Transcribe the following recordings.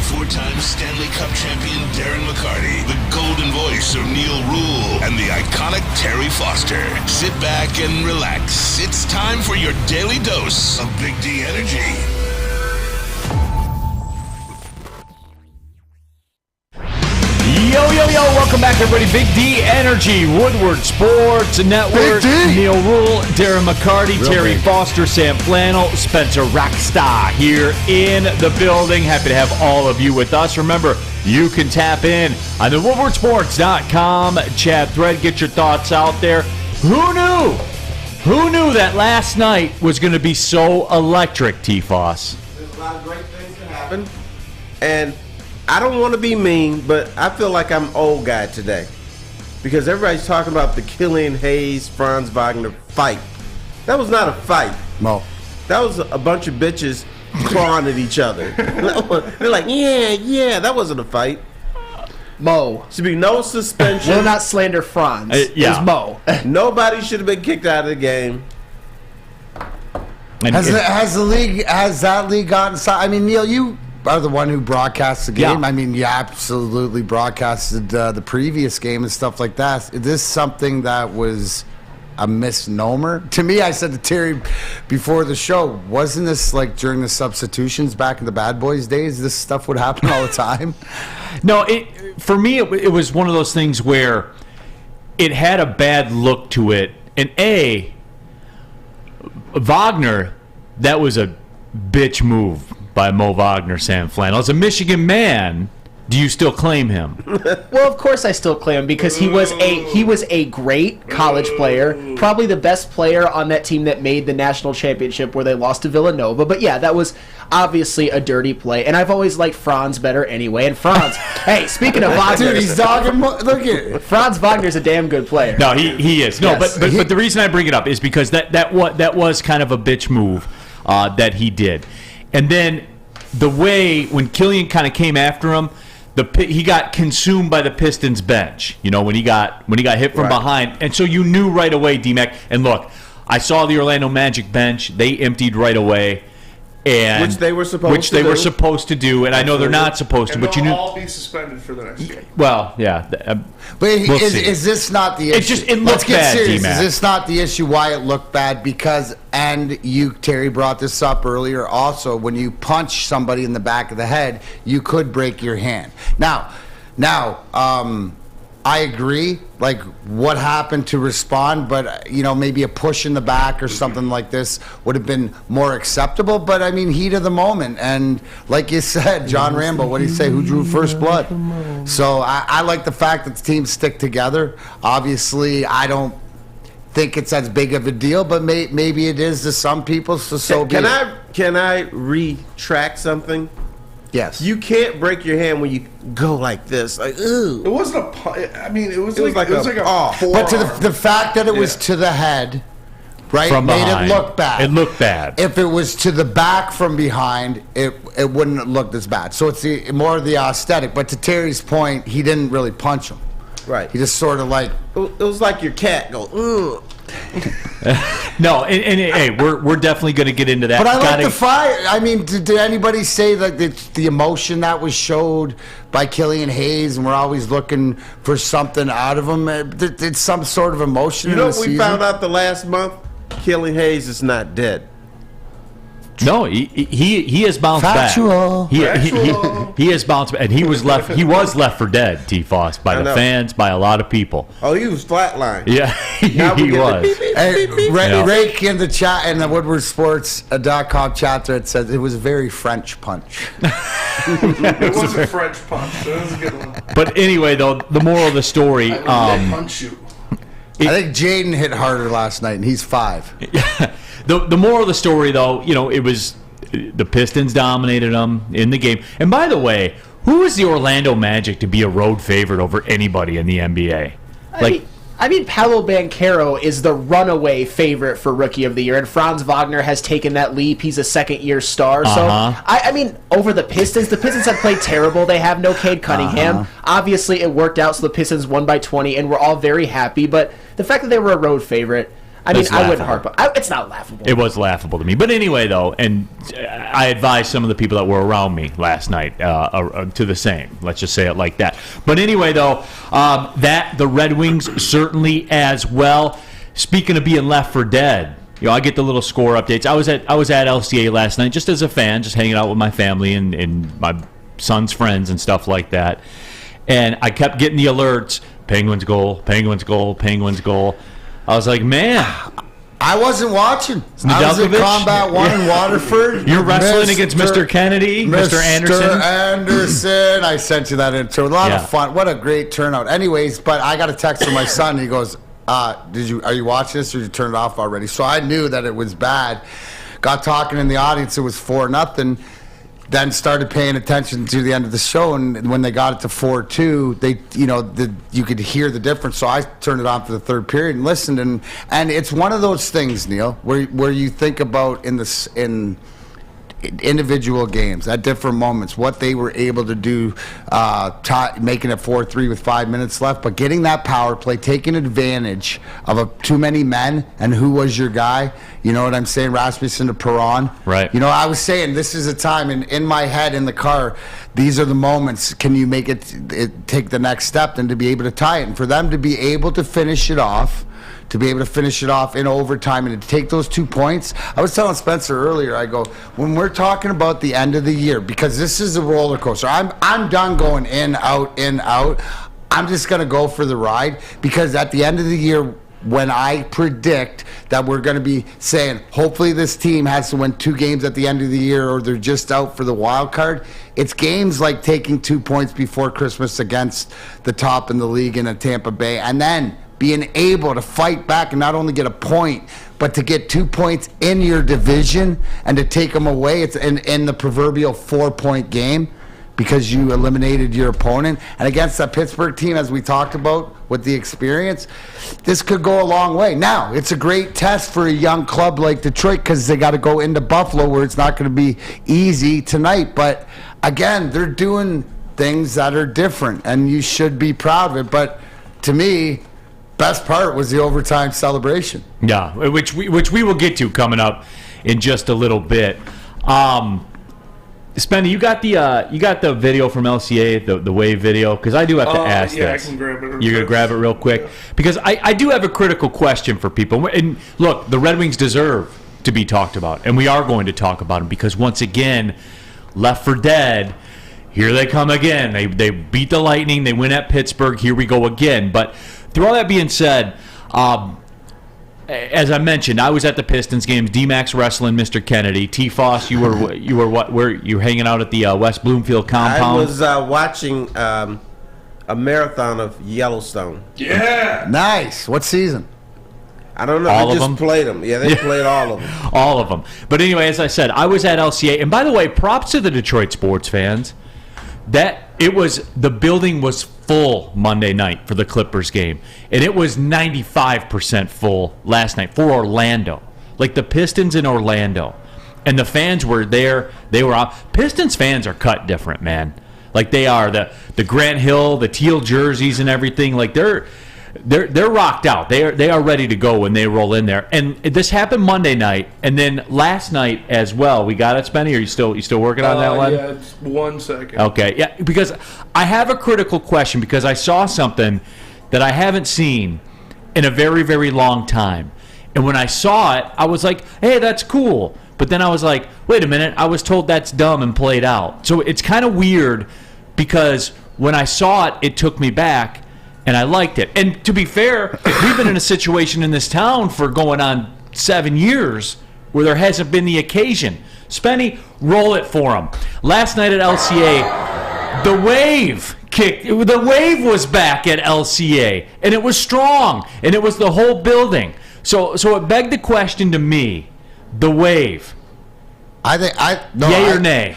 four-time Stanley Cup champion Darren McCarty, the golden voice of Neal Ruhl, and the iconic Terry Foster. Sit back and relax. It's time for your daily dose of Big D energy. Yo, welcome back, everybody. Big D Energy, Woodward Sports Network, Neal Ruhl, Darren McCarty, Terry Foster, Sam Flannel, Spencer Rockstar here in the building. Happy to have all of you with us. Remember, you can tap in on the woodwardsports.com chat thread. Get your thoughts out there. Who knew? Who knew that last night was going to be so electric, T-Foss? There's a lot of great things that happen, and I don't want to be mean, but I feel like I'm old guy today because everybody's talking about the Killian Hayes-Franz Wagner fight. That was not a fight, Mo. That was a bunch of bitches clawing at each other. They're like, yeah, that wasn't a fight. Mo. Should be no suspension. Will not slander Franz. Yeah. It's Mo. Nobody should have been kicked out of the game. And Has that league gotten? I mean, Neal, you are the one who broadcasts the game. Yeah. I mean, you absolutely broadcasted the previous game and stuff like that. Is this something that was a misnomer? To me, I said to Terry before the show, wasn't this like during the substitutions back in the Bad Boys days? This stuff would happen all the time? No, for me, it was one of those things where it had a bad look to it. And Wagner, that was a bitch move by Mo Wagner, Sam Flannel. As a Michigan man, do you still claim him? Well, of course I still claim him because he was a great college player, probably the best player on that team that made the national championship where they lost to Villanova. But yeah, that was obviously a dirty play, and I've always liked Franz better anyway. And Franz, hey, speaking of Wagner, Dude, he's dogging. Look at it. Franz Wagner's a damn good player. No, he is. No, Yes. but the reason I bring it up is because that was kind of a bitch move that he did. And then the way when Killian kind of came after him, he got consumed by the Pistons bench. You know, when he got hit from behind, and so you knew right away, D-Mac. And look, I saw the Orlando Magic bench; they emptied right away, and Which they were supposed to do. And I know they're not supposed to, And but you they'll knew. all be suspended for the next game. Well, yeah. But We'll see. is this not the issue? It looked Let's get bad, serious. D-Mac. Is this not the issue why it looked bad? Because, and you, Terry, brought this up earlier also, when you punch somebody in the back of the head, you could break your hand. Now, I agree, like, what happened to respond, but, you know, maybe a push in the back or something like this would have been more acceptable, but, I mean, heat of the moment, and like you said, John Rambo, what did he say, who drew first blood? So I like the fact that the teams stick together. Obviously, I don't think it's as big of a deal, but maybe it is to some people, so be it. Can I retract something? Yes. You can't break your hand when you go like this. Like, ooh. It wasn't I mean, it was like like a forearm. But to the fact that it was to the head, right, From made behind. it look bad. It looked bad. If it was to the back from behind, it wouldn't have looked as bad. So it's more of the aesthetic. But to Terry's point, he didn't really punch him. Right. He just sort of like... It was like your cat go, ooh. No, and hey, we're definitely going to get into that. But I like the fire. I mean, did anybody say that the emotion that was showed by Killian Hayes, and we're always looking for something out of him? It's some sort of emotion. You know in what the we season? found out the last month? Killian Hayes is not dead. No, he has bounced Factual. back. He has bounced back, and he was left for dead. T-Foss by the fans, by a lot of people. Oh, he was flatlined. Yeah, he was. Hey, Yeah. Rake in the chat in the WoodwardSports.com chat thread said it was a very French punch. It was a French punch. That was a good one. But anyway, though, the moral of the story. I punch you. I think Jaden hit harder last night, and he's 5. The moral of the story, though, you know, it was the Pistons dominated them in the game. And by the way, who is the Orlando Magic to be a road favorite over anybody in the NBA? I mean, Paolo Banchero is the runaway favorite for Rookie of the Year, and Franz Wagner has taken that leap. He's a second-year star. So, I mean, over the Pistons have played terrible. They have no Cade Cunningham. Obviously, it worked out, so the Pistons won by 20, and we're all very happy. But the fact that they were a road favorite, I mean, That's I wouldn't laughable. harp on. It's not laughable. It was laughable to me. But anyway, though, and I advised some of the people that were around me last night to the same. Let's just say it like that. But anyway, though, that the Red Wings certainly as well. Speaking of being left for dead, I get the little score updates. I was at LCA last night just as a fan, just hanging out with my family and my son's friends and stuff like that. And I kept getting the alerts: Penguins goal, Penguins goal, Penguins goal. I was like, man. I wasn't watching. I was at Combat 1 in Waterford. You're wrestling against Mr. Kennedy, Mr. Anderson. Mr. Anderson. I sent you that intro. A lot of fun. What a great turnout. Anyways, but I got a text from my son. He goes, are you watching this or did you turn it off already? So I knew that it was bad. Got talking in the audience. It was 4-0. Then started paying attention to the end of the show, and when they got it to 4-2, you could hear the difference. So I turned it on for the third period and listened, and it's one of those things, Neal, where you think about in individual games at different moments what they were able to do, making it 4-3 with 5 minutes left, but getting that power play, taking advantage of too many men, and who was your guy? You know what I'm saying? Rasmussen to Perron. Right. I was saying this is a time in my head in the car. These are the moments. Can you make it take the next step and to be able to tie it, and for them to be able to finish it off. To be able to finish it off in overtime and to take those 2 points. I was telling Spencer earlier, I go, when we're talking about the end of the year, because this is a roller coaster, I'm done going in, out, in, out. I'm just going to go for the ride, because at the end of the year, when I predict that we're going to be saying, hopefully this team has to win 2 games at the end of the year or they're just out for the wild card, it's games like taking 2 points before Christmas against the top in the league in a Tampa Bay, and then being able to fight back and not only get a point, but to get 2 points in your division and to take them away. It's in the proverbial 4-point game because you eliminated your opponent. And against that Pittsburgh team, as we talked about with the experience, this could go a long way. Now, it's a great test for a young club like Detroit because they got to go into Buffalo where it's not going to be easy tonight. But again, they're doing things that are different, and you should be proud of it. But to me, best part was the overtime celebration. Yeah, which we will get to coming up in just a little bit. Spenny, you got the video from LCA, the wave video, because I do have to ask this. I can grab it. You're gonna grab it real quick because I do have a critical question for people. And look, the Red Wings deserve to be talked about, and we are going to talk about them because once again, left for dead. Here they come again. They beat the Lightning. They win at Pittsburgh. Here we go again. But through all that being said, as I mentioned, I was at the Pistons games. D-Max wrestling Mr. Kennedy. T-Foss, you were what? Where you were hanging out at the West Bloomfield compound? I was watching a marathon of Yellowstone. Yeah. Nice. What season? I don't know. All They of just them? played them. Yeah, they played all of them. All of them. But anyway, as I said, I was at LCA. And by the way, props to the Detroit sports fans. The building was full Monday night for the Clippers game, and it was 95% full last night for Orlando, like the Pistons in Orlando, and the fans were there. They were out. Pistons fans are cut different, man. Like they are the Grant Hill, the teal jerseys, and everything. Like they're rocked out. They are ready to go when they roll in there. And this happened Monday night, and then last night as well. We got it, Spenny? Are you still working on that one? Yeah, it's 1 second. Okay, yeah, because I have a critical question because I saw something that I haven't seen in a very, very long time. And when I saw it, I was like, hey, that's cool. But then I was like, wait a minute, I was told that's dumb and played out. So it's kind of weird because when I saw it, it took me back. And I liked it. And to be fair, we've been in a situation in this town for going on 7 years where there hasn't been the occasion. Spenny, roll it for him. Last night at LCA, the wave kicked. The wave was back at LCA, and it was strong, and it was the whole building. So it begged the question to me: the wave. Yay or nay?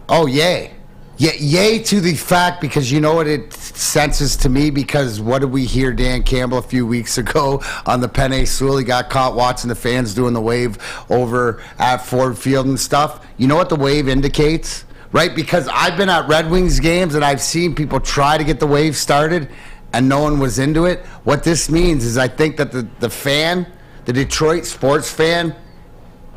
Oh, yay. Yeah, yay to the fact, because you know what it senses to me, because what did we hear Dan Campbell a few weeks ago on the Penn Sewell? He got caught watching the fans doing the wave over at Ford Field and stuff. You know what the wave indicates, right? Because I've been at Red Wings games and I've seen people try to get the wave started and no one was into it. What this means is I think that the the Detroit sports fan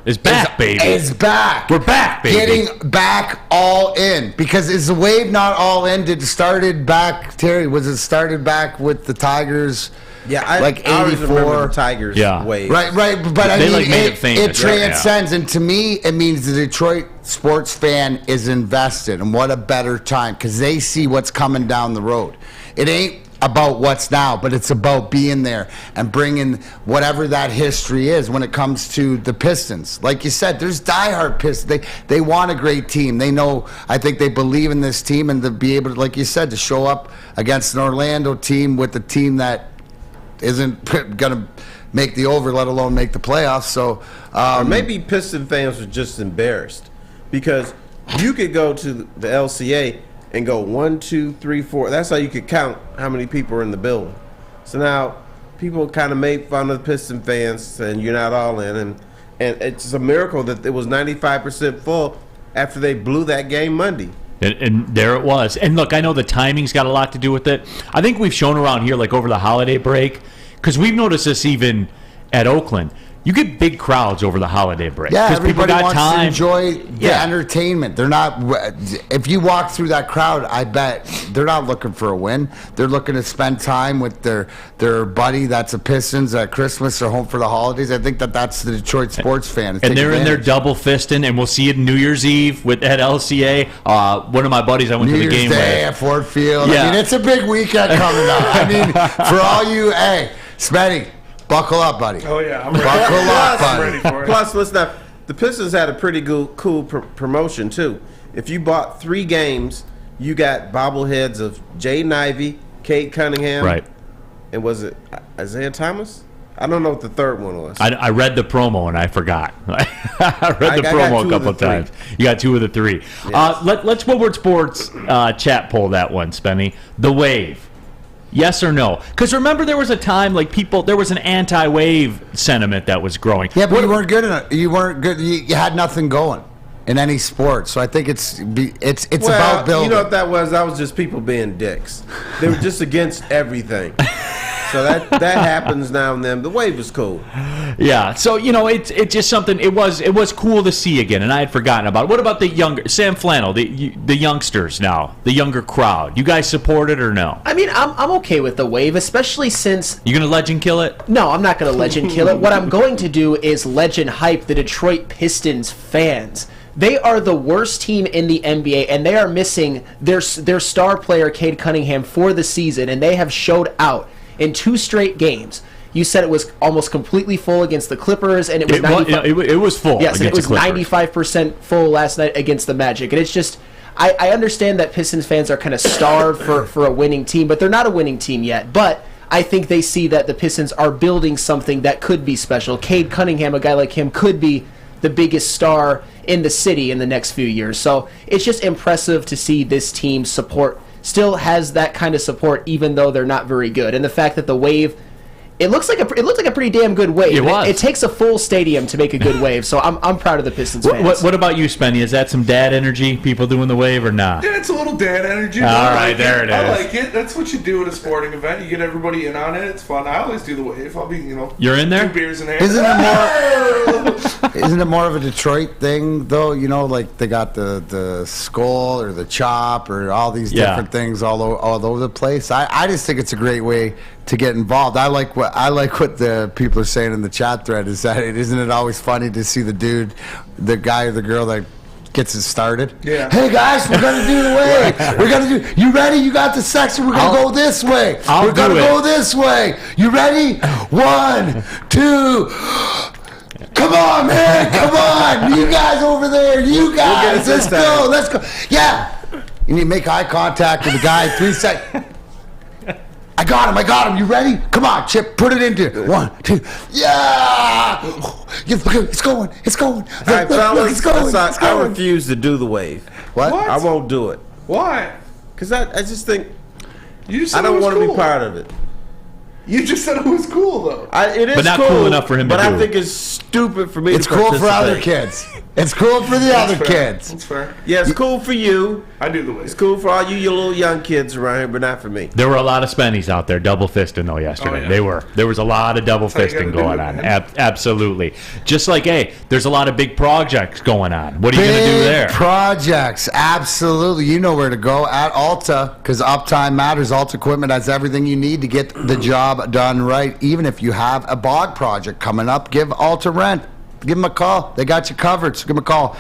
is back, baby. Is back. We're back, baby. Getting back all in. Because is the wave not all in? Did it started back, Terry? Was it started back with the Tigers? Yeah, I always remember the Tigers wave. Right. But I mean, it transcends, yeah. and to me, it means the Detroit sports fan is invested, and what a better time because they see what's coming down the road. It ain't about what's now, but it's about being there and bringing whatever that history is when it comes to the Pistons. Like you said, there's diehard Pistons. They want a great team. They know, I think they believe in this team, and to be able to, like you said, to show up against an Orlando team with a team that isn't going to make the over, let alone make the playoffs. So or maybe Piston fans are just embarrassed because you could go to the LCA and go 1, 2, 3, 4. That's how you could count how many people are in the building. So now people kind of make fun of the Piston fans and you're not all in. And it's a miracle that it was 95% full after they blew that game Monday. And there it was. And look, I know the timing's got a lot to do with it. I think we've shown around here, like over the holiday break, because we've noticed this even at Oakland. You get big crowds over the holiday break. Yeah, people everybody got wants time to enjoy the entertainment. They're not. If you walk through that crowd, I bet they're not looking for a win. They're looking to spend time with their buddy that's a Pistons at Christmas or home for the holidays. I think that's the Detroit sports fan. And they're in there double fisting, and we'll see it New Year's Eve at LCA. One of my buddies I went to the game New Year's Day with. at Ford Field. Yeah. I mean, it's a big weekend coming up. I mean, for all you, hey, Smitty. Buckle up, buddy. Oh, yeah. I'm ready. Buckle up, I'm buddy. ready for it. Plus, let's not. The Pistons had a pretty cool promotion too. If you bought 3 games, you got bobbleheads of Jaden Ivey, Cade Cunningham, Right. And was it Isaiah Thomas? I don't know what the third one was. I read the promo and I forgot. I read the I got promo 2 a couple of the of times. You got 2 of the 3. Yes. Let's Woodward Sports chat poll that one, Spenny. The wave. Yes or no? Because remember, there was a time there was an anti-wave sentiment that was growing. Yeah, but you weren't good enough. You weren't good. You had nothing going in any sport. So I think it's about building. You know what that was? That was just people being dicks. They were just against everything. So that happens now and then. The wave was cool. Yeah, so it's just something. It was cool to see again, and I had forgotten about it. What about the younger Sam Flannel, the youngsters now, the younger crowd? You guys support it or no? I mean, I'm okay with the wave, especially since You gonna legend kill it? no, I'm not going to legend kill it. What I'm going to do is legend hype the Detroit Pistons fans. They are the worst team in the NBA, and they are missing their star player Cade Cunningham for the season, and they have showed out in 2 straight games. You said it was almost completely full against the Clippers, and it was it was full. Yes, and it was against the Clippers. 95% full last night against the Magic. And it's just, I understand that Pistons fans are kind of starved for a winning team, but they're not a winning team yet. But I think they see that the Pistons are building something that could be special. Cade Cunningham, a guy like him, could be the biggest star in the city in the next few years. So it's just impressive to see this team still has that kind of support, even though they're not very good. And the fact that the wave, it looked like a pretty damn good wave. It was. It takes a full stadium to make a good wave. So I'm proud of the Pistons fans. What about you, Spenny? Is that some dad energy? People doing the wave or not? Yeah, it's a little dad energy. All I right, like there it is. I like it. That's what you do at a sporting event. You get everybody in on it. It's fun. I always do the wave. I'll be, You're in there? 2 beers in hand. Isn't it more of a Detroit thing though? Like they got the skull or the chop or all these different things all over the place. I just think it's a great way to get involved. I like what the people are saying in the chat thread is that isn't it always funny to see the guy or the girl that gets it started? Yeah. Hey guys, we're gonna do the wave. We're gonna do. You ready? You got the section. We're gonna go this way. We're gonna go this way. You ready? 1, 2. Come on, man! Come on! You guys over there! You guys! Let's go! Let's go! Yeah! You need to make eye contact with the guy. 3 seconds. I got him. You ready? Come on, Chip. Put it into 1, 2. Yeah! It's going. All right, fellas, it's going. I refuse to do the wave. What? I won't do it. Why? Because I just think You just said I don't want to cool. be part of it. You just said it was cool, though. It is But not cool enough for him to But do I it. think it's stupid for me It's to cool for other participate. kids. It's cool for the other fair. kids. That's fair. Yeah, it's cool for you. I do the wave. It's cool for all you little young kids around here, but not for me. There were a lot of spennies out there double fisting though yesterday. Oh, yeah. They were. There was a lot of double That's how you fisting gotta do going it, on. man. Absolutely. Just like, hey, there's a lot of big projects going on. What are you going to do there? Projects, absolutely. You know where to go at Alta, because uptime matters. Alta Equipment has everything you need to get the job done right. Even if you have a bog project coming up, give Alta Rent. Give them a call. They got you covered, so give them a call.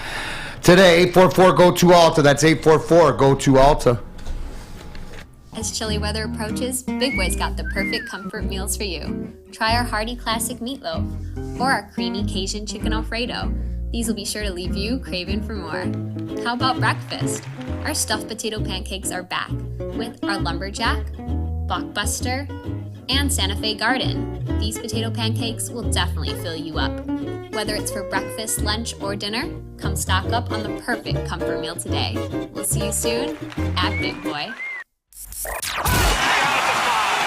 Today, 844-GO-TO-ALTA. That's 844-GO-TO-ALTA. As chilly weather approaches, Big Boy's got the perfect comfort meals for you. Try our hearty classic meatloaf or our creamy Cajun chicken Alfredo. These will be sure to leave you craving for more. How about breakfast? Our stuffed potato pancakes are back with our lumberjack, blockbuster, and Santa Fe Garden. These potato pancakes will definitely fill you up. Whether it's for breakfast, lunch, or dinner, come stock up on the perfect comfort meal today. We'll see you soon at Big Boy.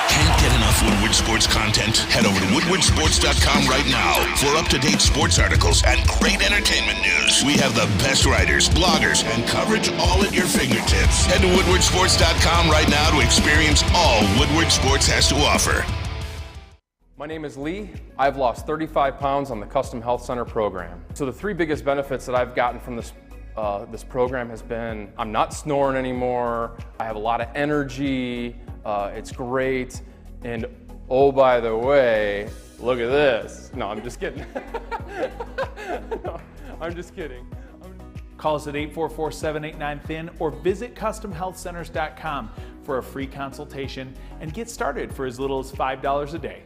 Can't get enough Woodward sports content? Head over to woodwardsports.com right now for up-to-date sports articles and great entertainment news. We have the best writers, bloggers, and coverage all at your fingertips. Head to woodwardsports.com right now to experience all Woodward Sports has to offer. My name is Lee. I've lost 35 pounds on the Custom Health Center program. So the three biggest benefits that I've gotten from this program has been I'm not snoring anymore, I have a lot of energy, it's great, and oh, by the way, look at this. No, I'm just kidding. No, I'm just kidding. Call us at 844-789-THIN or visit CustomHealthCenters.com for a free consultation and get started for as little as $5 a day.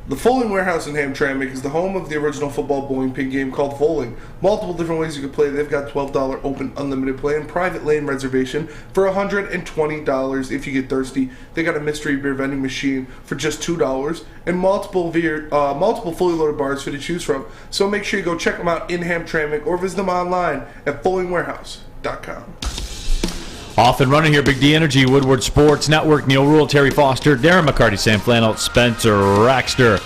The Foaling Warehouse in Hamtramck is the home of the original football bowling pin game called Foaling. Multiple different ways you can play. They've got $12 open unlimited play and private lane reservation for $120 if you get thirsty. They got a mystery beer vending machine for just $2 and multiple fully loaded bars for you to choose from. So make sure you go check them out in Hamtramck or visit them online at foalingwarehouse.com. Off and running here, Big D Energy, Woodward Sports Network, Neal Ruhl, Terry Foster, Darren McCarty, Sam Flannel, Spencer Raxter.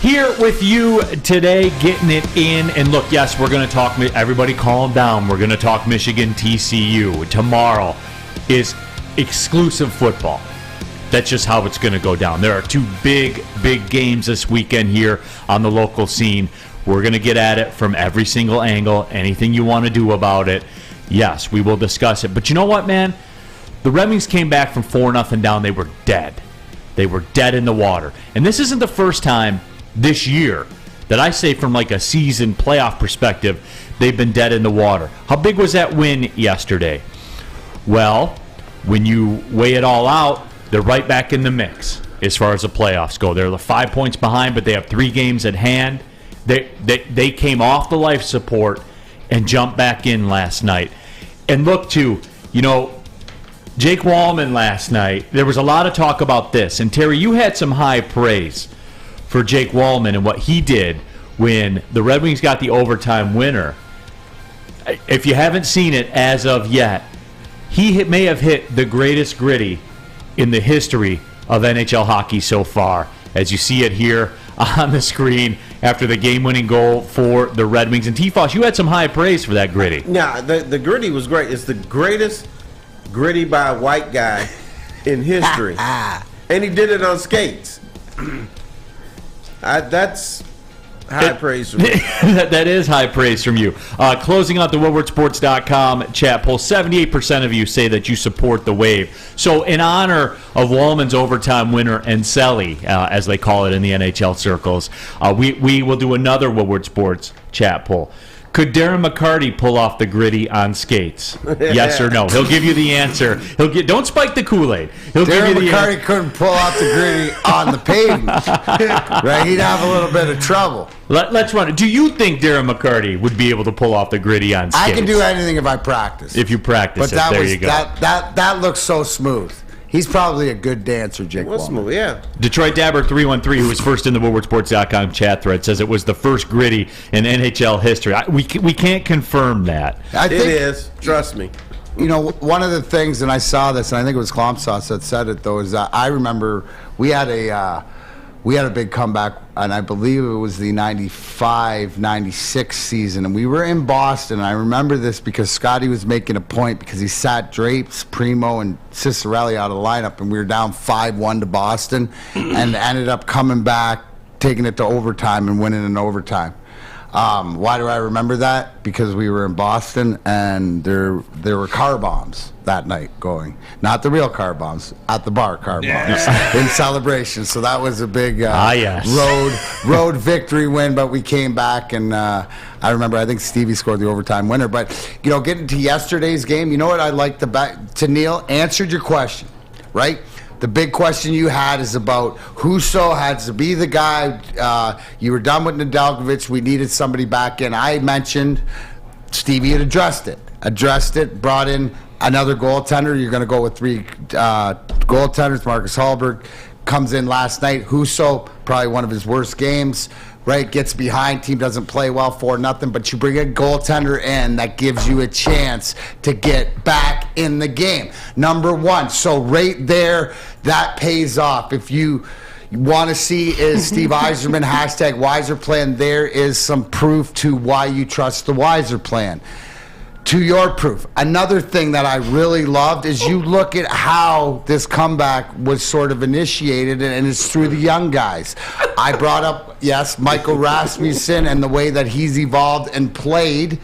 Here with you today, getting it in. And look, yes, we're going to talk, everybody calm down. We're going to talk Michigan TCU. Tomorrow is exclusive football. That's just how it's going to go down. There are two big games this weekend here on the local scene. We're going to get at it from every single angle, anything you want to do about it. Yes, we will discuss it. But you know what, man? The Red Wings came back from 4-0 down. They were dead. They were dead in the water. And this isn't the first time this year that I say from like a season playoff perspective, they've been dead in the water. How big was that win yesterday? Well, when you weigh it all out, they're right back in the mix as far as the playoffs go. They're 5 points behind, but they have 3 games at hand. They came off the life support and jumped back in last night. And look, too, Jake Wallman last night, there was a lot of talk about this. And, Terry, you had some high praise for Jake Wallman and what he did when the Red Wings got the overtime winner. If you haven't seen it as of yet, he may have hit the greatest gritty in the history of NHL hockey so far, as you see it here on the screen after the game-winning goal for the Red Wings. And T-Foss, you had some high praise for that gritty. Yeah, the gritty was great. It's the greatest gritty by a white guy in history. And he did it on skates. That's high praise from me. That is high praise from you. Closing out the woodwardsports.com chat poll, 78% of you say that you support the wave. So in honor of Wallman's overtime winner and Selly, as they call it in the NHL circles, we will do another Woodward Sports chat poll. Could Darren McCarty pull off the gritty on skates? Yes or no? He'll give you the answer. Don't spike the Kool-Aid. Darren McCarty couldn't pull off the gritty on the pavement. Right? He'd have a little bit of trouble. Let's run it. Do you think Darren McCarty would be able to pull off the gritty on skates? I can do anything if I practice. If you practice but there you go. That looks so smooth. He's probably a good dancer, Jake Wallman. Smooth, yeah. Detroit Dabber 313, who was first in the WoodwardSports.com chat thread, says it was the first gritty in NHL history. We can't confirm that. It is. Trust me. One of the things, and I saw this, and I think it was Klompsauce that said it, though, is that I remember we had we had a big comeback, and I believe it was the 95-96 season, and we were in Boston. I remember this because Scotty was making a point because he sat Drapes, Primo, and Cicerelli out of the lineup, and we were down 5-1 to Boston and ended up coming back, taking it to overtime and winning in overtime. Why do I remember that? Because we were in Boston and there were car bombs that night going. Not the real car bombs, at the bar car bombs in celebration. So that was a big road victory win, but we came back and I remember I think Stevie scored the overtime winner. But, getting to yesterday's game, you know what I liked to Neal? Answered your question, right? The big question you had is about Husso had to be the guy. You were done with Nedeljkovic. We needed somebody back in. I mentioned Stevie had addressed it, brought in another goaltender. You're going to go with 3 goaltenders. Marcus Hallberg comes in last night. Husso, probably one of his worst games. Right, gets behind, team doesn't play well, 4-0, but you bring a goaltender in that gives you a chance to get back in the game. Number one, so right there, that pays off. If you want to see is Steve Yzerman, #Wiser plan, there is some proof to why you trust the Wiser plan. To your proof, another thing that I really loved is you look at how this comeback was sort of initiated, and it's through the young guys. I brought up, yes, Michael Rasmussen and the way that he's evolved and played,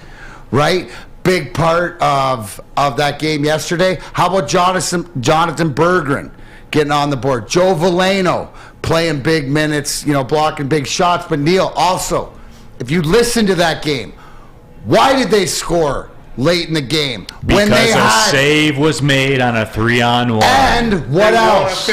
right? Big part of that game yesterday. How about Jonathan Berggren getting on the board? Joe Veleno playing big minutes, blocking big shots. But Neal, also, if you listen to that game, why did they score late in the game? Because a save was made on a 3-on-1. And what else?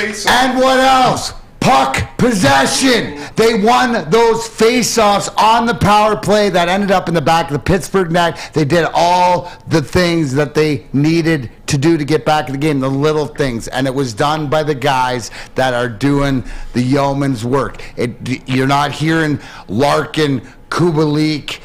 Puck possession. They won those face-offs on the power play that ended up in the back of the Pittsburgh net. They did all the things that they needed to do to get back in the game, the little things, and it was done by the guys that are doing the yeoman's work. You're not hearing Larkin, Kubalik,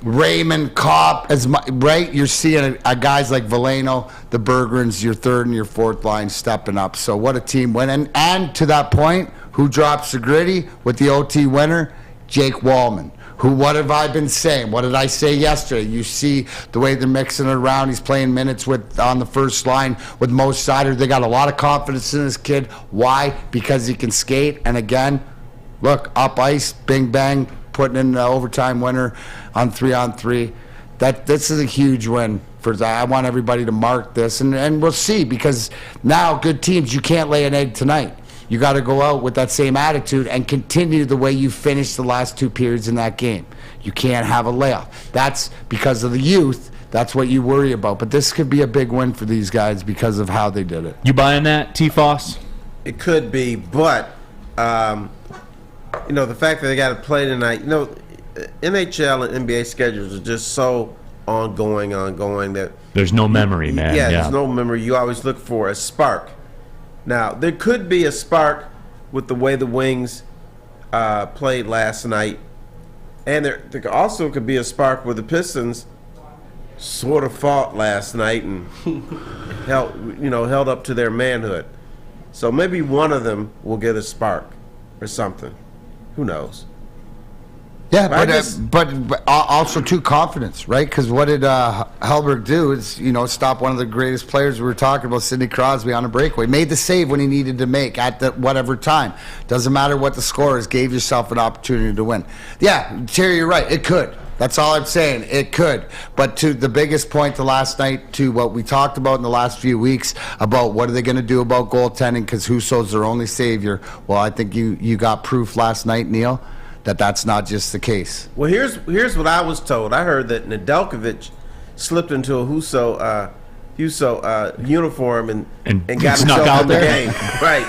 Raymond, Kopp, right? You're seeing a guys like Veleno, the Berggrens, your third and your fourth line stepping up. So what a team win. And to that point, who drops the gritty with the OT winner? Jake Wallman. What have I been saying? What did I say yesterday? You see the way they're mixing it around. He's playing minutes on the first line with Mo Seider. They got a lot of confidence in this kid. Why? Because he can skate. And again, look, up ice, bing, bang, putting in the overtime winner on 3-on-3. This is a huge win for that. I want everybody to mark this, and we'll see, because now good teams, you can't lay an egg tonight. You got to go out with that same attitude and continue the way you finished the last 2 periods in that game. You can't have a layoff. That's because of the youth. That's what you worry about. But this could be a big win for these guys because of how they did it. You buying that, T-Foss? It could be, but the fact that they got to play tonight, NHL and NBA schedules are just so ongoing that there's no memory, man. Yeah, there's no memory. You always look for a spark. Now, there could be a spark with the way the Wings played last night, and there also could be a spark where the Pistons sort of fought last night and held up to their manhood. So maybe one of them will get a spark or something. Who knows? Yeah, but also too confidence, right? Because what did Hellberg do is, stop one of the greatest players we were talking about, Sidney Crosby, on a breakaway. Made the save when he needed to make at whatever time. Doesn't matter what the score is, gave yourself an opportunity to win. Yeah, Terry, you're right. It could. That's all I'm saying. It could. But to the biggest point to last night, to what we talked about in the last few weeks, about what are they going to do about goaltending because Husso's their only savior. Well, I think you got proof last night, Neal, that's not just the case. Well, here's what I was told. I heard that Nedeljkovic slipped into a Husso uniform and got himself out in the game. Right.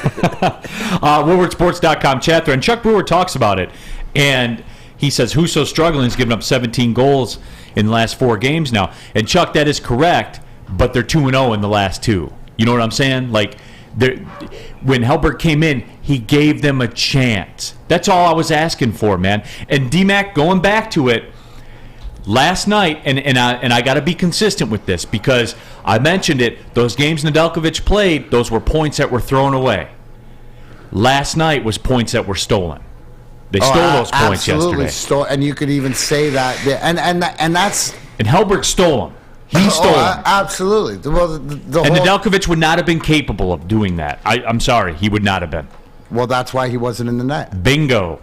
WoodwardSports.com chat thread. And Chuck Brewer talks about it. And he says Husso's struggling. He's given up 17 goals in the last 4 games now. And, Chuck, that is correct, but they're 2-0 in the last 2. You know what I'm saying? Like, when Hellberg came in, he gave them a chance. That's all I was asking for, man. And D-Mac, going back to it, last night, and I got to be consistent with this because I mentioned it, those games Nedeljkovic played, those were points that were thrown away. last night was points that were stolen. They stole those points absolutely yesterday. And you could even say that. And that's... And Helberg stole them. He stole them. Absolutely. Well, And Nedeljkovic would not have been capable of doing that. I'm sorry. He would not have been. Well, that's why he wasn't in the net. Bingo.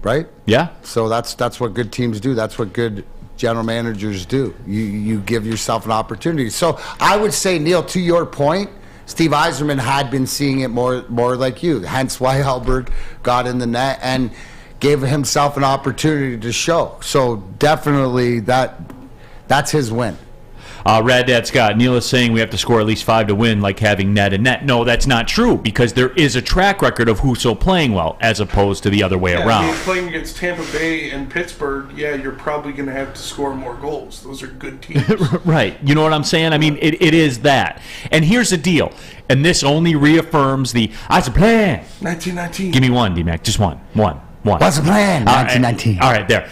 Right? Yeah. So that's what good teams do. That's what good general managers do. You give yourself an opportunity. So I would say, Neal, to your point, Steve Yzerman had been seeing it more like you. Hence why Helberg got in the net and gave himself an opportunity to show. So definitely that's his win. Rad Dad Scott, Neal is saying we have to score at least 5 to win, like having net and net. No, that's not true, because there is a track record of Husso playing well, as opposed to the other way around. I mean, playing against Tampa Bay and Pittsburgh, you're probably going to have to score more goals. Those are good teams. Right. You know what I'm saying? I mean, it is that. And here's the deal. And this only reaffirms I was playing. 1919. Give me one, D-Mac. Just one. One. What's the plan? 1919. All right, there.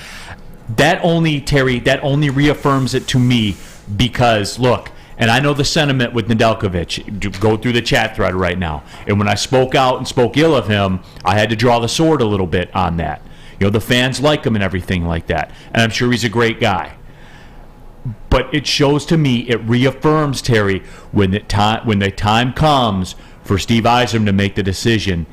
That only reaffirms it to me. Because, look, and I know the sentiment with Nedeljkovic. Go through the chat thread right now. And when I spoke out and spoke ill of him, I had to draw the sword a little bit on that. You know, the fans like him and everything like that. And I'm sure he's a great guy. But it shows to me, it reaffirms, Terry, when the time comes for Steve Yzerman to make the decision,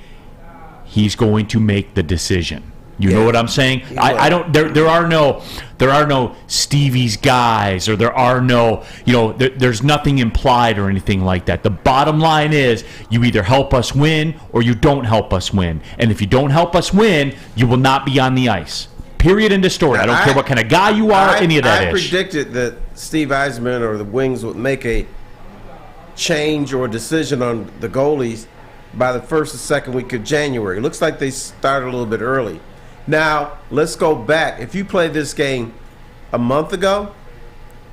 he's going to make the decision. You know what I'm saying? I don't. There are no Stevie's guys, or there are no. There's nothing implied or anything like that. The bottom line is, you either help us win or you don't help us win. And if you don't help us win, you will not be on the ice. Period. End of story. I don't care what kind of guy you are. Any of that. I predicted that Steve Yzerman or the Wings would make a change or decision on the goalies by the first or second week of January. It looks like they started a little bit early. Now, let's go back. If you played this game a month ago,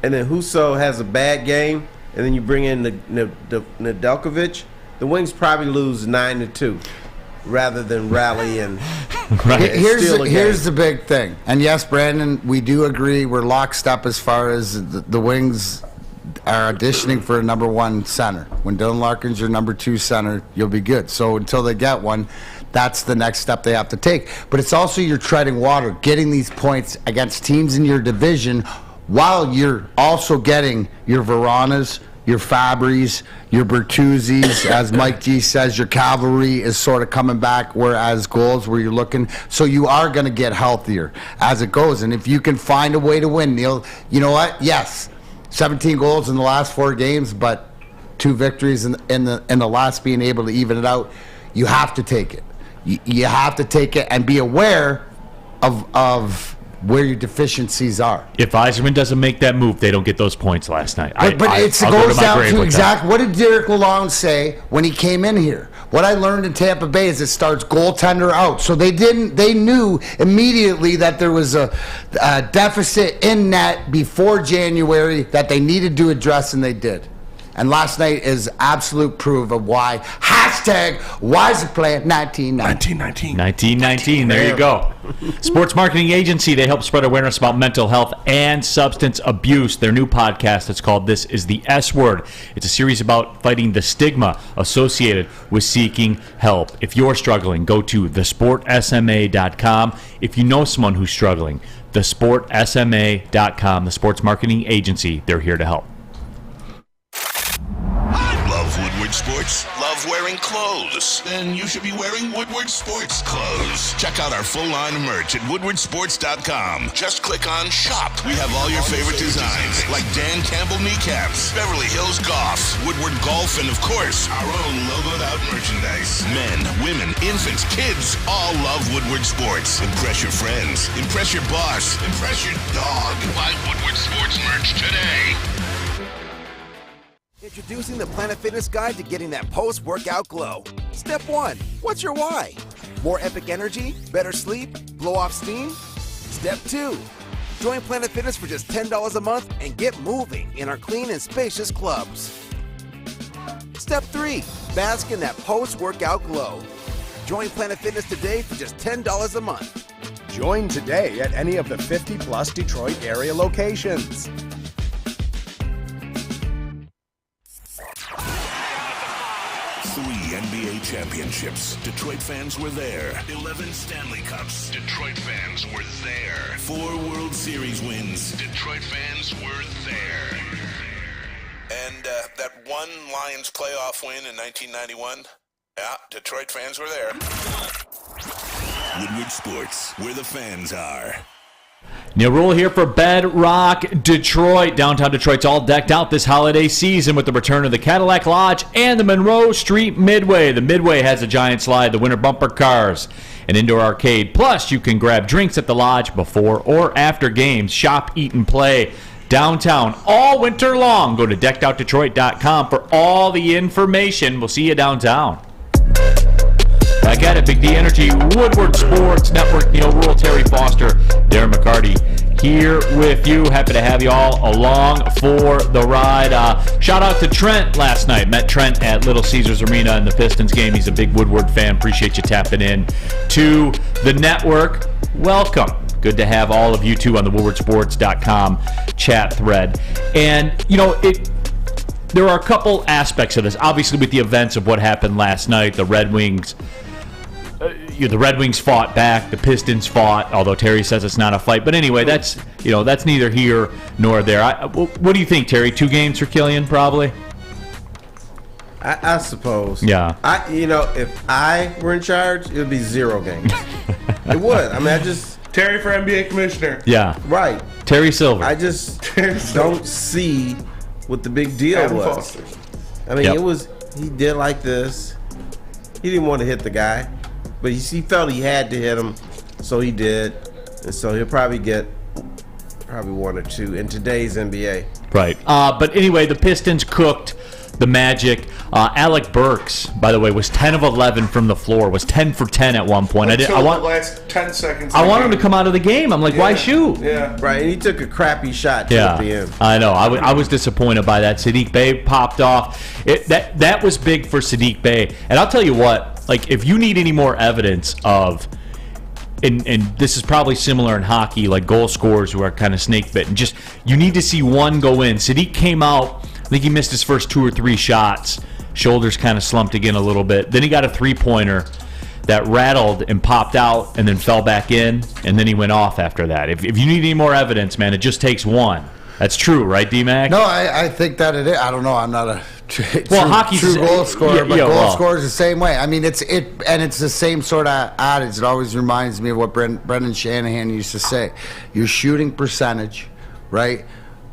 and then Husso has a bad game, and then you bring in Nedeljkovic, the Wings probably lose 9-2 rather than rally and Here's the big thing. And yes, Brandon, we do agree we're lockstep as far as the Wings are auditioning for a number 1 center. When Dylan Larkin's your number 2 center, you'll be good. So until they get one, that's the next step they have to take. But it's also you're treading water, getting these points against teams in your division while you're also getting your Veranas, your Fabries, your Bertuzzi's. As Mike G says, your cavalry is sort of coming back, whereas goals where you're looking. So you are going to get healthier as it goes. And if you can find a way to win, Neal, you know what? Yes, 17 goals in the last 4 games, but 2 victories in the last, being able to even it out. You have to take it. You have to take it and be aware of where your deficiencies are. If Yzerman doesn't make that move, they don't get those points last night. But it goes down to exactly what did Derek Lalonde say when he came in here? What I learned in Tampa Bay is it starts goaltender out. So they knew immediately that there was a deficit in net before January that they needed to address, and they did. And last night is absolute proof of why. #Why's it playing 1919? 1919. There you go. Sports Marketing Agency. They help spread awareness about mental health and substance abuse. Their new podcast, it's called This is the S Word. It's a series about fighting the stigma associated with seeking help. If you're struggling, go to thesportsma.com. If you know someone who's struggling, thesportsma.com. The Sports Marketing Agency. They're here to help. Love Woodward Sports? Love wearing clothes? Then you should be wearing Woodward Sports clothes. Check out our full line of merch at woodwardsports.com. Just click on Shop. We have all your favorite designs, like Dan Campbell kneecaps, Beverly Hills Golf, Woodward Golf, and of course, our own logoed out merchandise. Men, women, infants, kids all love Woodward Sports. Impress your friends. Impress your boss. Impress your dog. Buy Woodward Sports merch today. Introducing the Planet Fitness Guide to getting that post-workout glow. Step 1. What's your why? More epic energy? Better sleep? Blow off steam? Step 2. Join Planet Fitness for just $10 a month and get moving in our clean and spacious clubs. Step 3. Bask in that post-workout glow. Join Planet Fitness today for just $10 a month. Join today at any of the 50-plus Detroit area locations. 3 NBA championships. Detroit fans were there. 11 Stanley Cups. Detroit fans were there. 4 World Series wins. Detroit fans were there. And that one Lions playoff win in 1991? Yeah, Detroit fans were there. Woodward Sports, where the fans are. Neal Ruhl here for Bedrock Detroit. Downtown Detroit's all decked out this holiday season with the return of the Cadillac Lodge and the Monroe Street Midway. The Midway has a giant slide, the winter bumper cars, an indoor arcade. Plus, you can grab drinks at the Lodge before or after games. Shop, eat, and play downtown all winter long. Go to deckedoutdetroit.com for all the information. We'll see you downtown. Back at it, Big D Energy, Woodward Sports Network, Neal Ruhl, Terry Foster, Darren McCarty here with you. Happy to have you all along for the ride. Shout out to Trent last night. Met Trent at Little Caesars Arena in the Pistons game. He's a big Woodward fan. Appreciate you tapping in to the network. Welcome. Good to have all of you, too, on the woodwardsports.com chat thread. And, you know, there are a couple aspects of this. Obviously, with the events of what happened last night, the Red Wings fought back. The Pistons fought, although Terry says it's not a fight. But anyway, that's neither here nor there. What do you think, Terry? 2 games for Killian, probably? I suppose. Yeah. If I were in charge, it would be 0 games. It would. I mean, Terry for NBA commissioner. Yeah. Right. Terry Silver. I just don't see what the big deal Adam was. Foster. I mean, he did like this. He didn't want to hit the guy, but he felt he had to hit him, so he did. And so he'll probably get 1 or 2 in today's NBA. Right. But anyway, the Pistons cooked the Magic. Alec Burks, by the way, was 10 of 11 from the floor, was 10 for 10 at one point. The last 10 seconds. I want him to come out of the game. I'm like, why shoot? Yeah. Right, and he took a crappy shot at the end. I know. I was disappointed by that. Saddiq Bey popped off. That was big for Saddiq Bey. And I'll tell you what, like, if you need any more evidence of, and this is probably similar in hockey, like goal scorers who are kind of snake bitten, just you need to see one go in. Saddiq came out, I think he missed his first 2 or 3 shots. Shoulders kind of slumped again a little bit. Then he got a 3-pointer that rattled and popped out and then fell back in, and then he went off after that. If you need any more evidence, man, it just takes one. That's true, right, D-Mac? No, I think that it is. I don't know. I'm not a true goal scorer, but goal scorers the same way. I mean, it's the same sort of adage. It always reminds me of what Brendan Shanahan used to say. Your shooting percentage, right,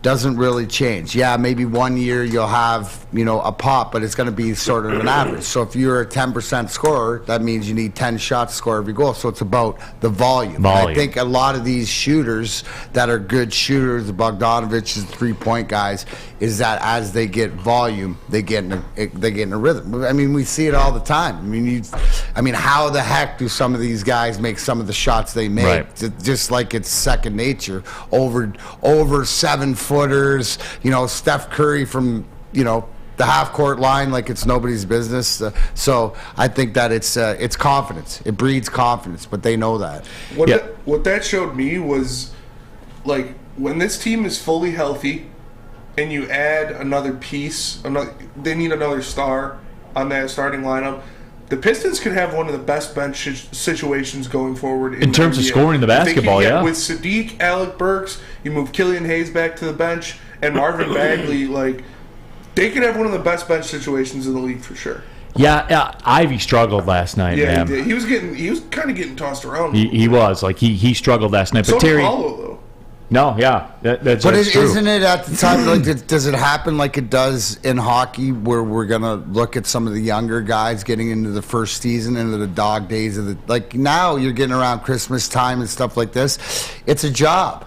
doesn't really change. Yeah, maybe one year you'll have, a pop, but it's going to be sort of an average. So if you're a 10% scorer, that means you need 10 shots to score every goal. So it's about the volume. I think a lot of these shooters that are good shooters, the Bogdanovich's, the 3-point guys, is that as they get volume, they get in a rhythm. I mean, we see it all the time. I mean, how the heck do some of these guys make some of the shots they make? Right. Just like it's second nature. Over 7-footers, Steph Curry from, the half-court line like it's nobody's business. So I think that it's confidence. It breeds confidence, but they know that. What that showed me was, like, when this team is fully healthy and you add another piece, they need another star on that starting lineup, the Pistons could have one of the best bench situations going forward in terms of scoring the basketball. With Saddiq, Alec Burks, you move Killian Hayes back to the bench, and Marvin Bagley, like, they could have one of the best bench situations in the league for sure. Yeah, Ivy struggled last night. Yeah, man. he was kind of getting tossed around. He was like he struggled last night. But so Terry, did Paulo, though. No, yeah, that's but true. Isn't it at the time, like, does it happen like it does in hockey, where we're gonna look at some of the younger guys getting into the first season, into the dog days of the, like, now you're getting around Christmas time and stuff like this. It's a job.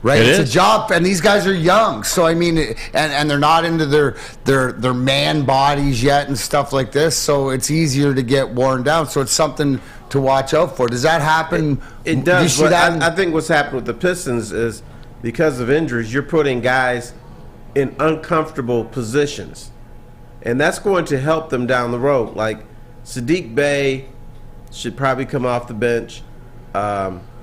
Right, it's a job, and these guys are young. So I mean, and they're not into their man bodies yet and stuff like this. So it's easier to get worn down. So it's something to watch out for. Does that happen? It does. But I think what's happened with the Pistons is because of injuries, you're putting guys in uncomfortable positions, and that's going to help them down the road. Like Saddiq Bey should probably come off the bench.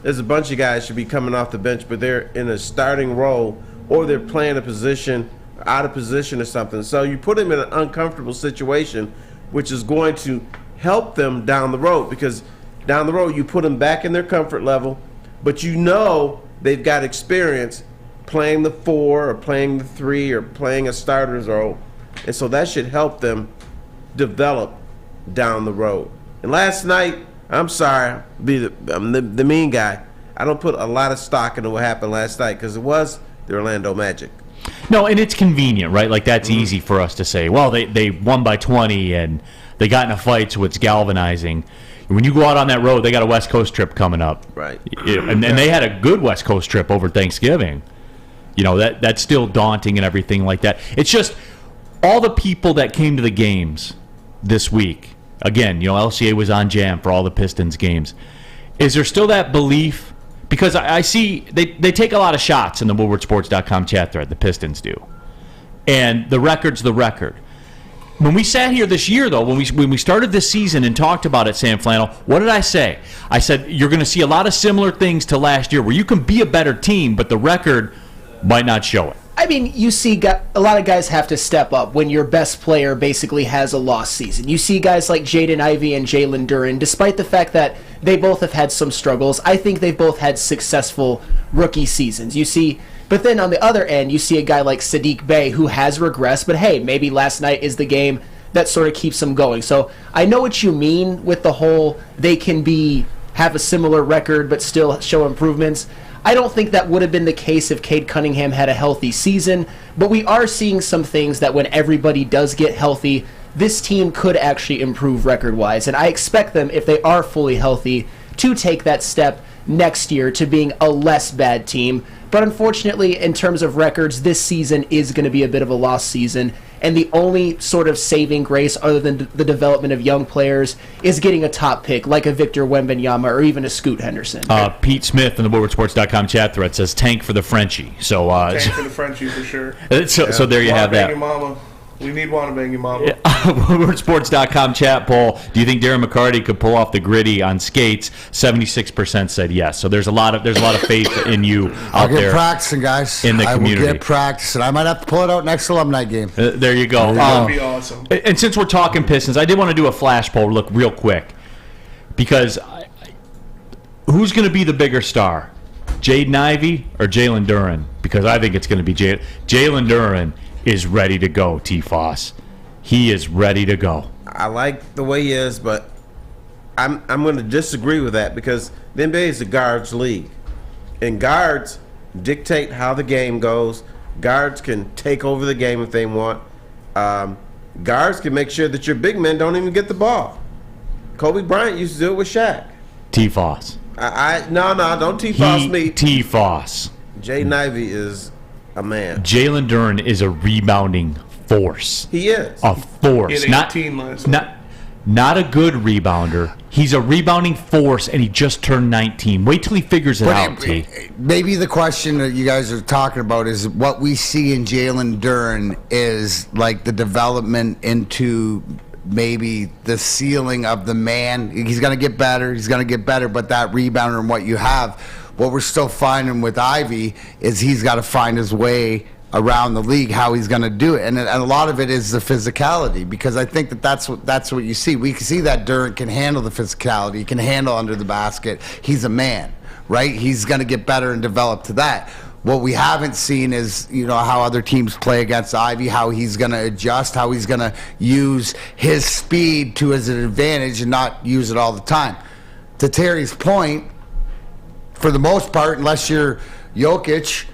There's a bunch of guys should be coming off the bench, but they're in a starting role or they're playing a position, out of position or something. So you put them in an uncomfortable situation. which is going to help them down the road, because down the road you put them back in their comfort level, but you know they've got experience playing the 4 or playing the 3 or playing a starter's role, and so that should help them develop down the road. And last night, I'm sorry, I'm the mean guy. I don't put a lot of stock into what happened last night because it was the Orlando Magic. No, and it's convenient, right? Like, that's easy for us to say. Well, they won by 20 and they got in a fight, so it's galvanizing. When you go out on that road, they got a West Coast trip coming up. Right. And they had a good West Coast trip over Thanksgiving. You know, that's still daunting and everything like that. It's just all the people that came to the games this week. Again, you know, LCA was on jam for all the Pistons games. Is there still that belief? Because I see they take a lot of shots in the WoodwardSports.com chat thread, the Pistons do. And the record's the record. When we sat here this year, though, when we started this season and talked about it, Sam Flannel, what did I say? I said you're going to see a lot of similar things to last year where you can be a better team, but the record might not show it. I mean, you see a lot of guys have to step up when your best player basically has a lost season. You see guys like Jaden Ivey and Jalen Duren, despite the fact that they both have had some struggles, I think they've both had successful rookie seasons. You see, but then on the other end, you see a guy like Sadiq Bey who has regressed, but hey, maybe last night is the game that sort of keeps them going. So I know what you mean with the whole they can have a similar record but still show improvements. I don't think that would have been the case if Cade Cunningham had a healthy season, but we are seeing some things that when everybody does get healthy, this team could actually improve record-wise, and I expect them, if they are fully healthy, to take that step next year to being a less bad team. But unfortunately, in terms of records, this season is going to be a bit of a lost season, and the only sort of saving grace other than the development of young players is getting a top pick like a Victor Wembanyama or even a Scoot Henderson. Pete Smith in the WoodwardSports.com chat thread says tank for the Frenchie. So tank for the Frenchie for sure. So there you have that. Mama. We need one to bang your mama. WoodwardSports.com chat poll. Do you think Darren McCarty could pull off the gritty on skates? 76% said yes. So there's a lot of faith in you out there. I'll get practicing, guys. In the community. I will get practicing. I might have to pull it out next alumni game. There you go. That would be awesome. And since we're talking Pistons, I did want to do a flash poll real quick. Because who's going to be the bigger star? Jaden Ivey or Jalen Duren? Because I think it's going to be Jalen Duren. Is ready to go, T-Foss. He is ready to go. I like the way he is, but I'm going to disagree with that because the NBA is a guards league. And guards dictate how the game goes. Guards can take over the game if they want. Guards can make sure that your big men don't even get the ball. Kobe Bryant used to do it with Shaq. T-Foss. No, don't T-Foss me. T-Foss. Jaden Ivey is a man. Jalen Duren is a rebounding force. He is. A force. He had 18 last night. Not a good rebounder. He's a rebounding force, and he just turned 19. Wait till he figures it out, T. Maybe the question that you guys are talking about is what we see in Jalen Duren is like the development into maybe the ceiling of the man. He's going to get better. But that rebounder and what you have, what we're still finding with Ivy is he's got to find his way around the league, how he's going to do it. And a lot of it is the physicality, because I think that's what you see. We can see that Duren can handle the physicality. He can handle under the basket. He's a man, right? He's going to get better and develop to that. What we haven't seen is, how other teams play against Ivy, how he's going to adjust, how he's going to use his speed to his advantage and not use it all the time. To Terry's point, for the most part, unless you're Jokic,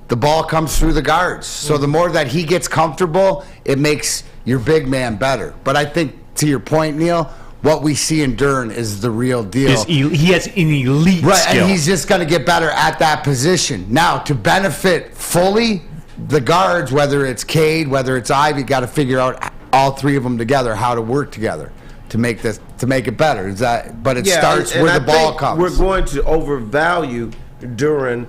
the ball comes through the guards. So the more that he gets comfortable, it makes your big man better. But I think, to your point, Neal, what we see in Duren is the real deal. He has an elite skill. And he's just going to get better at that position. Now, to benefit fully, the guards, whether it's Cade, whether it's Ivy, got to figure out all three of them together, how to work together to make it better. But it starts where the ball comes. We're going to overvalue Duren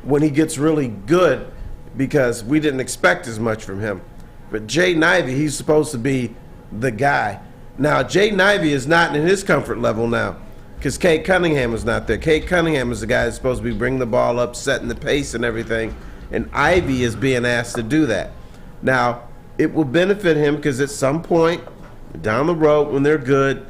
when he gets really good because we didn't expect as much from him. But Jaden Ivey, he's supposed to be the guy. Now, Jaden Ivey is not in his comfort level now because Cade Cunningham is not there. Cade Cunningham is the guy that's supposed to be bringing the ball up, setting the pace and everything, and Ivey is being asked to do that. Now, it will benefit him because at some point down the road when they're good,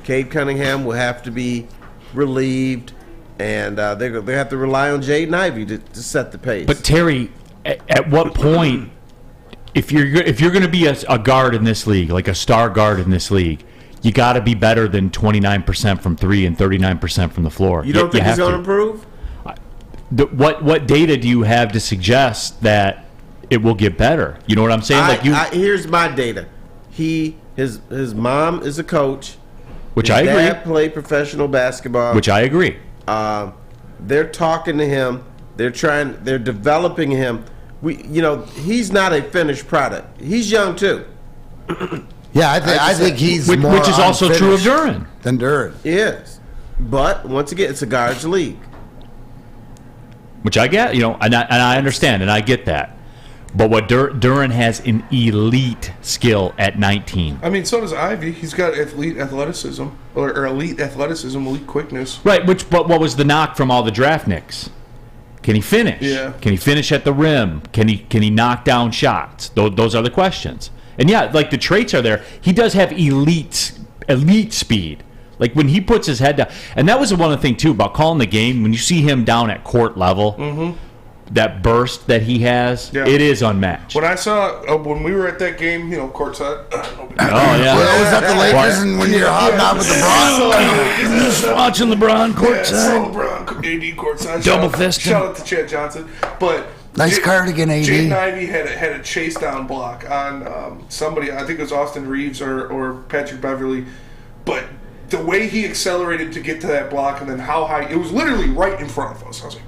Cade Cunningham will have to be relieved, and they have to rely on Jaden Ivey to set the pace. But Terry, at what point, if you're going to be a guard in this league, like a star guard in this league, you got to be better than 29% from three and 39% from the floor. You don't think he's going to improve? What data do you have to suggest that it will get better? You know what I'm saying? Here's my data. His mom is a coach. Which I agree. His dad played professional basketball. Which I agree. They're talking to him. They're developing him. He's not a finished product. He's young too. Yeah, I think he's more which is also true of Darren. Than Darren. Yes. But once again, it's a guards league. Which I get, and I understand, and I get that. But what Darren has an elite skill at 19. I mean, so does Ivy. He's got elite athleticism, or elite athleticism, elite quickness. Right. But what was the knock from all the draft nicks? Can he finish? Yeah. Can he finish at the rim? Can he knock down shots? Those are the questions. And yeah, like the traits are there. He does have elite speed. Like when he puts his head down, and that was one of the things too about calling the game. When you see him down at court level, that burst that he has, it is unmatched. When I saw when we were at that game, courtside. Oh yeah, was that the Lakers? And when you're hobnobbing with LeBron, just watching LeBron courtside, saw LeBron AD courtside, double fisting. Shout out to Chad Johnson, but. Nice cardigan, AD. Jaden Ivey had a chase down block on somebody. I think it was Austin Reeves or Patrick Beverly. But the way he accelerated to get to that block and then how high, it was literally right in front of us. I was like,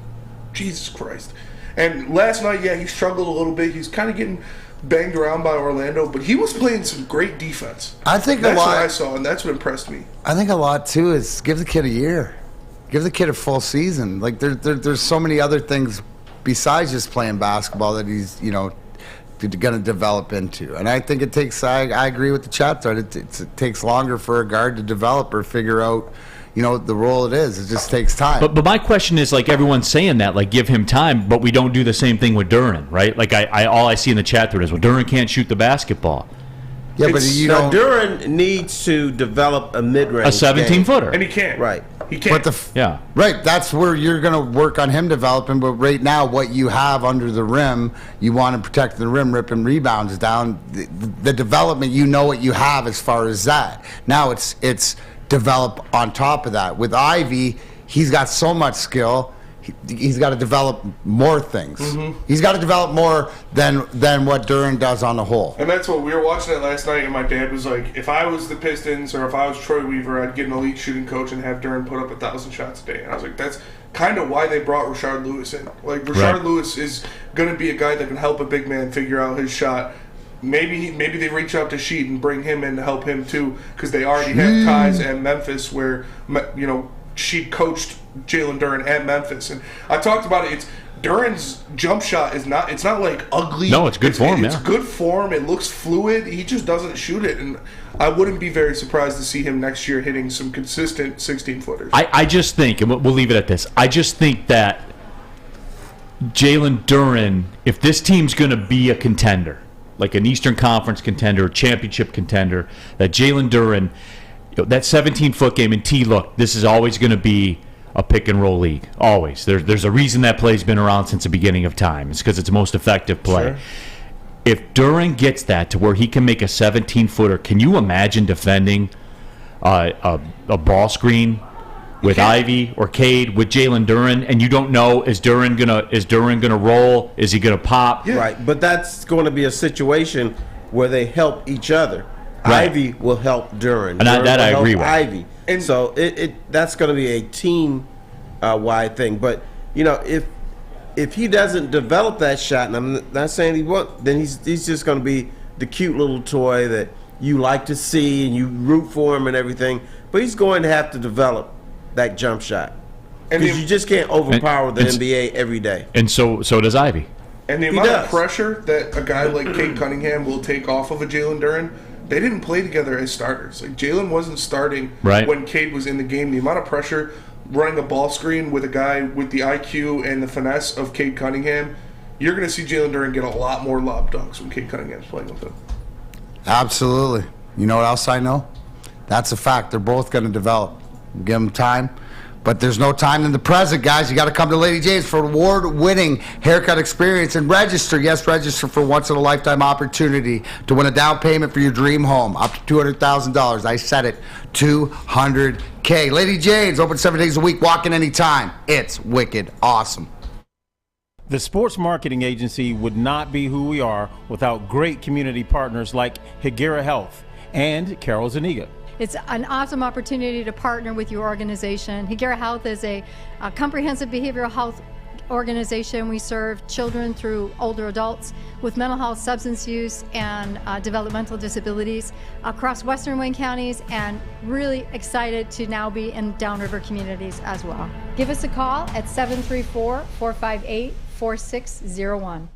Jesus Christ. And last night, he struggled a little bit. He's kind of getting banged around by Orlando, but he was playing some great defense. I think that's a lot. what I saw, and that's what impressed me. I think a lot too is give the kid a year, give the kid a full season. Like there's so many other things besides just playing basketball that he's going to develop into. And I think it takes. I agree with the chat thread. It takes longer for a guard to develop or figure out. The role it is. It just takes time. But my question is, like, everyone's saying that, like, give him time, but we don't do the same thing with Darren, right? Like, all I see in the chat thread is, well, Darren can't shoot the basketball. Yeah, but Darren needs to develop a mid-range a 17-footer. And he can't. Right. He can't. Right, that's where you're going to work on him developing, but right now what you have under the rim, you want to protect the rim, ripping rebounds down. The development, what you have as far as that. Now it's develop on top of that. With Ivy, he's got so much skill. He's got to develop more things. He's got to develop more than what Darren does on the whole. And that's what we were watching it last night, and my dad was like, if I was the Pistons or if I was Troy Weaver, I'd get an elite shooting coach and have Darren put up 1,000 shots a day. And I was like, that's kind of why they brought Rashard Lewis in. Like, Rashard Lewis is going to be a guy that can help a big man figure out his shot. Maybe they reach out to Sheet and bring him in to help him too, because they already have ties at Memphis where Sheet coached Jalen Darren at Memphis, and I talked about it. It's Darren's jump shot is not. It's not like ugly. No, it's good form. It's good form. It looks fluid. He just doesn't shoot it, and I wouldn't be very surprised to see him next year hitting some consistent 16-footers. I just think, and we'll leave it at this. I just think that Jalen Darren, if this team's going to be a contender, like an Eastern Conference contender, a championship contender, that Jalen Darren, that 17-foot game, and look, this is always going to be a pick-and-roll league. Always. There's a reason that play's been around since the beginning of time. It's because it's the most effective play. Sure. If Darren gets that to where he can make a 17-footer, can you imagine defending a ball screen with Ivy or Cade with Jalen Darren, and you don't know, is Darren gonna roll? Is he gonna pop? Yeah. Right, but that's going to be a situation where they help each other. Right. Ivy will help Darren. And Darren I agree with. Ivy. And so that's going to be a team wide thing. But if he doesn't develop that shot, and I'm not saying he won't, then he's just going to be the cute little toy that you like to see and you root for him and everything. But he's going to have to develop that jump shot, because you just can't overpower the NBA every day. And so does Ivy. And the amount of pressure that a guy like Cade Cunningham will take off of a Jalen Darren, they didn't play together as starters. Like, Jalen wasn't starting when Cade was in the game. The amount of pressure running a ball screen with a guy with the IQ and the finesse of Cade Cunningham, you're going to see Jalen Darren get a lot more lob dunks when Cade Cunningham's playing with him. Absolutely. You know what else I know? That's a fact. They're both going to develop. Give them time. But there's no time in the present, guys. You got to come to Lady Jane's for award-winning haircut experience and register. Yes, register for once-in-a-lifetime opportunity to win a down payment for your dream home, up to $200,000. I said it, $200K. Lady Jane's, open 7 days a week, walk in anytime. It's wicked awesome. The sports marketing agency would not be who we are without great community partners like Higuera Health and Carol Zuniga. It's an awesome opportunity to partner with your organization. Higuera Health is a comprehensive behavioral health organization. We serve children through older adults with mental health, substance use, and developmental disabilities across Western Wayne counties, and really excited to now be in downriver communities as well. Give us a call at 734-458-4601.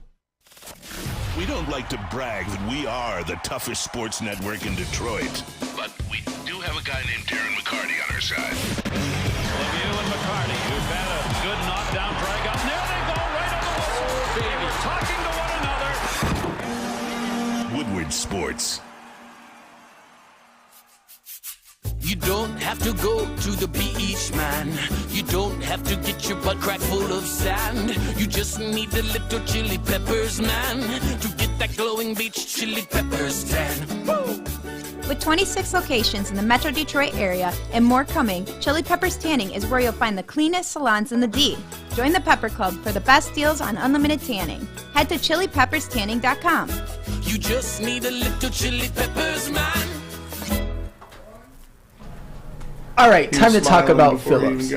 We don't like to brag that we are the toughest sports network in Detroit, but we do have a guy named Darren McCarty on our side. Lemieux and McCarty, who've had a good knockdown drag up. There they go, right on the whistle, talking to one another. Woodward Sports. You don't have to go to the beach, man. You don't have to get your butt crack full of sand. You just need a little chili peppers, man, to get that glowing beach chili peppers tan. Woo! With 26 locations in the Metro Detroit area and more coming, Chili Peppers Tanning is where you'll find the cleanest salons in the D. Join the Pepper Club for the best deals on unlimited tanning. Head to chilipepperstanning.com. You just need a little chili peppers, man. All right, time to talk about Phillips.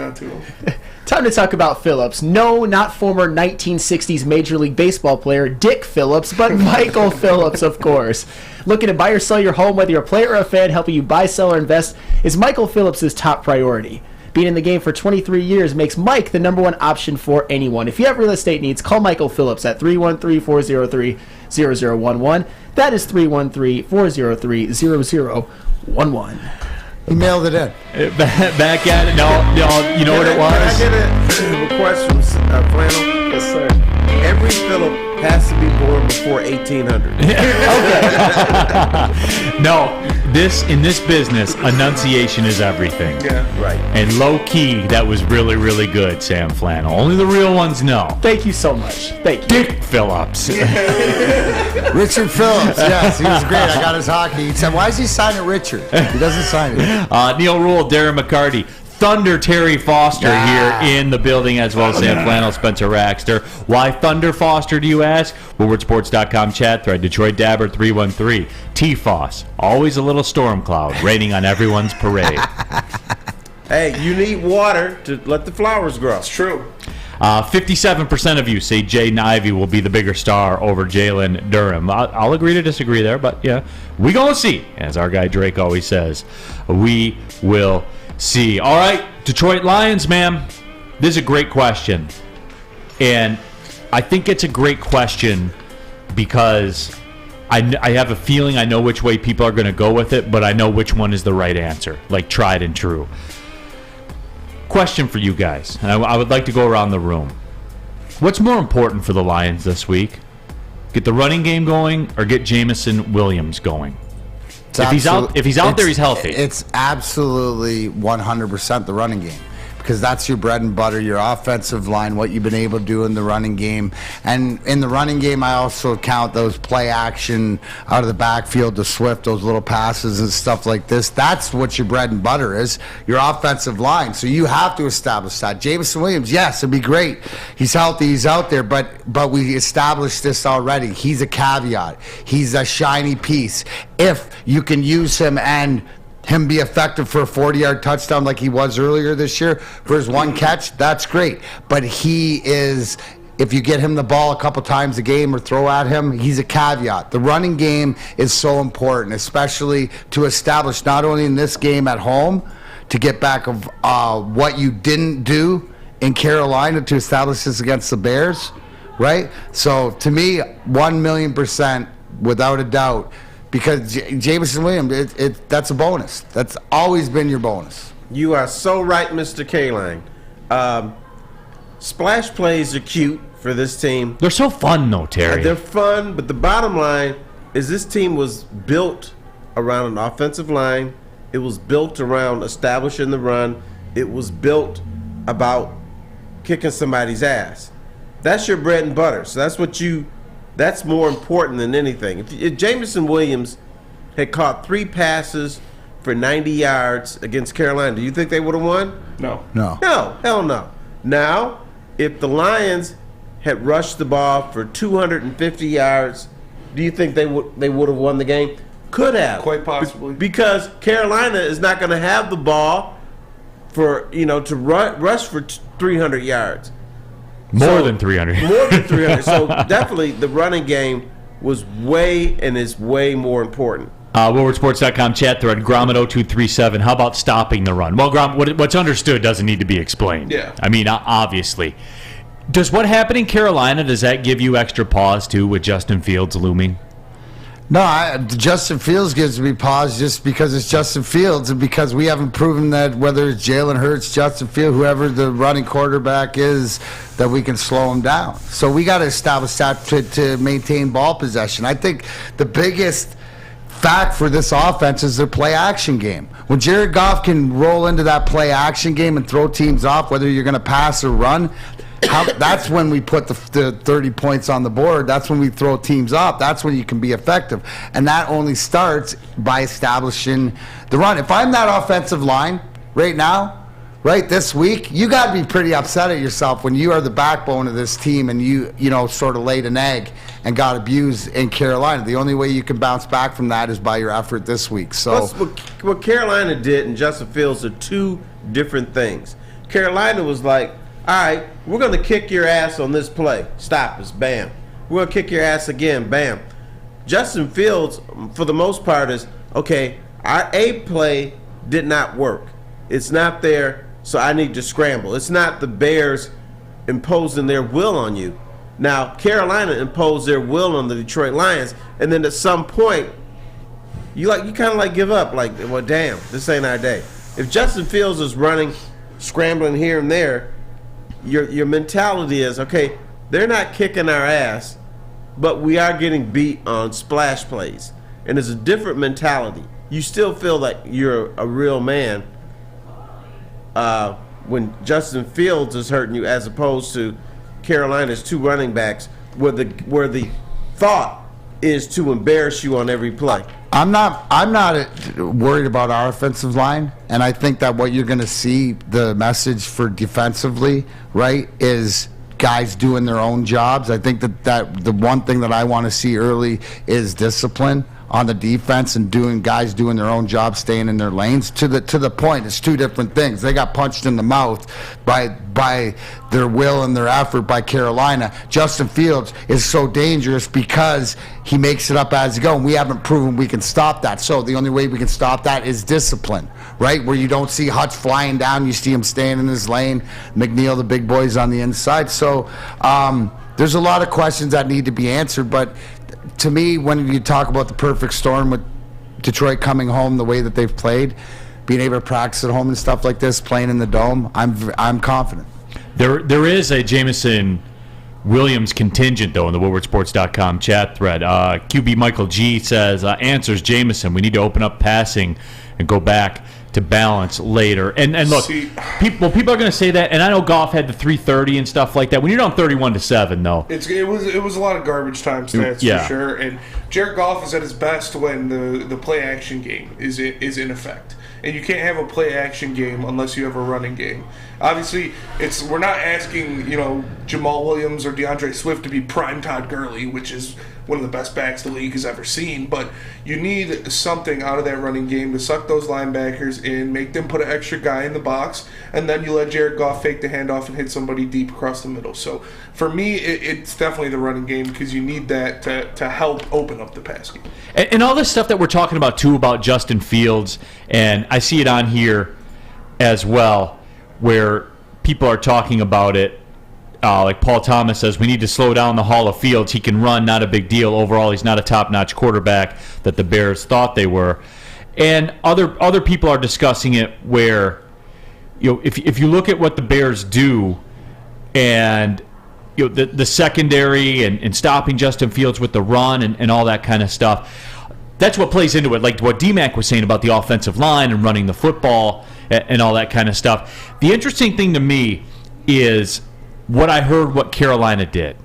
Time to talk about Phillips. No, not former 1960s Major League Baseball player Dick Phillips, but Michael Phillips, of course. Looking to buy or sell your home, whether you're a player or a fan, helping you buy, sell, or invest is Michael Phillips' top priority. Being in the game for 23 years makes Mike the number one option for anyone. If you have real estate needs, call Michael Phillips at 313-403-0011. That is 313-403-0011. He mailed it in. Back at it. No, you know what it was? Can I get a request from Flannel? Yes, sir. Every Phillip has to be born before 1800. Okay. No, in this business, enunciation is everything. Yeah. Right. And low key, that was really, really good, Sam Flannel. Only the real ones know. Thank you so much. Thank you. Dick Phillips. Richard Phillips, yes, he was great. I got his hockey. He said, why does he sign it Richard? He doesn't sign it. Neal Ruhl, Darren McCarty, Thunder Terry Foster here in the building, as well as Sam Flannel, Spencer Raxter. Why Thunder Foster, do you ask? WoodwardSports.com chat thread, Detroit Dabber 313. T-Foss, always a little storm cloud, raining on everyone's parade. Hey, you need water to let the flowers grow. It's true. 57% of you say Jaden Ivey will be the bigger star over Jalen Durham. I'll agree to disagree there, but yeah, we gonna see. As our guy Drake always says, we will see. All right, Detroit Lions, man. This is a great question. And I think it's a great question because I have a feeling I know which way people are going to go with it, but I know which one is the right answer, like tried and true. Question for you guys, and I would like to go around the room. What's more important for the Lions this week? Get the running game going or get Jamison Williams going? If he's out there, he's healthy. It's absolutely 100% the running game, because that's your bread and butter, your offensive line, what you've been able to do in the running game. And in the running game, I also count those play action out of the backfield to Swift, those little passes and stuff like this. That's what your bread and butter is, your offensive line. So you have to establish that. Jamison Williams, yes, it'd be great. He's healthy, he's out there, but we established this already. He's a caveat. He's a shiny piece. If you can use him and him be effective for a 40-yard touchdown like he was earlier this year for his one catch, that's great. But he is, if you get him the ball a couple times a game or throw at him, he's a caveat. The running game is so important, especially to establish not only in this game at home, to get back of what you didn't do in Carolina to establish this against the Bears, right? So to me, 1,000,000% without a doubt, because Jamison Williams, that's a bonus. That's always been your bonus. You are so right, Mr. K-Line. Splash plays are cute for this team. They're so fun, though, Terry. They're fun, but the bottom line is this team was built around an offensive line. It was built around establishing the run. It was built about kicking somebody's ass. That's your bread and butter. So that's more important than anything. If Jameson Williams had caught 3 passes for 90 yards against Carolina, do you think they would have won? No. No. No, hell no. Now, if the Lions had rushed the ball for 250 yards, do you think they would have won the game? Could have. Quite possibly. Because Carolina is not going to have the ball for, to rush for 300 yards. More than 300. More than 300. So definitely the running game is way more important. WoodwardSports.com chat thread, Gromit0237. How about stopping the run? Well, what's understood doesn't need to be explained. Yeah. I mean, obviously. Does what happened in Carolina, does that give you extra pause, too, with Justin Fields looming? No, Justin Fields gives me pause just because it's Justin Fields and because we haven't proven that whether it's Jalen Hurts, Justin Fields, whoever the running quarterback is, that we can slow him down. So we got to establish that to maintain ball possession. I think the biggest fact for this offense is their play-action game. When Jared Goff can roll into that play-action game and throw teams off, whether you're going to pass or run, that's when we put the 30 points on the board. That's when we throw teams off. That's when you can be effective. And that only starts by establishing the run. If I'm that offensive line right now, right this week, you got to be pretty upset at yourself when you are the backbone of this team and you sort of laid an egg and got abused in Carolina. The only way you can bounce back from that is by your effort this week. So what Carolina did and Justin Fields are two different things. Carolina was like, all right, we're going to kick your ass on this play. Stop us. Bam. We're going to kick your ass again. Bam. Justin Fields, for the most part, is, okay, our A play did not work. It's not there, so I need to scramble. It's not the Bears imposing their will on you. Now, Carolina imposed their will on the Detroit Lions, and then at some point, you kind of give up. Like, well, damn, this ain't our day. If Justin Fields is running, scrambling here and there, your mentality is, okay, they're not kicking our ass, but we are getting beat on splash plays. And it's a different mentality. You still feel like you're a real man when Justin Fields is hurting you, as opposed to Carolina's 2 running backs, where the thought is to embarrass you on every play. I'm not worried about our offensive line, and I think that what you're going to see, the message for defensively, right, is guys doing their own jobs. I think that the one thing that I want to see early is discipline on the defense and guys doing their own job, staying in their lanes. To the point, it's 2 different things. They got punched in the mouth by their will and their effort by Carolina. Justin Fields is so dangerous because he makes it up as he goes, and we haven't proven we can stop that. So the only way we can stop that is discipline, right? Where you don't see Hutch flying down, you see him staying in his lane, McNeil, the big boys on the inside. So there's a lot of questions that need to be answered, but to me, when you talk about the perfect storm with Detroit coming home the way that they've played, being able to practice at home and stuff like this, playing in the dome, I'm confident. There is a Jameson Williams contingent, though, in the WoodwardSports.com chat thread. QB Michael G says, answers Jameson, we need to open up passing and go back to balance later. And look, people are going to say that, and I know Goff had the 330 and stuff like that. When you're down 31-7, though, it was a lot of garbage time stats for sure. And Jared Goff is at his best when the play action game is in effect. And you can't have a play action game unless you have a running game. Obviously, we're not asking Jamo Williams or DeAndre Swift to be prime Todd Gurley, which is one of the best backs the league has ever seen, but you need something out of that running game to suck those linebackers in, make them put an extra guy in the box, and then you let Jared Goff fake the handoff and hit somebody deep across the middle. So for me, it's definitely the running game because you need that to help open up the pass game. And all this stuff that we're talking about, too, about Justin Fields, and I see it on here as well, where people are talking about it. Like Paul Thomas says, we need to slow down the Hall of Fields. He can run, not a big deal. Overall, he's not a top-notch quarterback that the Bears thought they were. And other people are discussing it where, if you look at what the Bears do, and the secondary and stopping Justin Fields with the run and all that kind of stuff, that's what plays into it, like what D-Mac was saying about the offensive line and running the football and all that kind of stuff. The interesting thing to me is what I heard what Carolina did.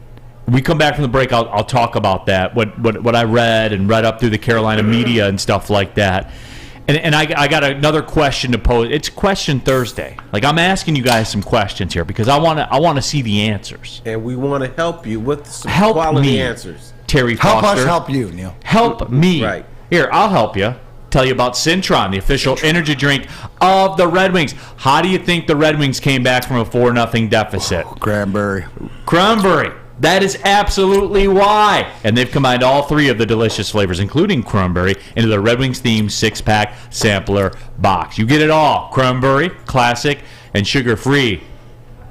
We come back from the break, I'll talk about that, what I read up through the Carolina media and stuff like that. And I got another question to pose. It's Question Thursday. Like, I'm asking you guys some questions here because I want to see the answers. And we want to help you with some quality answers. Terry Foster. Help us help you, Neal. Help me. Right. Here, I'll help you. Tell you about Cintron, the official energy drink of the Red Wings. How do you think the Red Wings came back from a 4-0 deficit? Cranberry. That is absolutely why. And they've combined all three of the delicious flavors, including cranberry, into the Red Wings themed 6-pack sampler box. You get it all. Cranberry, classic, and sugar-free.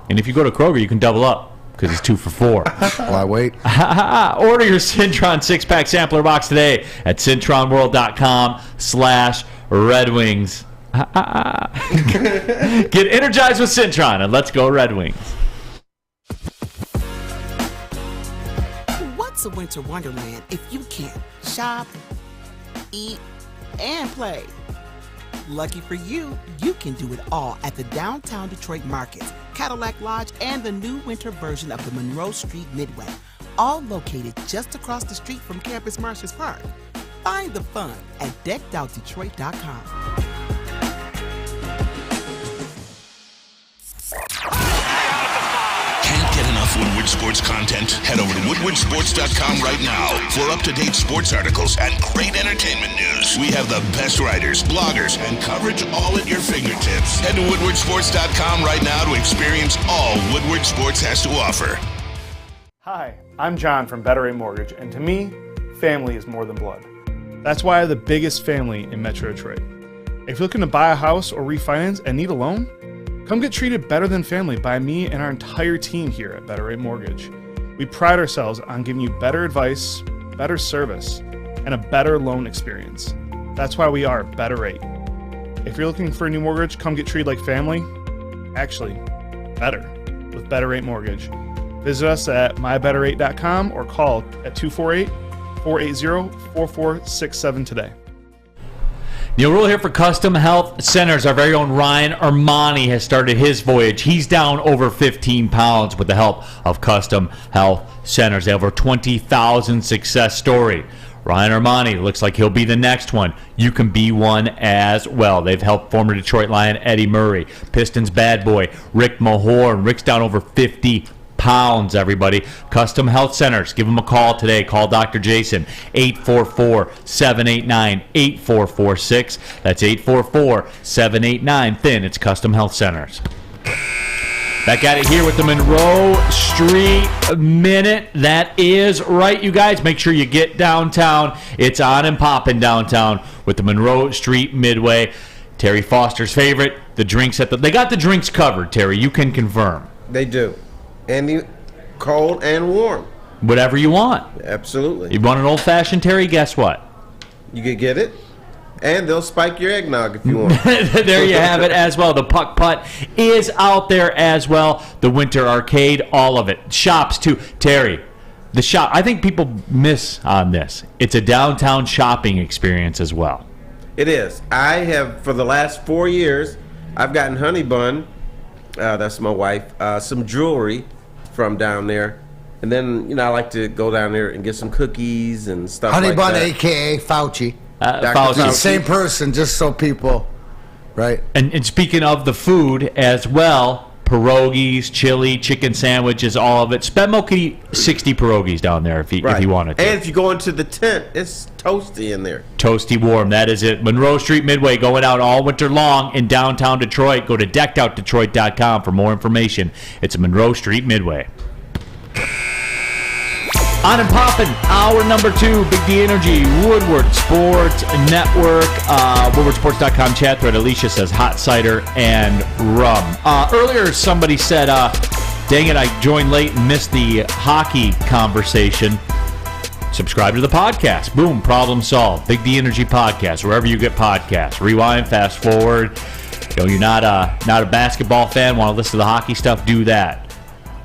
And if you go to Kroger, you can double up because it's 2 for $4. Why wait? Order your Cintron 6-pack sampler box today at CintronWorld.com/Red Wings. Get energized with Cintron and let's go Red Wings. What's a winter wonderland if you can't shop, eat, and play? Lucky for you, you can do it all at the Downtown Detroit Markets, Cadillac Lodge, and the new winter version of the Monroe Street Midway, all located just across the street from Campus Martius Park. Find the fun at deckedoutdetroit.com. Can't get enough Woodward Sports content? Head over to woodwardsports.com right now for up-to-date sports articles and great entertainment news. We have the best writers, bloggers, and coverage all at your fingertips. Head to woodwardsports.com right now to experience all Woodward Sports has to offer. Hi, I'm John from Better Rate Mortgage, and to me, family is more than blood. That's why I have the biggest family in Metro Detroit. If you're looking to buy a house or refinance and need a loan, come get treated better than family by me and our entire team here at Better Rate Mortgage. We pride ourselves on giving you better advice, better service, and a better loan experience. That's why we are Better Rate. If you're looking for a new mortgage, come get treated like family. Actually, better with Better Rate Mortgage. Visit us at mybetterrate.com or call at 248-480-4467 today. Neal Ruhl here for Custom Health Centers. Our very own Ryan Ermanni has started his voyage. He's down over 15 pounds with the help of Custom Health Centers. They have over 20,000 success story. Ryan Ermanni looks like he'll be the next one. You can be one as well. They've helped former Detroit Lion Eddie Murray, Pistons bad boy Rick Mahorn. Rick's down over 50 pounds, everybody. Custom Health Centers. Give them a call today. Call Dr. Jason, 844-789-8446. That's 844-789-THIN. It's Custom Health Centers. Back at it here with the Monroe Street Minute. That is right, you guys. Make sure you get downtown. It's on and popping downtown with the Monroe Street Midway. Terry Foster's favorite, the drinks they got the drinks covered, Terry. You can confirm. They do. And cold and warm. Whatever you want. Absolutely. You want an old-fashioned, Terry? Guess what? You could get it. And they'll spike your eggnog if you want. There you have it as well. The Puck Putt is out there as well. The Winter Arcade, all of it. Shops, too. Terry, the shop, I think people miss on this. It's a downtown shopping experience as well. It is. I have, for the last 4 years, I've gotten Honey Bun, that's my wife, some jewelry from down there. And then, I like to go down there and get some cookies and stuff Honey like Bun, that. a.k.a. Fauci. Fauci. Same person, just so people, right? And speaking of the food as well, pierogies, chili, chicken sandwiches, all of it. Spenmo could eat 60 pierogies down there if he wanted to. And if you go into the tent, it's toasty in there. Toasty warm, that is it. Monroe Street Midway going out all winter long in downtown Detroit. Go to deckedoutdetroit.com for more information. It's Monroe Street Midway. On and poppin', hour number 2, Big D Energy, Woodward Sports Network, woodwardsports.com chat thread. Alicia says hot cider and rum. Earlier somebody said, dang it, I joined late and missed the hockey conversation. Subscribe to the podcast. Boom, problem solved. Big D Energy podcast, wherever you get podcasts. Rewind, fast forward. You're not a basketball fan, want to listen to the hockey stuff, do that.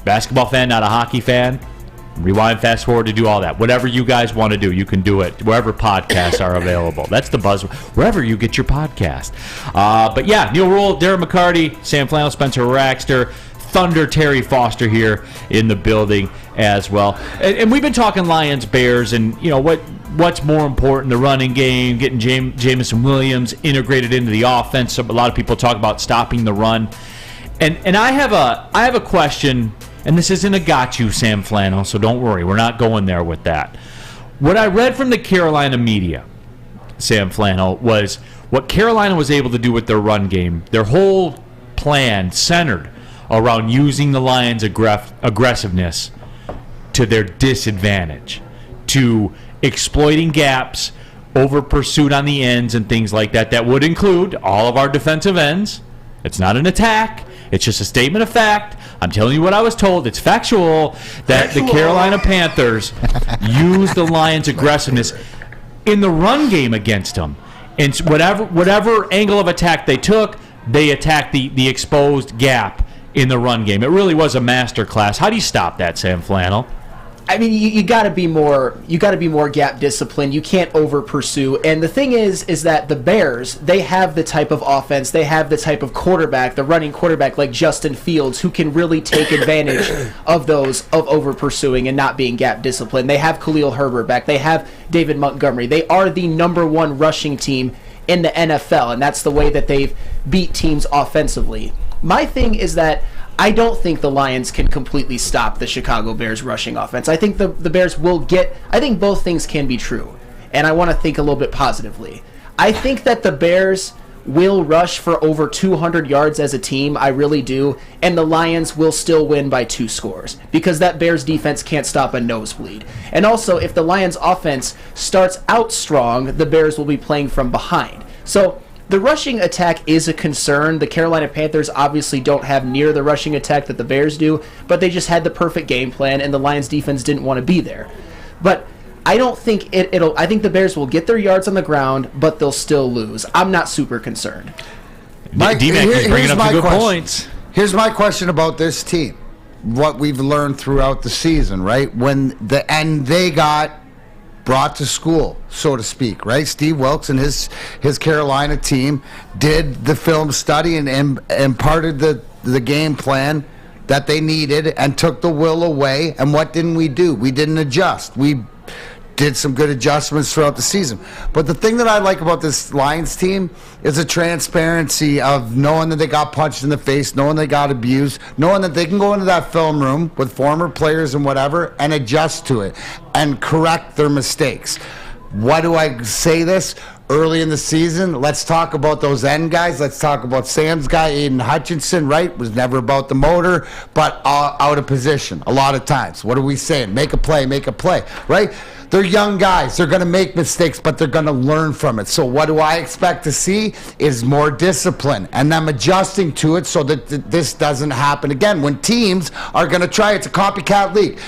Basketball fan, not a hockey fan, Rewind, fast forward to do all that. Whatever you guys want to do, you can do it wherever podcasts are available. That's the buzz. Wherever you get your podcast. But yeah, Neal Ruhl, Darren McCarty, Sam Flannel, Spencer Raxter, Thunder Terry Foster here in the building as well. And we've been talking Lions, Bears, and you know what's more important, the running game, getting Jamison Williams integrated into the offense. So a lot of people talk about stopping the run. And I have a question. And this isn't a got you, Sam Flannel, so don't worry. We're not going there with that. What I read from the Carolina media, Sam Flannel, was what Carolina was able to do with their run game. Their whole plan centered around using the Lions' aggressiveness to their disadvantage, to exploiting gaps, over pursuit on the ends, and things like that. That would include all of our defensive ends. It's not an attack. It's just a statement of fact. I'm telling you what I was told. It's factual that the Carolina Panthers use the Lions' aggressiveness in the run game against them. And whatever angle of attack they took, they attacked the exposed gap in the run game. It really was a masterclass. How do you stop that, Sam Flannel? I mean, you got to be more. You got to be more gap disciplined. You can't over pursue. And the thing is that the Bears, they have the type of offense, they have the type of quarterback, the running quarterback like Justin Fields, who can really take advantage of over pursuing and not being gap disciplined. They have Khalil Herbert back. They have David Montgomery. They are the #1 rushing team in the NFL, and that's the way that they've beat teams offensively. My thing is that I don't think the Lions can completely stop the Chicago Bears rushing offense. I think the Bears will get... I think both things can be true, and I want to think a little bit positively. I think that the Bears will rush for over 200 yards as a team, I really do, and the Lions will still win by 2 scores, because that Bears defense can't stop a nosebleed. And also, if the Lions offense starts out strong, the Bears will be playing from behind. So the rushing attack is a concern. The Carolina Panthers obviously don't have near the rushing attack that the Bears do, but they just had the perfect game plan, and the Lions defense didn't want to be there. But I don't think it'll. I think the Bears will get their yards on the ground, but they'll still lose. I'm not super concerned. D-Mac is bringing up some good points. Here's my question about this team. What we've learned throughout the season, right? They got brought to school, so to speak, right? Steve Wilkes and his Carolina team did the film study and imparted the game plan that they needed and took the will away. And what didn't we do? We didn't adjust. We did some good adjustments throughout the season. But the thing that I like about this Lions team is the transparency of knowing that they got punched in the face, knowing they got abused, knowing that they can go into that film room with former players and whatever and adjust to it and correct their mistakes. Why do I say this? Early in the season, let's talk about those end guys. Let's talk about Sam's guy, Aiden Hutchinson, right? Was never about the motor, but out of position a lot of times. What are we saying? Make a play, right? They're young guys. They're going to make mistakes, but they're going to learn from it. So what do I expect to see is more discipline and them adjusting to it so that this doesn't happen again. When teams are going to try, it's a copycat league.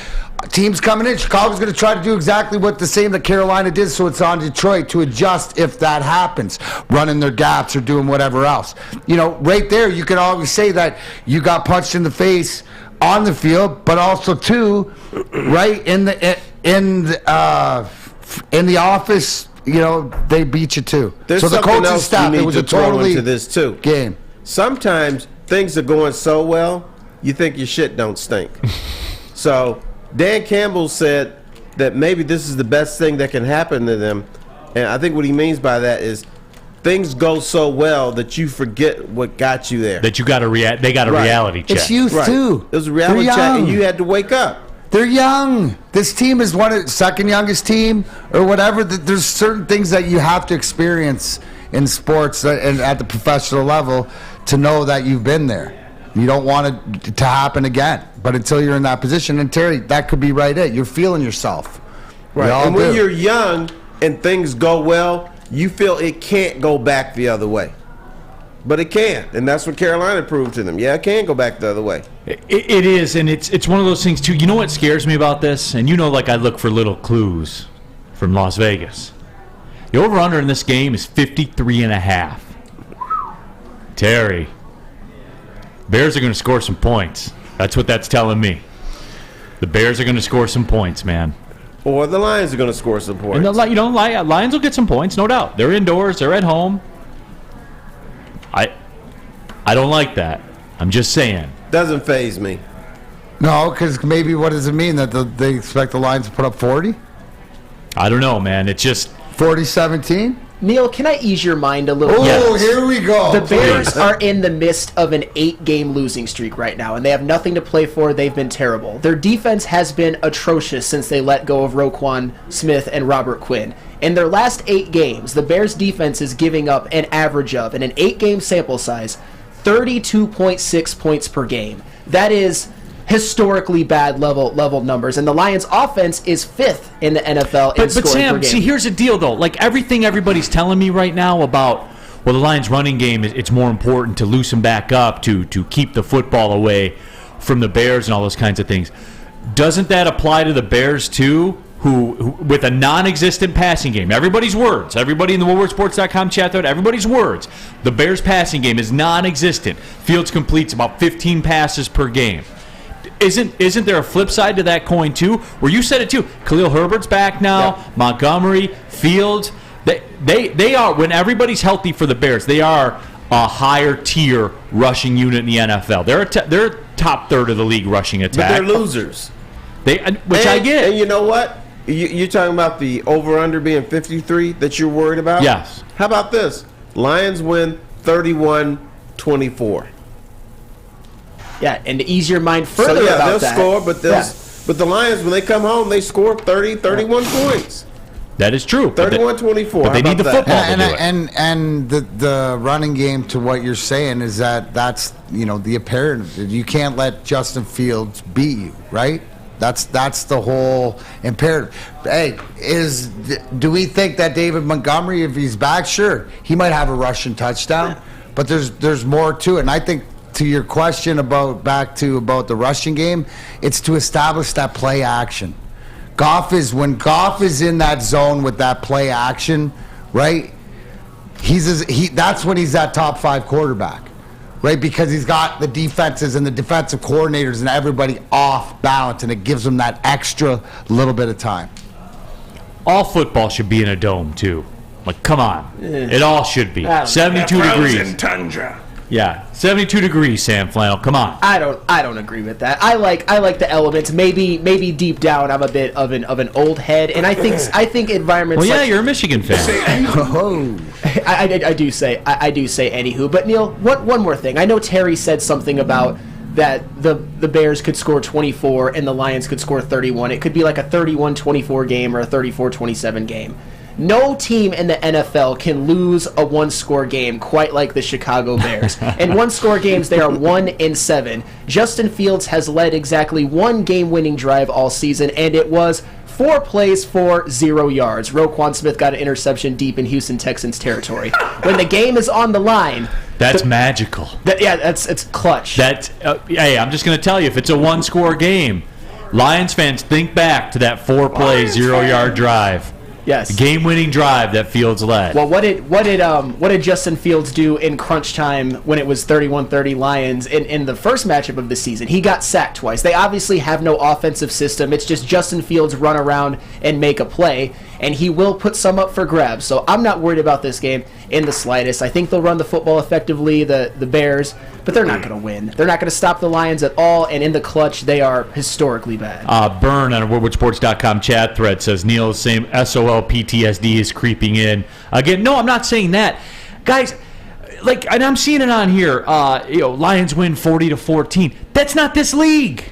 Teams coming in, Chicago's going to try to do exactly what the same that Carolina did, so it's on Detroit to adjust if that happens, running their gaps or doing whatever else. You know, right there, you can always say that you got punched in the face on the field, but also too, right in the office, you know, they beat you too. There's so the something coaching else staff, you it need was to a throw totally into this too. Game. Sometimes things are going so well, you think your shit don't stink. So Dan Campbell said that maybe this is the best thing that can happen to them, and I think what he means by that is things go so well that you forget what got you there. That you got they got a reality check. It's youth too. It was a reality check, and you had to wake up. They're young. This team is second youngest team or whatever. There's certain things that you have to experience in sports and at the professional level to know that you've been there. You don't want it to happen again. But until you're in that position, and Terry, that could be right it. You're feeling yourself. Right. And when you're young and things go well, you feel it can't go back the other way. But it can, and that's what Carolina proved to them. Yeah, it can go back the other way. It is, and it's one of those things, too. You know what scares me about this? And you know, like, I look for little clues from Las Vegas. The over-under in this game is 53.5. Terry, Bears are going to score some points. That's what that's telling me. The Bears are going to score some points, man. Or the Lions are going to score some points. And Lions will get some points, no doubt. They're indoors. They're at home. I don't like that. I'm just saying. Doesn't faze me. No, because maybe what does it mean? That they expect the Lions to put up 40? I don't know, man. It's just 40-17? Neil, can I ease your mind a little? Oh, yes. Here we go. The Bears are in the midst of an 8-game losing streak right now, and they have nothing to play for. They've been terrible. Their defense has been atrocious since they let go of Roquan Smith and Robert Quinn. In their last 8 games, the Bears' defense is giving up an average of, in an 8-game sample size, 32.6 points per game. That is historically bad level numbers, and the Lions' offense is 5th in the NFL in scoring But Sam, per game. see, here's the deal, though. Like, everything everybody's telling me right now about, well, the Lions' running game, it's more important to loosen back up, to keep the football away from the Bears and all those kinds of things. Doesn't that apply to the Bears, too, who with a non-existent passing game? Everybody's words. Everybody in the WoodwardSports.com chat thread, everybody's words. The Bears' passing game is non-existent. Fields completes about 15 passes per game. Isn't there a flip side to that coin too? Where you said it too. Khalil Herbert's back now. Yep. Montgomery, Fields. They are, when everybody's healthy for the Bears, they are a higher tier rushing unit in the NFL. They're top third of the league rushing attack. But they're losers. I get. And you know what? You're talking about the over/under being 53 that you're worried about? Yes. How about this? Lions win 31-24. Yeah, and to ease your mind further about that. They'll score, but the Lions, when they come home, they score 31 points. That is true. 31-24. But they need the football and, to do it. And the running game, to what you're saying, is that's the apparent. You can't let Justin Fields beat you, right? That's the whole imperative. Hey, do we think that David Montgomery, if he's back, sure, he might have a rushing touchdown, but there's more to it. And I think, to your question about the rushing game, it's to establish that play action. When Goff is in that zone with that play action, right? That's when he's that top 5 quarterback, right? Because he's got the defenses and the defensive coordinators and everybody off balance, and it gives them that extra little bit of time. All football should be in a dome too. Like, come on, it all should be 72 degrees. Tundra. Yeah, 72 degrees, Sam Flannel. Come on. I don't agree with that. I like the elements. Maybe deep down I'm a bit of an old head, and I think environments. Well, yeah, you're a Michigan fan. I do say anywho. But Neil, one more thing. I know Terry said something about that the Bears could score 24 and the Lions could score 31. It could be like a 31-24 game or a 34-27 game. No team in the NFL can lose a one-score game quite like the Chicago Bears. In one-score games, they are 1-7. Justin Fields has led exactly one game-winning drive all season, and it was 4 plays for 0 yards. Roquan Smith got an interception deep in Houston Texans territory. When the game is on the line, that's magical. It's clutch. Hey, I'm just going to tell you, if it's a one-score game, Lions fans, think back to that 4-play 0-yard drive. Yes. Game-winning drive that Fields led. Well, what did Justin Fields do in crunch time when it was 31-30 Lions in the first matchup of the season? He got sacked twice. They obviously have no offensive system. It's just Justin Fields run around and make a play, and he will put some up for grabs. So I'm not worried about this game in the slightest. I think they'll run the football effectively, the Bears, but they're not going to win. They're not going to stop the Lions at all, and in the clutch, they are historically bad. Burn on a WoodwardSports.com chat thread says, Neil, same SOL PTSD is creeping in. Again, no, I'm not saying that. Guys, and I'm seeing it on here, Lions win 40-14. That's not this league.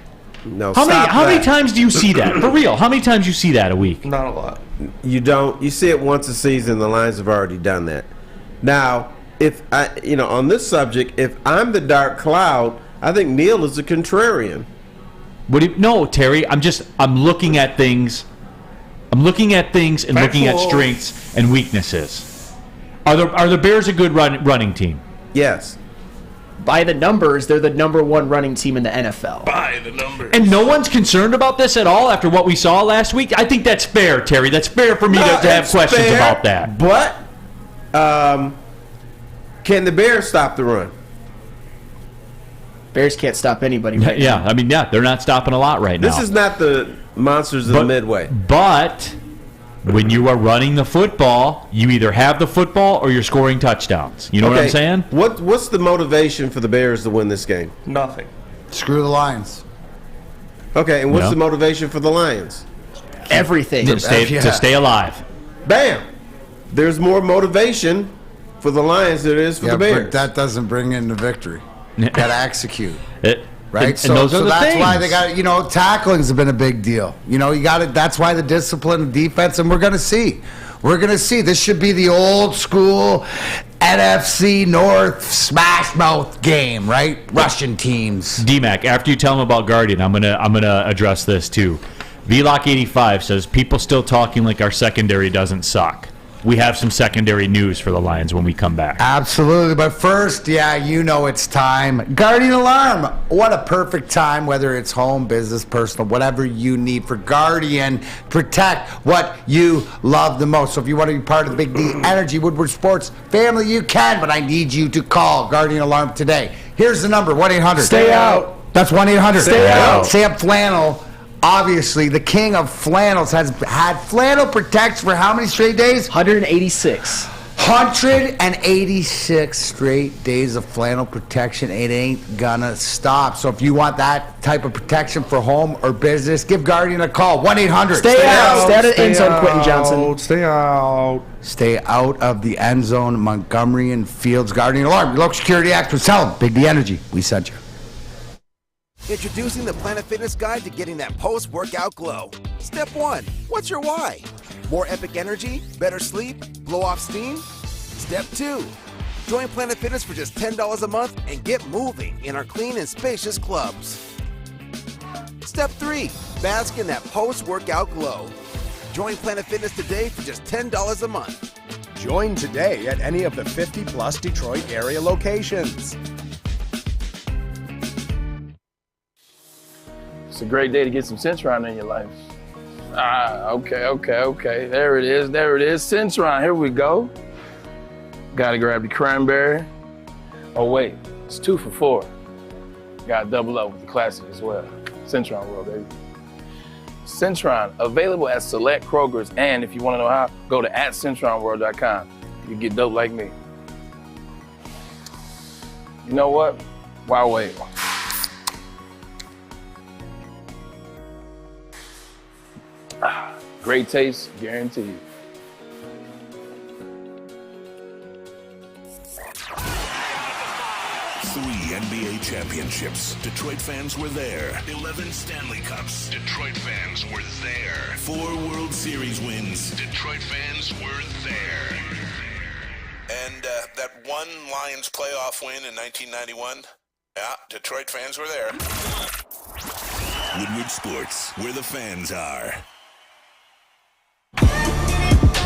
No, how many times do you see that? For real, how many times do you see that a week? Not a lot. You don't. You see it once a season. The Lions have already done that. Now, if on this subject, if I'm the dark cloud, I think Neil is a contrarian. No, Terry. I'm looking at things. I'm looking at things and looking at strengths and weaknesses. Are the Bears a good running team? Yes. By the numbers, they're the number 1 running team in the NFL. By the numbers. And no one's concerned about this at all after what we saw last week? I think that's fair, Terry. That's fair for me to have questions about that. But can the Bears stop the run? Bears can't stop anybody right Yeah, now. I mean, they're not stopping a lot right now. This is not the monsters of the Midway. But when you are running the football, you either have the football or you're scoring touchdowns. You know what I'm saying? What's the motivation for the Bears to win this game? Nothing. Screw the Lions. Okay, and what's the motivation for the Lions? Everything. To stay alive. Bam! There's more motivation for the Lions than there is for the Bears. But that doesn't bring in the victory. Got to execute. Right, and those are the that's things. why they got tackling's been a big deal. You got it. That's why the discipline of defense, and we're gonna see. This should be the old school NFC North smash mouth game, right? Russian teams. D-Mac, after you tell them about Guardian, I'm gonna address this too. VLock85 says people still talking like our secondary doesn't suck. We have some secondary news for the Lions when we come back. Absolutely, but first, it's time. Guardian Alarm. What a perfect time, whether it's home, business, personal, whatever you need for Guardian. Protect what you love the most. So if you want to be part of the Big D Energy Woodward Sports family, you can, but I need you to call Guardian Alarm today. Here's the number, 1-800. Stay out. That's 1-800. Stay out. Sam Flannel. Obviously, the king of flannels has had flannel protects for how many straight days? 186. 186 straight days of flannel protection. It ain't gonna stop. So if you want that type of protection for home or business, give Guardian a call. 1-800. Stay out. Stay out of the end zone, Quentin Johnson. Stay out. Stay out of the end zone, Montgomery and Fields. Guardian Alarm. Your local security experts tell them. Big D Energy. We sent you. Introducing the Planet Fitness Guide to getting that post-workout glow. Step 1. What's your why? More epic energy? Better sleep? Blow off steam? Step 2. Join Planet Fitness for just $10 a month and get moving in our clean and spacious clubs. Step 3. Bask in that post-workout glow. Join Planet Fitness today for just $10 a month. Join today at any of the 50-plus Detroit area locations. It's a great day to get some Centron in your life. Okay. There it is. Centron, here we go. Gotta grab the cranberry. Oh wait, it's 2 for $4. Gotta double up with the classic as well. Centron World, baby. Centron, available at select Krogers, and if you wanna know how, go to @CentronWorld.com. You can get dope like me. You know what? Why wait? Great taste, guaranteed. Three NBA championships. Detroit fans were there. 11 Stanley Cups. Detroit fans were there. 4 World Series wins. Detroit fans were there. And that one Lions playoff win in 1991. Yeah, Detroit fans were there. Woodward Sports, where the fans are.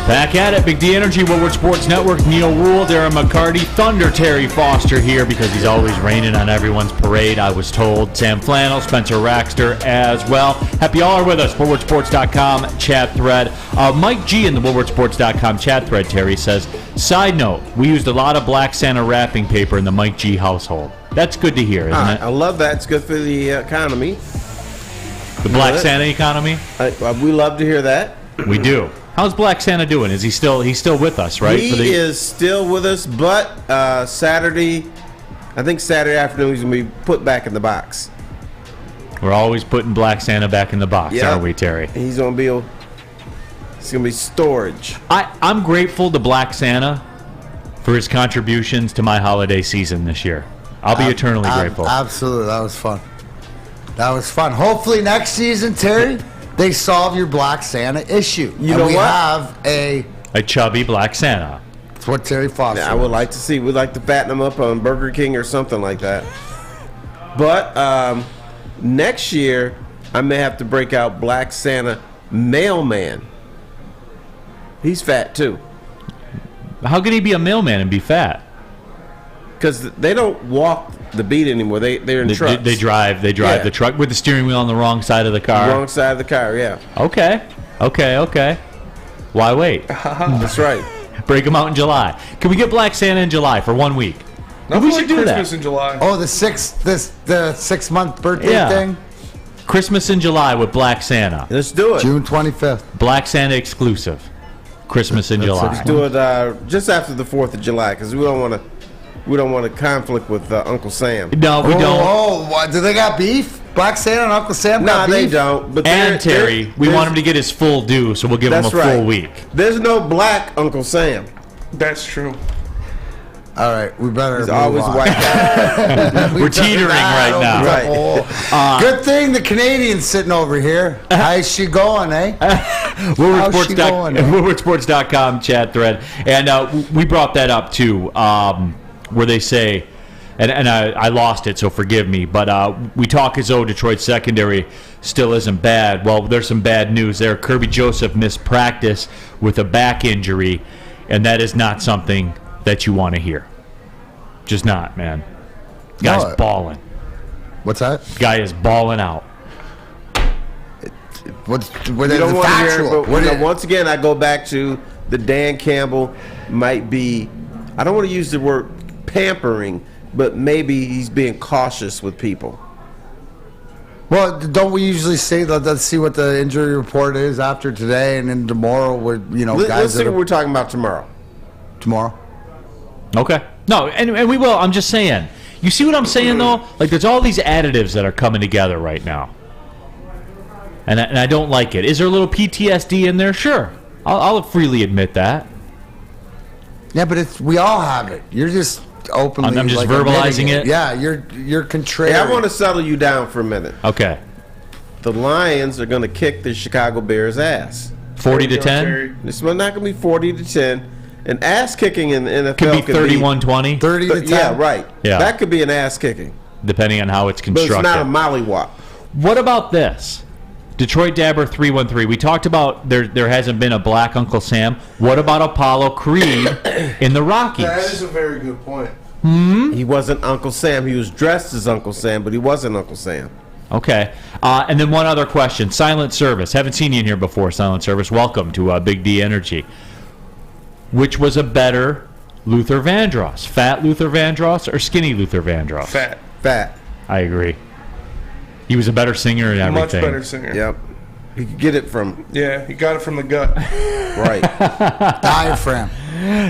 Back at it, Big D Energy, Woodward Sports Network, Neal Ruhl, Darren McCarty, Thunder Terry Foster here because he's always raining on everyone's parade, I was told. Sam Flannel, Spencer Raxter as well. Happy y'all are with us, WoodwardSports.com chat thread. Mike G in the WoodwardSports.com chat thread, Terry says, side note, we used a lot of Black Santa wrapping paper in the Mike G household. That's good to hear, isn't it? I love that. It's good for the economy. The Black Santa economy? We love to hear that. We do. How's Black Santa doing? Is he still? He's still with us, right? He is still with us, but Saturday afternoon he's gonna be put back in the box. We're always putting Black Santa back in the box, aren't we, Terry? He's gonna be storage. I'm grateful to Black Santa for his contributions to my holiday season this year. I'll be eternally grateful. Absolutely, that was fun. Hopefully next season, Terry, they solve your Black Santa issue. You know we what? have a chubby Black Santa. That's what Terry Foster. I would like to see. We'd like to fatten him up on Burger King or something like that. But next year, I may have to break out Black Santa Mailman. He's fat too. How can he be a mailman and be fat? Because they don't walk the beat anymore. They're in trucks. They drive the truck with the steering wheel on the wrong side of the car. Wrong side of the car, yeah. Okay. Why wait? That's right. Break them out in July. Can we get Black Santa in July for 1 week? We should do Christmas that. in July. Oh, the 6-month birthday Yeah. thing? Christmas in July with Black Santa. Let's do it. June 25th. Black Santa exclusive. Christmas in July. Let's do it just after the 4th of July because we don't want to conflict with Uncle Sam. No, we don't. Oh, what? Do they got beef? Black Santa and Uncle Sam got No, beef? they don't. But And Terry, we want him to get his full due, so we'll give him a full week. There's no black Uncle Sam. That's true. All right, we better. He's move always on. white guy. We're teetering right now. Right. Good thing the Canadian's sitting over here. How's she going, eh? WoodwardSports.com chat thread. And we brought that up, too, where they say, and I lost it, so forgive me, but we talk as though Detroit's secondary still isn't bad. Well, there's some bad news there. Kirby Joseph missed practice with a back injury, and that is not something that you want to hear. Just not, man. Guy's balling. What's that? Guy is balling out. What's You don't want to hear it, but once again, I go back to the Dan Campbell might be, I don't want to use the word pampering, but maybe he's being cautious with people. Well, don't we usually say let's see what the injury report is after today, and then tomorrow we're Let's guys see that what we're talking about tomorrow. tomorrow. Okay. No, and we will. I'm just saying. You see what I'm saying, though? Like, there's all these additives that are coming together right now. And I don't like it. Is there a little PTSD in there? Sure. I'll freely admit that. Yeah, but we all have it. You're just openly. I'm just like, verbalizing admitting it? Yeah, you're contrary. Hey, I want to settle you down for a minute. Okay. The Lions are going to kick the Chicago Bears' ass. 40-10? It's not going to be 40-10. An ass kicking in the NFL Could be 31-20. 30-10. Yeah, right. Yeah. That could be an ass kicking. Depending on how it's But constructed. it's not a mollywop. What about this? Detroit Dabber 313. We talked about there hasn't been a black Uncle Sam. What about Apollo Creed in the Rockies? That is a very good point. He wasn't Uncle Sam. He was dressed as Uncle Sam, but he wasn't Uncle Sam. Okay. And then one other question. Silent Service. Haven't seen you in here before, Silent Service. Welcome to Big D Energy. Which was a better Luther Vandross? Fat Luther Vandross or skinny Luther Vandross? Fat. I agree. He was a better singer and everything. Much better singer. Yep. He could get it from... Yeah, he got it from the gut. Right. Diaphragm.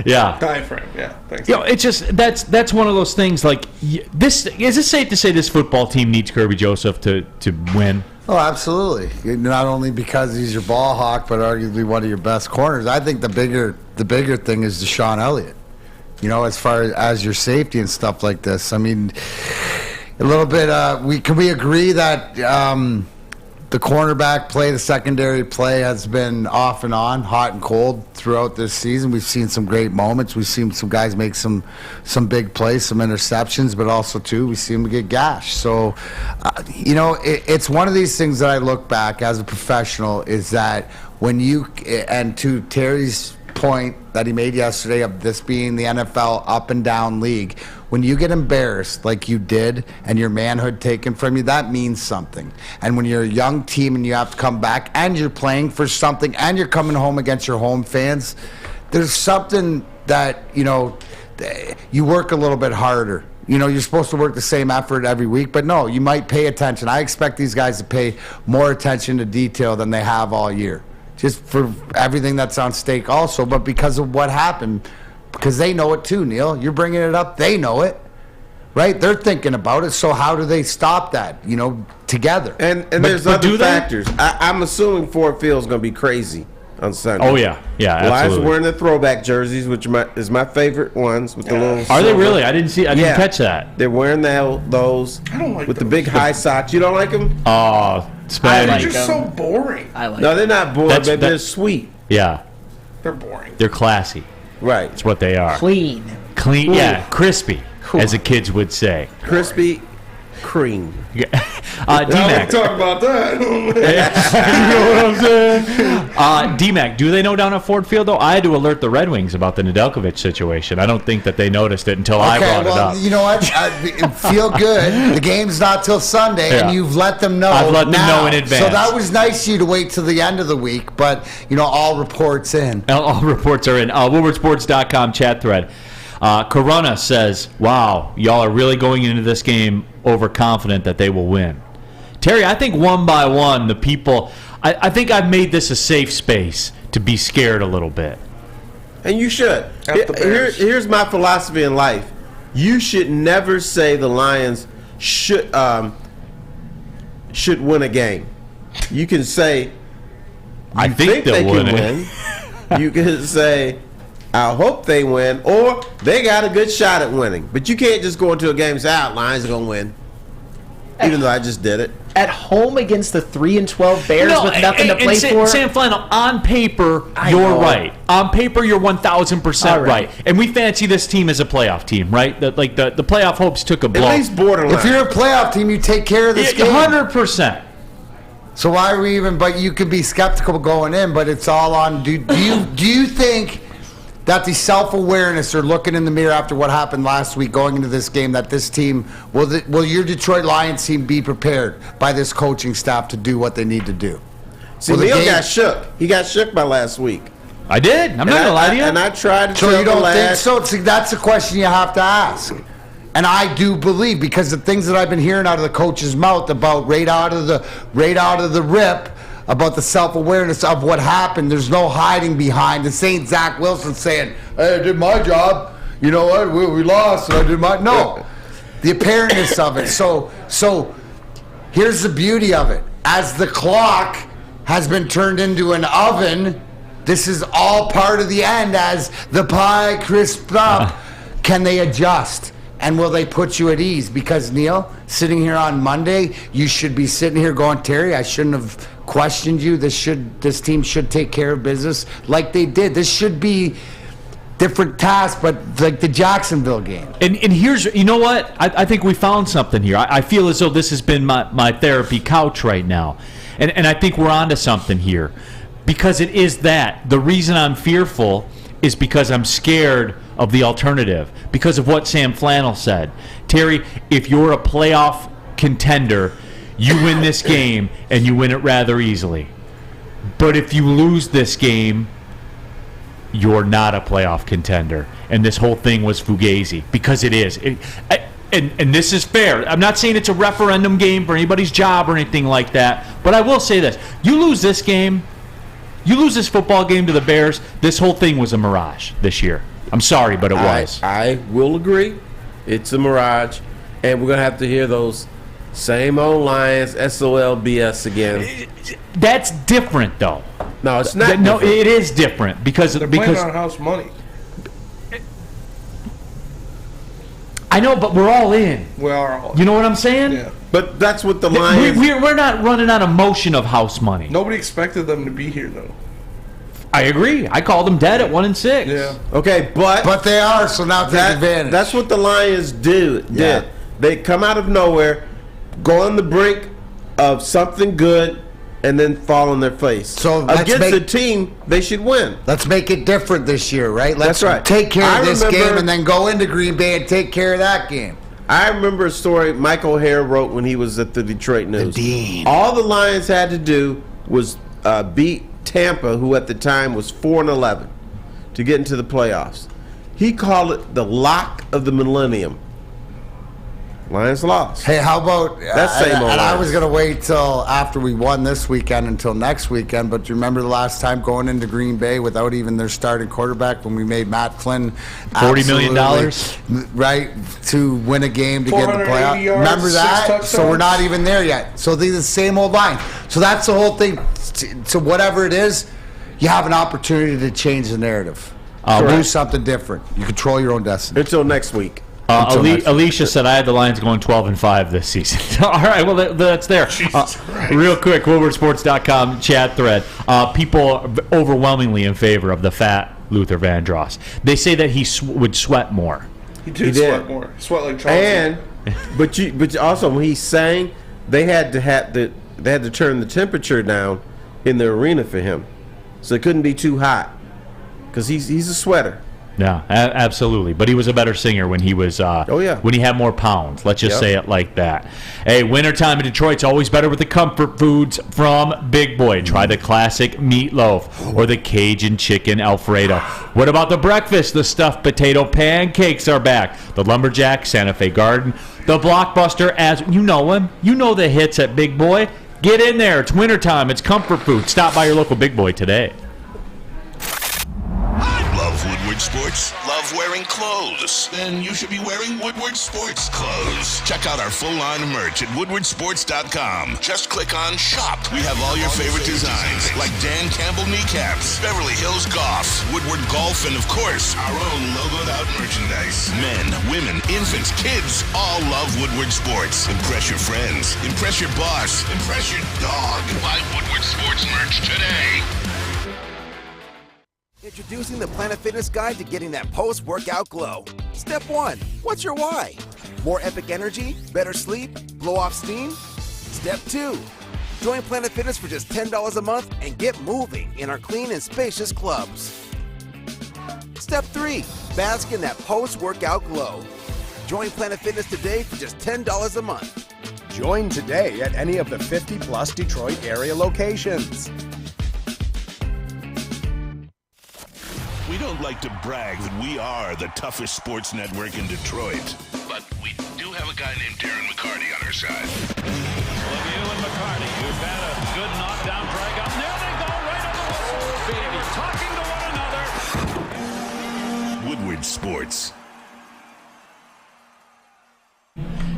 Yeah. Diaphragm, yeah. Thanks. You know, it's just that's one of those things. Like this, is it safe to say this football team needs Kirby Joseph to win? Oh, absolutely. Not only because he's your ball hawk, but arguably one of your best corners. I think the bigger thing is Deshaun Elliott. You know, as far as your safety and stuff like this. I mean, a little bit. Can we agree that the cornerback play, the secondary play, has been off and on, hot and cold throughout this season? We've seen some great moments. We've seen some guys make some big plays, some interceptions, but also, too, we see them get gashed. So, you know, it's one of these things that I look back as a professional is that when you, and to Terry's point that he made yesterday of this being the NFL up and down league, when you get embarrassed like you did and your manhood taken from you, that means something. And when you're a young team and you have to come back and you're playing for something and you're coming home against your home fans, there's something that, you know, you work a little bit harder. You know, you're supposed to work the same effort every week, but no, you might pay attention. I expect these guys to pay more attention to detail than they have all year, just for everything that's on stake also, but because of what happened. Because they know it too, Neal. You're bringing it up. They know it, right? They're thinking about it. So how do they stop that, you know, together? And there's other factors. I'm assuming Ford Field's going to be crazy on Sunday. Oh, yeah. Yeah, absolutely. Lions wearing the throwback jerseys, which is my favorite ones with the little... Are they really? I didn't catch that. They're wearing those I don't like with the those. big high socks. You don't like them? Oh, They're Spaghetti. just so boring. I like No, they're not boring, That's- but they're sweet. Yeah, They're boring. they're classy. Right. That's what they are. clean. Clean, yeah, crispy, as the kids would say. Crispy cream. Now we D-Mac. can talk about that. You know what I'm saying? D-Mac, do they know down at Ford Field, though? I had to alert the Red Wings about the Nedeljkovic situation. I don't think that they noticed it until I brought it up. You know what? Feel good. The game's not till Sunday, Yeah. and you've let them know. I've let them now. know in advance. So that was nice of you to wait till the end of the week, but, you know, all reports in. All reports are in. WoodwardSports.com chat thread. Corona says, wow, y'all are really going into this game overconfident that they will win. Terry, I think one by one, the people, I think I've made this a safe space to be scared a little bit. And you should. Here's my philosophy in life. You should never say the Lions should win a game. You can say, I think they can win. You can say, I hope they win, or they got a good shot at winning. But you can't just go into a game and say, Lions are going to win. Even though I just did it. At home against the 3-12 Bears with nothing to play for. Sam Flannel, on paper, you're right. On paper, you're 1,000% right. And we fancy this team as a playoff team, right? The playoff hopes took a blow. At least borderline. If you're a playoff team, you take care of this game. 100%. So why are we even? But you could be skeptical going in. But it's all on. Do you think that the self-awareness or looking in the mirror after what happened last week going into this game, that this team, will your Detroit Lions team be prepared by this coaching staff to do what they need to do? See, Neal got shook. He got shook by last week. I did. I'm not going to lie to you. And I tried to So you don't think so? See, that's a question you have to ask. And I do believe, because the things that I've been hearing out of the coach's mouth about right out of the rip, about the self-awareness of what happened. There's no hiding behind. This ain't Zach Wilson saying, hey, I did my job. You know what? We lost, and I did my... No. The apparentness of it. So here's the beauty of it. As the clock has been turned into an oven, this is all part of the end. As the pie crisps up, can they adjust? And will they put you at ease? Because, Neal, sitting here on Monday, you should be sitting here going, Terry, I shouldn't have questioned you. This team should take care of business like they did. This should be different task, but like the Jacksonville game. And here's, you know what? I think we found something here. I feel as though this has been my therapy couch right now. And I think we're onto something here. Because it is that. The reason I'm fearful is because I'm scared of the alternative. Because of what Sam Flannel said. Terry, if you're a playoff contender, you win this game, and you win it rather easily. But if you lose this game, you're not a playoff contender. And this whole thing was fugazi, because it is. And this is fair. I'm not saying it's a referendum game for anybody's job or anything like that, but I will say this. You lose this game, you lose this football game to the Bears, this whole thing was a mirage this year. I'm sorry, but it was. I will agree. It's a mirage, and we're going to have to hear those same old Lions, SOL BS again. That's different, though. No, it's not. No, it is different because they're playing on house money. I know, but we're all in. We are all in. You know what I'm saying? Yeah. But that's what the Lions... We're not running on emotion of house money. Nobody expected them to be here, though. I agree. I called them dead at 1-6. Yeah. Okay, but they are, so now take advantage. That's what the Lions did. Yeah. They come out of nowhere, go on the brink of something good, and then fall on their face. So against the team, they should win. Let's make it different this year, right? Let's That's right. take care of this game and then go into Green Bay and take care of that game. I remember a story Mike O'Hare wrote when he was at the Detroit News. The Dean. All the Lions had to do was beat Tampa, who at the time was 4-11, to get into the playoffs. He called it the lock of the millennium. Lions lost. Hey, how about that same old and I Lions. was going to wait till after we won this weekend until next weekend, but do you remember the last time going into Green Bay without even their starting quarterback when we made Matt Flynn $40 million? Right, to win a game to get in the playoff? yards, Remember 6 that? touchdowns. So we're not even there yet. So these are the same old line. So that's the whole thing. So whatever it is, you have an opportunity to change the narrative. Do something different. You control your own destiny. Until next week. Alicia said I had the Lions going 12-5 this season. All right, well that's there. Real quick, WoodwardSports.com chat thread. People are overwhelmingly in favor of the fat Luther Vandross. They say that he would sweat more. He did sweat more. Sweat like Charles. But also when he sang, they had to turn the temperature down in the arena for him, so it couldn't be too hot because he's a sweater. Yeah, absolutely. But he was a better singer when he was. When he had more pounds. Let's just say it like that. Hey, wintertime in Detroit's always better with the comfort foods from Big Boy. Try the classic meatloaf or the Cajun chicken Alfredo. What about the breakfast? The stuffed potato pancakes are back. The Lumberjack, Santa Fe Garden, the Blockbuster. As you know him, you know the hits at Big Boy. Get in there. It's wintertime. It's comfort food. Stop by your local Big Boy today. Love Woodward Sports? Love wearing clothes? Then you should be wearing Woodward Sports clothes. Check out our full line of merch at woodwardsports.com. Just click on Shop. We have all your favorite designs, like Dan Campbell kneecaps, Beverly Hills Golf, Woodward Golf, and of course, our own logoed out merchandise. Men, women, infants, kids all love Woodward Sports. Impress your friends. Impress your boss. Impress your dog. Buy Woodward Sports merch today. Introducing the Planet Fitness Guide to getting that post-workout glow. Step 1. What's your why? More epic energy? Better sleep? Blow off steam? Step 2. Join Planet Fitness for just $10 a month and get moving in our clean and spacious clubs. Step 3. Bask in that post-workout glow. Join Planet Fitness today for just $10 a month. Join today at any of the 50-plus Detroit area locations. We don't like to brag that we are the toughest sports network in Detroit, but we do have a guy named Darren McCarty on our side. Lemieux and McCarty, who've had a good knockdown drag up. There they go, right on the whistle. Baby, talking to one another. Woodward Sports.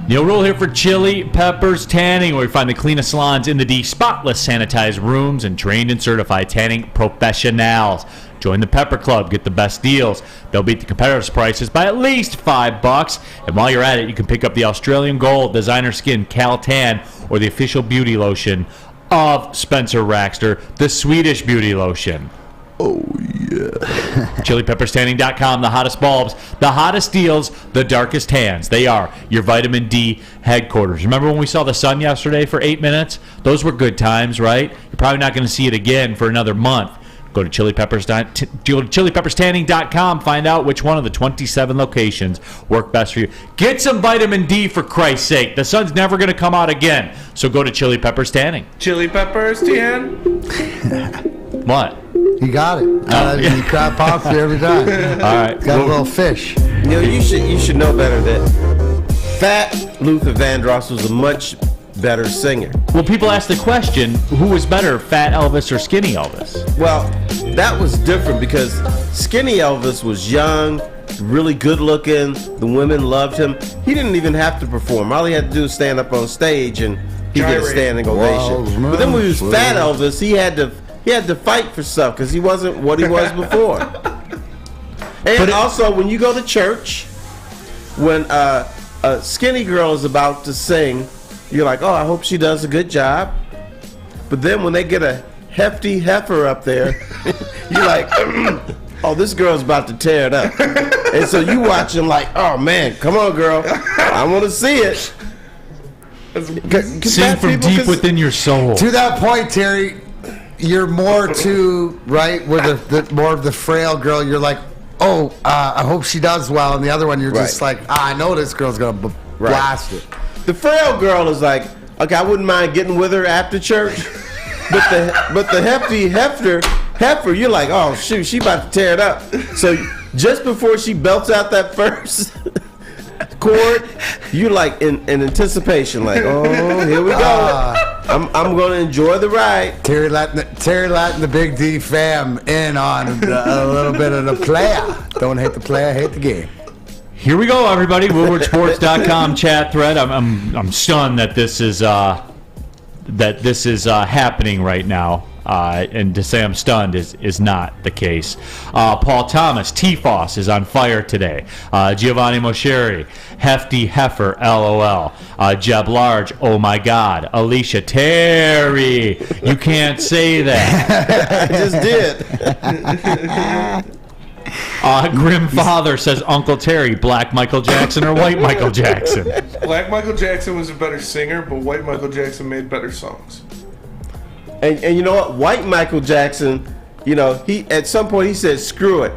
Neal Ruhl here for Chili Peppers Tanning, where we find the cleanest salons in the D, spotless sanitized rooms, and trained and certified tanning professionals. Join the Pepper Club, get the best deals. They'll beat the competitors' prices by at least $5. And while you're at it, you can pick up the Australian Gold, Designer Skin, Cal Tan, or the official beauty lotion of Spencer Raxter, the Swedish beauty lotion. Oh, yeah. ChiliPeppersTanning.com, the hottest bulbs, the hottest deals, the darkest tans. They are your vitamin D headquarters. Remember when we saw the sun yesterday for 8 minutes? Those were good times, right? You're probably not going to see it again for another month. Go to ChiliPeppersTanning.com. Find out which one of the 27 locations work best for you. Get some vitamin D, for Christ's sake. The sun's never going to come out again. So go to Chili Peppers Tanning. Chili Peppers Tan. What? You got it. You crab pops every time. All right. Got a little fish. Neil, you should know better that Fat Luther Vandross was a much better singer. Well, people ask the question, who was better, Fat Elvis or Skinny Elvis? Well, that was different because Skinny Elvis was young, really good looking. The women loved him. He didn't even have to perform. All he had to do was stand up on stage and he get a standing ovation. But then when he was Fat Elvis, he had to fight for stuff because he wasn't what he was before. And also, when you go to church, when a skinny girl is about to sing, you're like, oh, I hope she does a good job. But then when they get a hefty heifer up there, you're like, oh, this girl's about to tear it up. And so you watch them like, oh, man, come on, girl. I want to see it. Sing from deep within your soul. To that point, Terry, you're more to, right, where the more of the frail girl, you're like, oh, I hope she does well. And the other one, you're just like, I know this girl's going to blast it. The frail girl is like, okay, I wouldn't mind getting with her after church. But the hefty heifer, you're like, oh, shoot, she about to tear it up. So just before she belts out that first chord, you're like in anticipation, like, oh, here we go. I'm going to enjoy the ride. Terry letting the Big D fam in on a little bit of the player. Don't hate the player, hate the game. Here we go, everybody. WoodwardSports.com chat thread. I'm stunned that this is happening right now. And to say I'm stunned is not the case. Paul Thomas, T-Foss is on fire today. Giovanni Mosheri, Hefty Heifer, LOL. Jeb Large, oh my God. Alicia Terry, you can't say that. I just did. Grim Father says Uncle Terry, Black Michael Jackson or White Michael Jackson? Black Michael Jackson was a better singer, but White Michael Jackson made better songs. And you know what? White Michael Jackson, he at some point he said, screw it.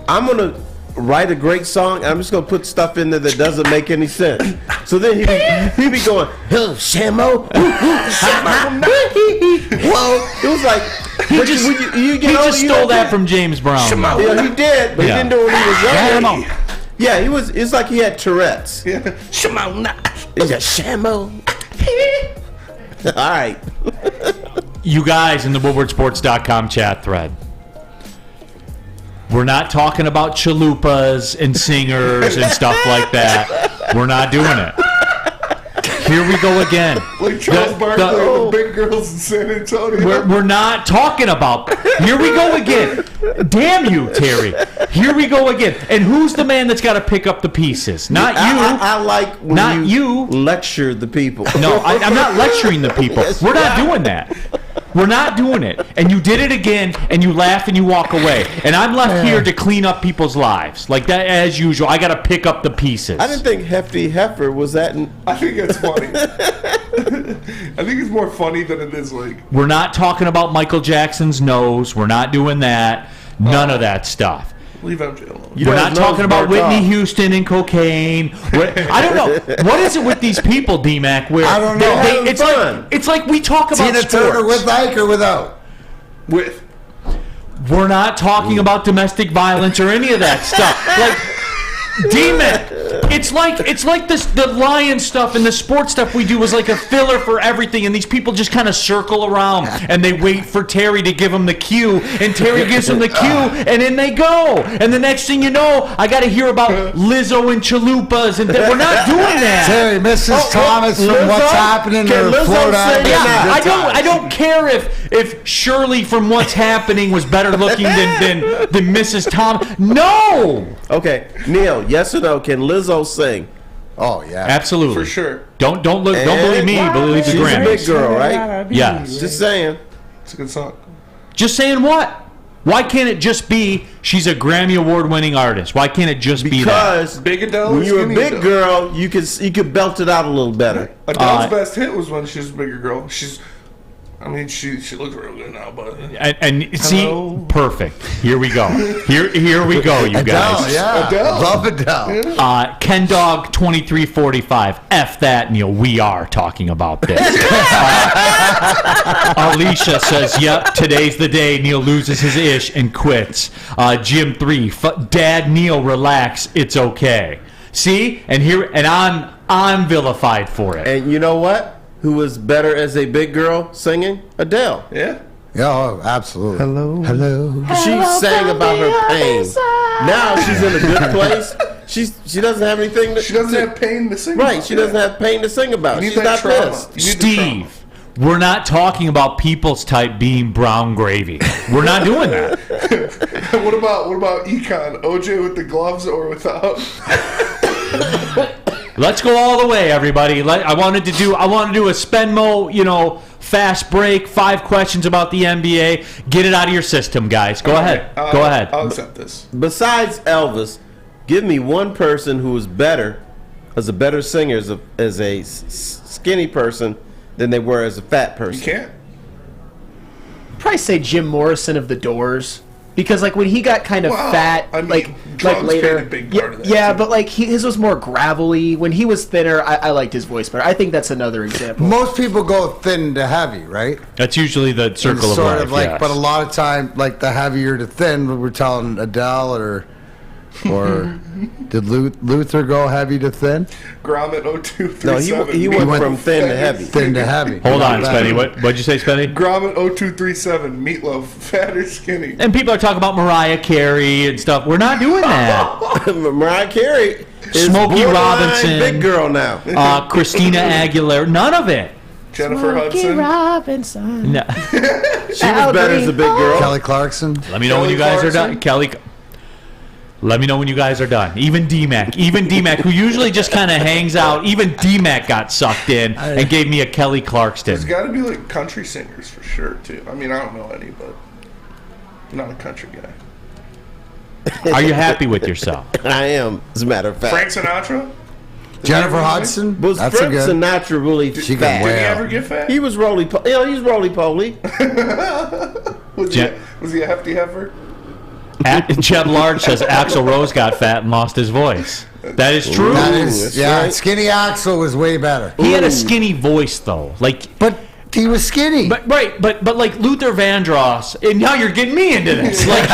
I'm going to write a great song, and I'm just gonna put stuff in there that doesn't make any sense. So then he'd be going, "Hello, Shamo." Whoa! It was like He just stole that from James Brown. Yeah, he did, but he didn't do it when he was young. Yeah, he was. It's like he had Tourette's. Shamo, it's a Shamo. All right. You guys in the WoodwardSports.com chat thread. We're not talking about chalupas and singers and stuff like that. We're not doing it. Here we go again. Like Charles Barkley and the big girls in San Antonio. We're not talking about. Here we go again. Damn you, Terry. Here we go again. And who's the man that's got to pick up the pieces? Not you. I like when you lecture the people. No, I'm not lecturing the people. Yes, We're not doing that. We're not doing it. And you did it again, and you laugh and you walk away. And I'm left here to clean up people's lives. Like that, as usual. I got to pick up the pieces. I didn't think Hefty Heifer was that. I think it's funny. I think it's more funny than it is like. We're not talking about Michael Jackson's nose. We're not doing that. None of that stuff. Leave MJ alone. We're not talking about Whitney Houston and cocaine. I don't know. What is it with these people, D-Mac? Where I don't know. It's like we talk about Tina sports. Turner with Ike or without? With. We're not talking about domestic violence or any of that stuff. Like, D-Mac, it's like the Lion stuff and the sports stuff we do is like a filler for everything, and these people just kind of circle around and they wait for Terry to give them the cue, and Terry gives them the cue, and then they go. And the next thing you know, I got to hear about Lizzo and chalupas, and we're not doing that. Terry, Mrs. Thomas from Lizzo? What's Happening Can or Lizzo Florida. sing Yeah, I don't care if Shirley from What's Happening was better looking than Mrs. Thomas. No. Okay, Neil. Yes or no? Can Lizzo sing? Oh yeah, absolutely, for sure. Don't believe me. Believe the She's Grammys. a big girl, right? Yes. Just saying. It's a good song. Just saying what? Why can't it just be she's a Grammy Award-winning artist? Why can't it just be that? Because Big Adele. when you're a big girl, you could belt it out a little better. Adele's best hit was when she was a bigger girl. She looks real good now, but and see, perfect. Here we go. Here we go, you guys. Adele. Love Adele. Ken Dog 2345. F that, Neil. We are talking about this. Alicia says, "Yep, today's the day Neil loses his ish and quits." Jim 3. Dad, Neil, relax. It's okay. See, and I'm vilified for it. And you know what? Who was better as a big girl singing? Adele. Yeah. Yeah, oh, absolutely. Hello. She sang about her pain. Now she's in a good place. She doesn't have anything. She doesn't have pain to sing. Right. About. She doesn't have pain to sing about. She's not pissed. Steve, we're not talking about people's type being brown gravy. We're not doing that. What about Econ? OJ with the gloves or without? Let's go all the way, everybody. I want to do a Spenmo, fast break, 5 questions about the NBA. Get it out of your system, guys. Go ahead. Go ahead. I'll accept this. Besides Elvis, give me one person who was better, as a better singer as a skinny person than they were as a fat person. You can't. Probably say Jim Morrison of the Doors. Because when he got kind of fat, later, a big part of that yeah, too. but his was more gravelly. When he was thinner, I liked his voice better. I think that's another example. Most people go thin to heavy, right? That's usually the circle of sort life. of like, yes. but a lot of time, the heavier to thin, we're telling Adele or did Luther go heavy to thin? Gromit 0237. No, he went from thin to heavy. Thin to heavy. Hold on, Spenny. What'd you say, Spenny? Gromit 0237. Meatloaf. Fat or skinny? And people are talking about Mariah Carey and stuff. We're not doing that. Mariah Carey is Smokey Robinson, big girl now. Christina Aguilera. None of it. Jennifer Hudson. Robinson. No. She was better as a big girl. Kelly Clarkson. Let me know when you guys are done. Kelly. Let me know when you guys are done. Even D-Mac, who usually just kind of hangs out, even D-Mac got sucked in and gave me a Kelly Clarkson. There's got to be country singers for sure too. I mean, I don't know any, but I'm not a country guy. Are you happy with yourself? I am, as a matter of fact. Frank Sinatra? Jennifer Hudson. Was That's Frank a good. Sinatra really She fat? got Did he well. ever get fat? He was roly-poly. Was he a hefty heifer? Jeb Large says Axl Rose got fat and lost his voice. That is true. That is, that's yeah. right. Skinny Axel was way better. He had a skinny voice though, but he was skinny. But like Luther Vandross, and now you're getting me into this. Like,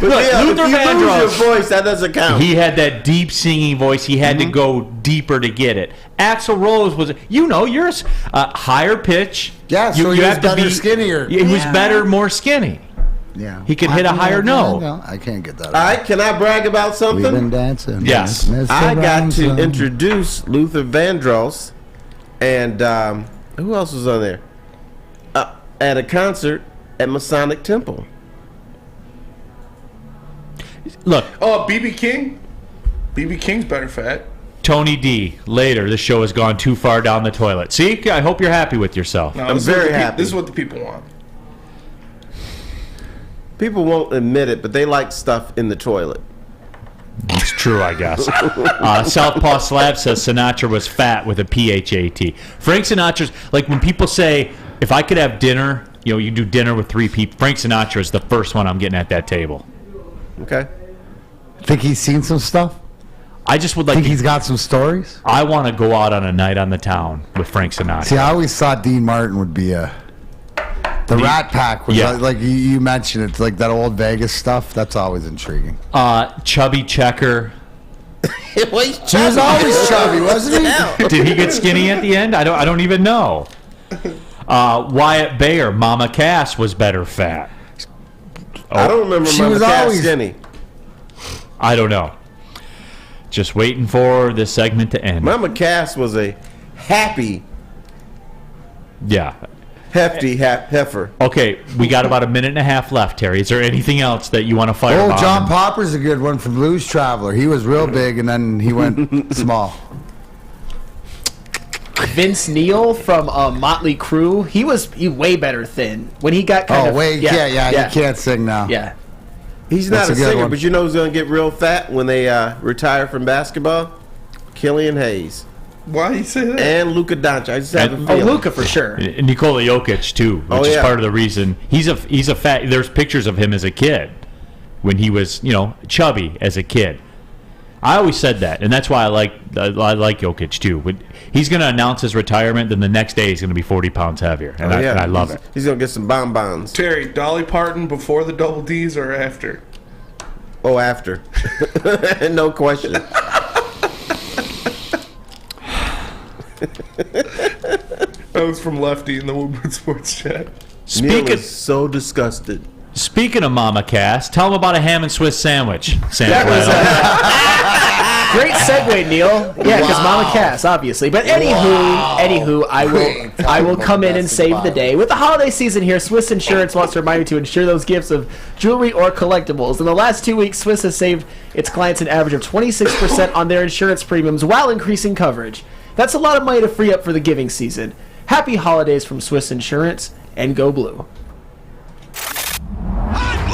But look, yeah, Luther if you Vandross, lose your voice, that doesn't count. he had that deep singing voice. He had to go deeper to get it. Axl Rose was, you're higher pitch. Yeah, so he was better skinnier. He was better, more skinny. Yeah, He could hit a higher note. I can't get that. All right, can I brag about something? We've been dancing. Yes. I got to introduce Luther Vandross, and who else was on there? At a concert at Masonic Temple. Look. Oh, B.B. King? B.B. King's better fat. Tony D. Later, the show has gone too far down the toilet. See, I hope you're happy with yourself. No, I'm very happy. This is what the people want. People won't admit it, but they like stuff in the toilet. It's true, I guess. Southpaw Slab says Sinatra was fat with a PHAT. Frank Sinatra's, like when people say, if I could have dinner, you do dinner with 3 people, Frank Sinatra is the first one I'm getting at that table. Okay. Think he's seen some stuff? I just would like Think he's got some stories? I want to go out on a night on the town with Frank Sinatra. See, I always thought Dean Martin would be the Rat Pack was like you mentioned, it's like that old Vegas stuff. That's always intriguing. Chubby Checker. He was always chubby, wasn't he? Did he get skinny at the end? I don't even know. Wyatt Bayer, Mama Cass was better fat. I don't remember She Mama was Cass always skinny. I don't know. Just waiting for this segment to end. Mama Cass was a hefty heifer. Okay, we got about a minute and a half left, Terry. Is there anything else that you want to fire about? John Popper's a good one from Blues Traveler. He was real big and then he went small. Vince Neil from Motley Crue, he way better thin when he got kind of. He can't sing now. Yeah, he's not a singer, but you know who's going to get real fat when they retire from basketball? Killian Hayes. Why do you say that? And Luka Doncic. I just have a feeling. Luka for sure. And Nikola Jokic too, which is part of the reason he's a fat. There's pictures of him as a kid when he was chubby as a kid. I always said that, and that's why I like Jokic too. But he's going to announce his retirement, then the next day he's going to be 40 pounds heavier, and I love it. He's going to get some bonbons. Terry, Dolly Parton before the double D's or after? Oh, after. No question. That was from Lefty in the Woodward Sports chat. Neal is so disgusted. Speaking of Mama Cass, tell him about a ham and Swiss sandwich. Great segue, Neil. Yeah, because Mama Cass, obviously. But anywho, I will come in and save the day. With the holiday season here, Swiss Insurance wants to remind you to insure those gifts of jewelry or collectibles. In the last 2 weeks, Swiss has saved its clients an average of 26% on their insurance premiums while increasing coverage. That's a lot of money to free up for the giving season. Happy holidays from Swiss Insurance, and go blue.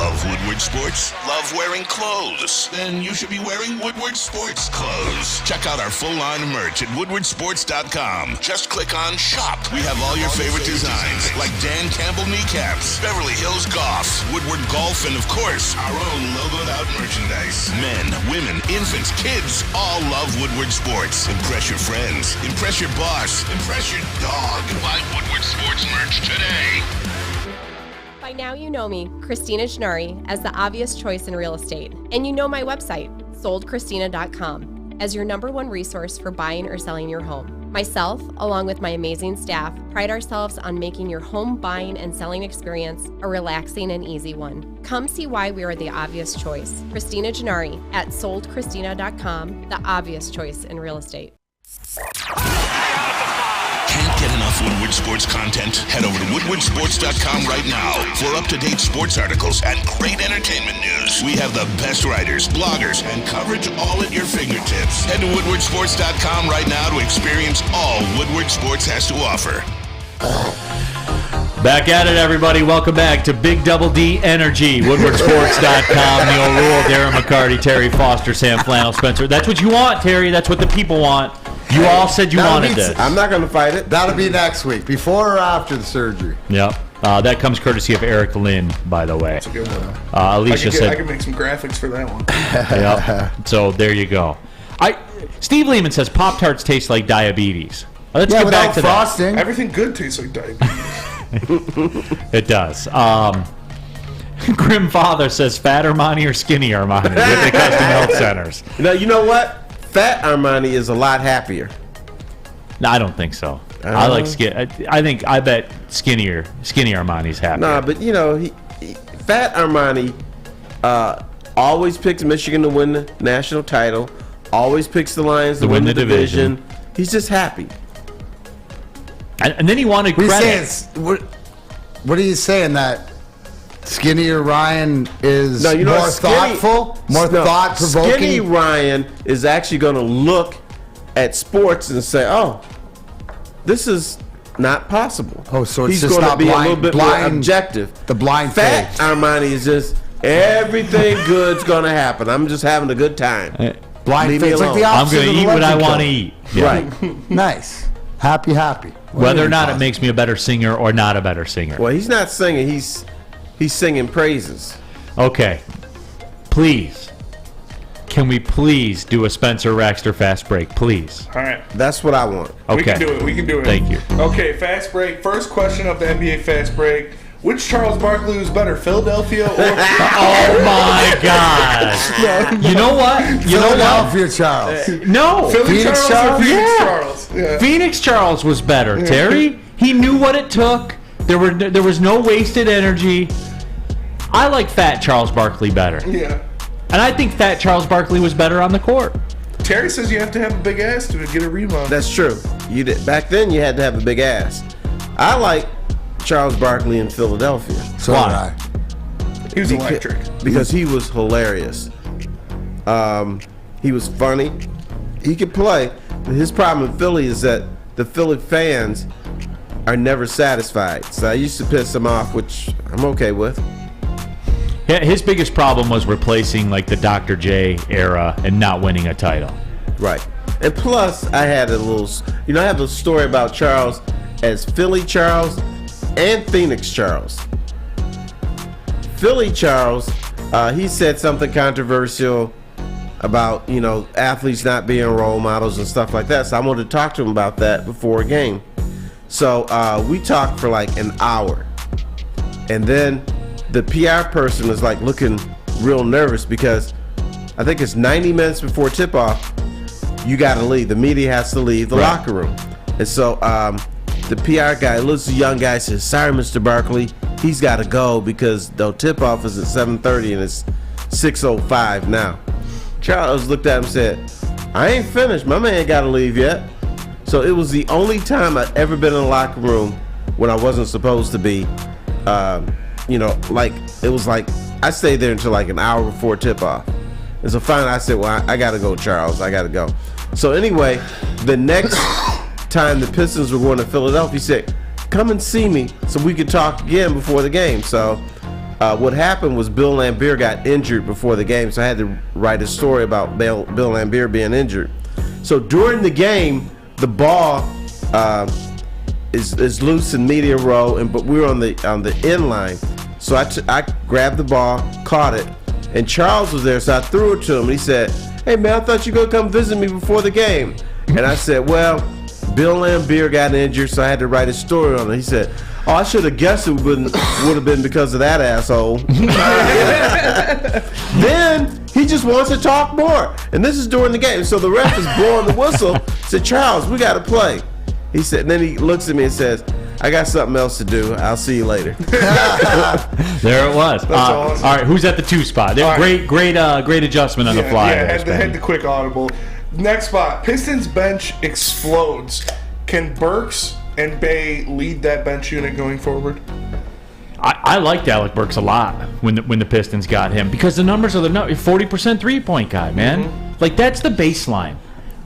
Love Woodward Sports? Love wearing clothes? Then you should be wearing Woodward Sports clothes. Check out our full line of merch at woodwardsports.com. Just click on Shop. We have all your favorite designs, like Dan Campbell kneecaps, Beverly Hills Golf, Woodward Golf, and of course, our own logoed out merchandise. Men, women, infants, kids all love Woodward Sports. Impress your friends. Impress your boss. Impress your dog. Buy Woodward Sports merch today. By now you know me, Christina Gennari, as the obvious choice in real estate. And you know my website, soldchristina.com, as your #1 resource for buying or selling your home. Myself, along with my amazing staff, pride ourselves on making your home buying and selling experience a relaxing and easy one. Come see why we are the obvious choice. Christina Gennari at soldchristina.com, the obvious choice in real estate. Can't get enough Woodward Sports content? Head over to woodwardsports.com right now for up-to-date sports articles and great entertainment news. We have the best writers, bloggers, and coverage all at your fingertips. Head to woodwardsports.com right now to experience all Woodward Sports has to offer. Back at it, everybody. Welcome back to Big Double D Energy. WoodwardSports.com. Neal Ruhl, Darren McCarty, Terry Foster, Sam Flannel, Spencer. That's what you want, Terry. That's what the people want. You all said you wanted this. I'm not going to fight it. That'll be next week, before or after the surgery. Yep. That comes courtesy of Eric Lynn, by the way. That's a good one. Alicia said, I can make some graphics for that one. Yep. So there you go. Steve Lehman says Pop-Tarts taste like diabetes. Let's get back to frosting. That. Everything good tastes like diabetes. It does. Grim Father says fat Ermanni or skinny Ermanni with the custom health centers. You know what? Fat Ermanni is a lot happier. No, I don't think so. I like skin. I bet skinnier Armani's happier. Nah, but Fat Ermanni always picks Michigan to win the national title. Always picks the Lions to win the division. He's just happy. And then he wanted credit. What are you saying, that skinnier Ryan is more thoughtful, more thought-provoking? Skinny Ryan is actually going to look at sports and say, "Oh, this is not possible." Oh, so it's he's just going to not be blind, a little bit more objective. The blind Fat faith. Ermanni is just everything good's going to happen. I'm just having a good time. Blind Leave faith. me It's like the alone. I'm opposite going of to the eat what I legend want to code. eat. Yeah. Right. Nice. Happy. Whether or not it makes me a better singer or not a better singer. Well, he's not singing. He's singing praises. Okay. Please. Can we please do a Spencer Raxter fast break, please? All right. That's what I want. Okay. We can do it. Thank you. Okay, fast break. First question of the NBA fast break. Which Charles Barkley was better, Philadelphia or... Oh, my God. You know what? Philadelphia Charles. No. Philly Phoenix Charles or Charles? Phoenix Yeah. Charles? Yeah. Phoenix Charles was better, Terry. He knew what it took. There was no wasted energy. I like fat Charles Barkley better. Yeah. And I think fat Charles Barkley was better on the court. Terry says you have to have a big ass to get a rebound. That's true. You did back then. You had to have a big ass. I like Charles Barkley in Philadelphia. So did I. He was electric. Because he was hilarious. He was funny. He could play. His problem in Philly is that the Philly fans are never satisfied. So I used to piss them off, which I'm okay with. Yeah, his biggest problem was replacing like the Dr. J era and not winning a title. Right. And plus, I had I have a story about Charles as Philly Charles and Phoenix Charles. Philly Charles, he said something controversial about, athletes not being role models and stuff like that. So I wanted to talk to him about that before a game. So we talked for like an hour. And then the PR person was like looking real nervous because I think it's 90 minutes before tip-off. You got to leave. The media has to leave the locker room. And so the PR guy, looks at the young guy, says, "Sorry, Mr. Barkley, he's got to go because the tip-off is at 7:30 and it's 6:05 now." Charles looked at him and said, "I ain't finished. My man got to leave yet." So it was the only time I'd ever been in a locker room when I wasn't supposed to be. It was like I stayed there until like an hour before tip-off. And so finally I said, "Well, I got to go, Charles. I got to go." So anyway, the next time the Pistons were going to Philadelphia, he said, "Come and see me so we could talk again before the game." So what happened was Bill Laimbeer got injured before the game, so I had to write a story about Bill Laimbeer being injured. So during the game, the ball is loose in media row, but we were on the end line. So I grabbed the ball, caught it, and Charles was there, so I threw it to him. And he said, "Hey man, I thought you were gonna come visit me before the game." And I said, "Well, Bill Laimbeer got injured, so I had to write a story on it." He said, "Oh, I should have guessed it would have been because of that asshole." Then he just wants to talk more, and this is during the game. So the ref is blowing the whistle. Said, "Charles, we got to play." He said, and then he looks at me and says, "I got something else to do. I'll see you later." There it was. Awesome. All right, who's at the 2 spot? Great adjustment on the fly. Yeah, had the quick audible. Next spot, Pistons bench explodes. Can Burks and Bay lead that bench unit going forward? I liked Alec Burks a lot when the Pistons got him because the numbers are 40% 3-point guy, man. Mm-hmm. Like that's the baseline.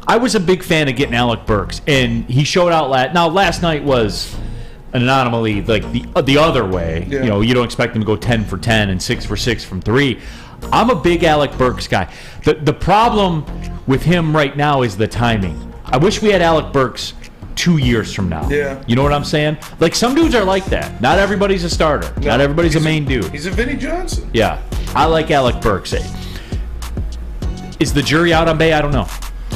I was a big fan of getting Alec Burks, and he showed out last night was an anomaly, like the other way. Yeah. You don't expect him to go 10 for 10 and 6 for 6 from 3. I'm a big Alec Burks guy. The problem with him right now is the timing. I wish we had Alec Burks 2 years from now. Yeah. You know what I'm saying? Like, some dudes are like that. Not everybody's a starter. No, Not everybody's a main dude. He's a Vinnie Johnson. Yeah. I like Alec Burks. Is the jury out on Bay? I don't know.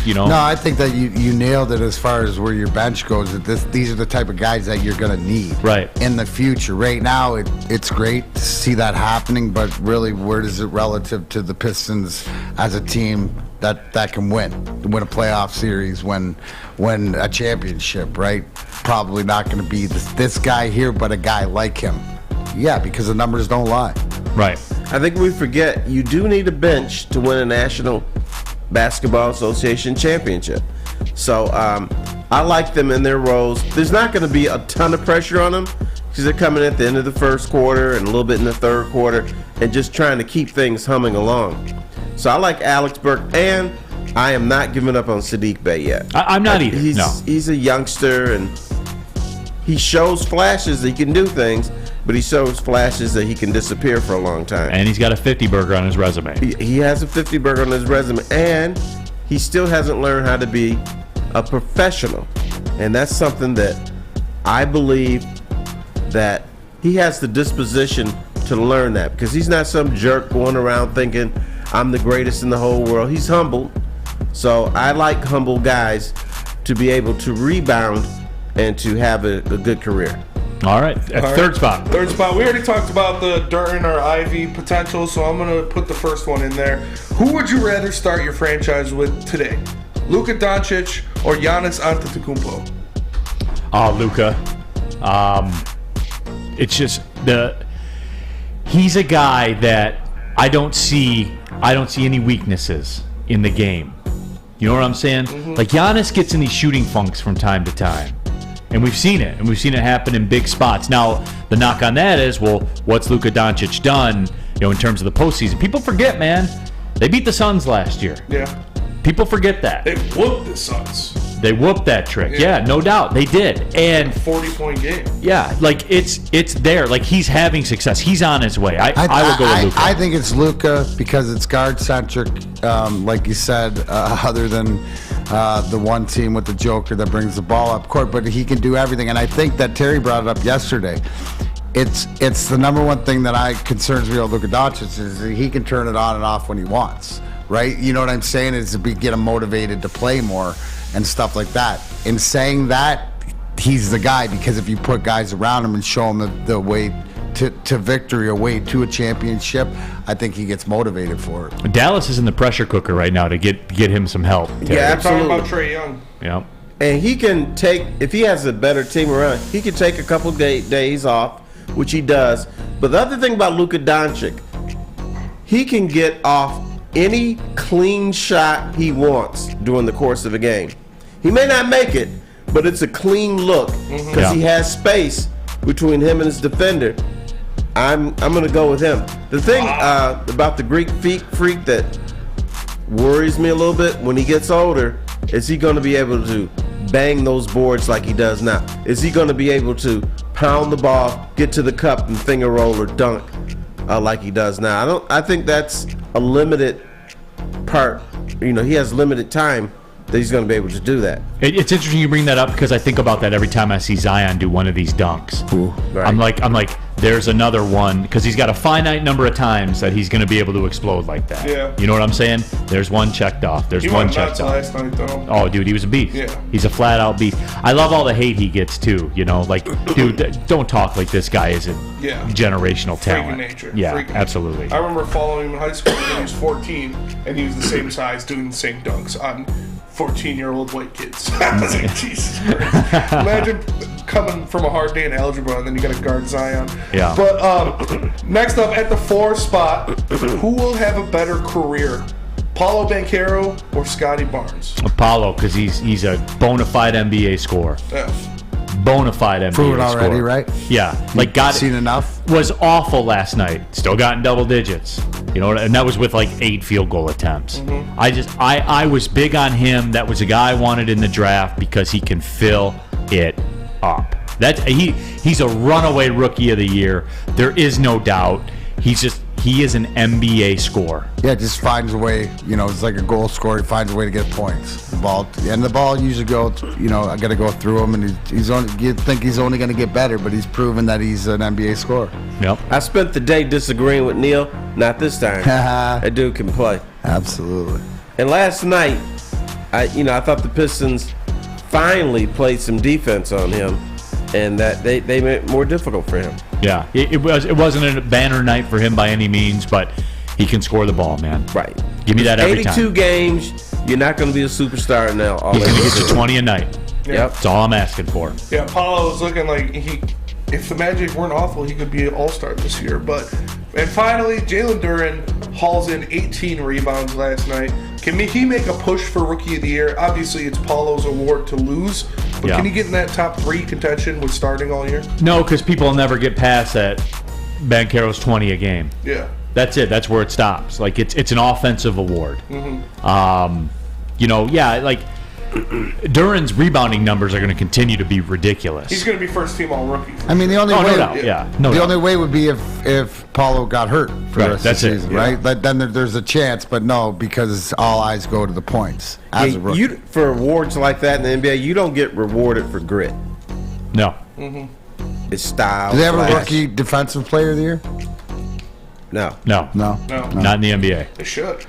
You know? No, I think that you nailed it as far as where your bench goes. That these are the type of guys that you're going to need in the future. Right now, it's great to see that happening, but really, where is it relative to the Pistons as a team that can win a playoff series, win a championship, right? Probably not going to be this guy here, but a guy like him. Yeah, because the numbers don't lie. Right. I think we forget you do need a bench to win a National Basketball Association championship. So I like them in their roles. There's not going to be a ton of pressure on them because they're coming at the end of the first quarter and a little bit in the third quarter and just trying to keep things humming along. So I like Alex Burke, and I am not giving up on Saddiq Bey yet. I'm not either. He's a youngster, and he shows flashes that he can do things, but he shows flashes that he can disappear for a long time. And he's got a 50 burger on his resume. He has a 50 burger on his resume, and he still hasn't learned how to be a professional. And that's something that I believe that he has the disposition to learn that, because he's not some jerk going around thinking I'm the greatest in the whole world. He's humble. So I like humble guys to be able to rebound and to have a good career. All right. Third spot. Third spot. We already talked about the Darren or Ivy potential, so I'm going to put the first one in there. Who would you rather start your franchise with today? Luka Doncic or Giannis Antetokounmpo? Luka. It's just he's a guy that I don't see any weaknesses in the game. You know what I'm saying? Mm-hmm. Like, Giannis gets in these shooting funks from time to time. And we've seen it. And we've seen it happen in big spots. Now, the knock on that is, well, what's Luka Doncic done, in terms of the postseason? People forget, man. They beat the Suns last year. Yeah. People forget that. They whooped the Suns. They whooped that trick. Yeah, no doubt. They did. And 40-point game. Yeah, like, it's there. Like, he's having success. He's on his way. I would go with Luka. I think it's Luka because it's guard-centric, like you said, other than the one team with the Joker that brings the ball up court, but he can do everything. And I think that Terry brought it up yesterday. It's the number one thing that concerns me about Luka Doncic is that he can turn it on and off when he wants, right? You know what I'm saying? Is to get him motivated to play more and stuff like that. In saying that, he's the guy, because if you put guys around him and show him the way to victory or way to a championship, I think he gets motivated for it. Dallas is in the pressure cooker right now to get him some help. Yeah, absolutely. Talking about Trae Young. Yeah. And he can take, if he has a better team around, he can take a couple days off, which he does. But the other thing about Luka Doncic, he can get off any clean shot he wants during the course of a game. He may not make it, but it's a clean look because he has space between him and his defender. I'm going to go with him. The thing about the Greek freak that worries me a little bit when he gets older is he going to be able to bang those boards like he does now? Is he going to be able to pound the ball, get to the cup, and finger roll or dunk like he does now? I think that's a limited part. He has limited time that he's going to be able to do that. It's interesting you bring that up because I think about that every time I see Zion do one of these dunks. Right. I'm like, there's another one, because he's got a finite number of times that he's going to be able to explode like that. Yeah. You know what I'm saying? There's one checked off. There's one checked off. Last night, though. Oh, dude, he was a beast. Yeah. He's a flat-out beast. I love all the hate he gets, too. Like, dude, don't talk like this guy isn't generational talent. Freaking nature. Yeah, Freaking absolutely. nature. I remember following him in high school when he was 14, and he was the same size doing the same dunks on 14-year-old white kids. I was like, Jesus Christ. Imagine coming from a hard day in algebra and then you got to guard Zion. Yeah. But next up at the 4 spot, who will have a better career? Paolo Banchero or Scotty Barnes? Apollo, because he's a bona fide NBA scorer. Yeah. Bona fide NBA Proven already, scorer. right? Yeah. Like, got seen enough. Was awful last night. Still got in double digits. And that was with like 8 field goal attempts. Mm-hmm. I was big on him. That was a guy I wanted in the draft because he can fill it up. He's a runaway rookie of the year. There is no doubt. He is an NBA scorer. Yeah, just finds a way. It's like a goal scorer. He finds a way to get points. ball, and the ball usually I got to go through him, and you think he's only going to get better, but he's proven that he's an NBA scorer. Yep. I spent the day disagreeing with Neal. Not this time. That dude can play. Absolutely. And last night, I thought the Pistons finally played some defense on him, and that they made it more difficult for him. Yeah, it wasn't a banner night for him by any means, but he can score the ball, man. Right. Give me that every 82 time. games, you're not going to be a superstar now. He's going to get you 20 a night. Yeah. Yep. That's all I'm asking for. Yeah, Paulo's looking like if the Magic weren't awful, he could be an all-star this year. And finally, Jalen Darren hauls in 18 rebounds last night. Can he make a push for Rookie of the Year? Obviously, it's Paulo's award to lose, but can he get in that top 3 contention with starting all year? No, because people will never get past that Banchero's 20 a game. Yeah. That's it. That's where it stops. Like, it's an offensive award. Mm-hmm. Duran's rebounding numbers are going to continue to be ridiculous. He's going to be first team all rookie. I mean, the only way, no doubt. Yeah, no the doubt. only way would be if Paulo got hurt for the rest of the season, right? But then there's a chance, but no, because all eyes go to the points as a rookie. For awards like that in the NBA, you don't get rewarded for grit. No. Mm-hmm. It's style. Do they have a rookie defensive player of the year? No. No. Not in the NBA. They should.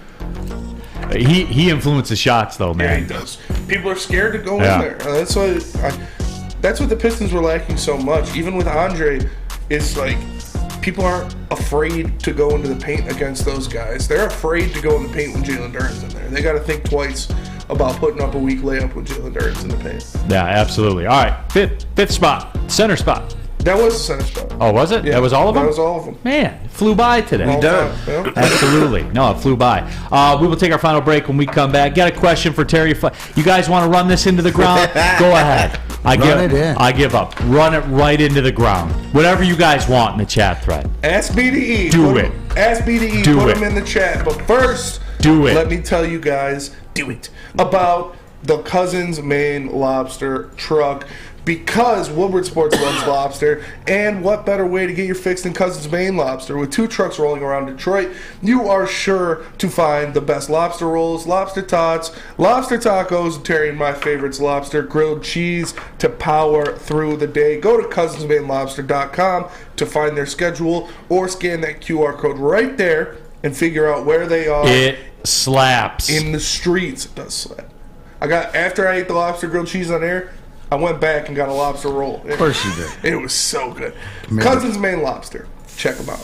He influences shots, though, man. Yeah, he does. People are scared to go in there. That's what the Pistons were lacking so much. Even with Andre, it's like people aren't afraid to go into the paint against those guys. They're afraid to go in the paint when Jalen Darren's in there. They got to think twice about putting up a weak layup when Jalen Darren's in the paint. Yeah, absolutely. All right, fifth spot, center spot. That was the center spot. Oh, was it? Yeah, that was all of them? That was all of them. Man, it flew by today. We done. Yeah. Absolutely. No, it flew by. We will take our final break when we come back. Got a question for Terry. You guys want to run this into the ground? Go ahead. I give up. Run it right into the ground. Whatever you guys want in the chat thread. Ask BDE. Do it. Ask BDE. Put them in the chat. But first, let me tell you guys, about the Cousins Maine Lobster truck. Because Woodward Sports loves lobster, and what better way to get your fix than Cousins Maine Lobster? With 2 trucks rolling around Detroit, you are sure to find the best lobster rolls, lobster tots, lobster tacos, Terry and my favorites, lobster grilled cheese to power through the day. Go to cousinsmainelobster.com to find their schedule, or scan that QR code right there and figure out where they are. It slaps. In the streets, it does slap. After I ate the lobster grilled cheese on air, I went back and got a lobster roll. Of course you did. It was so good. Cousins Maine Lobster. Check them out.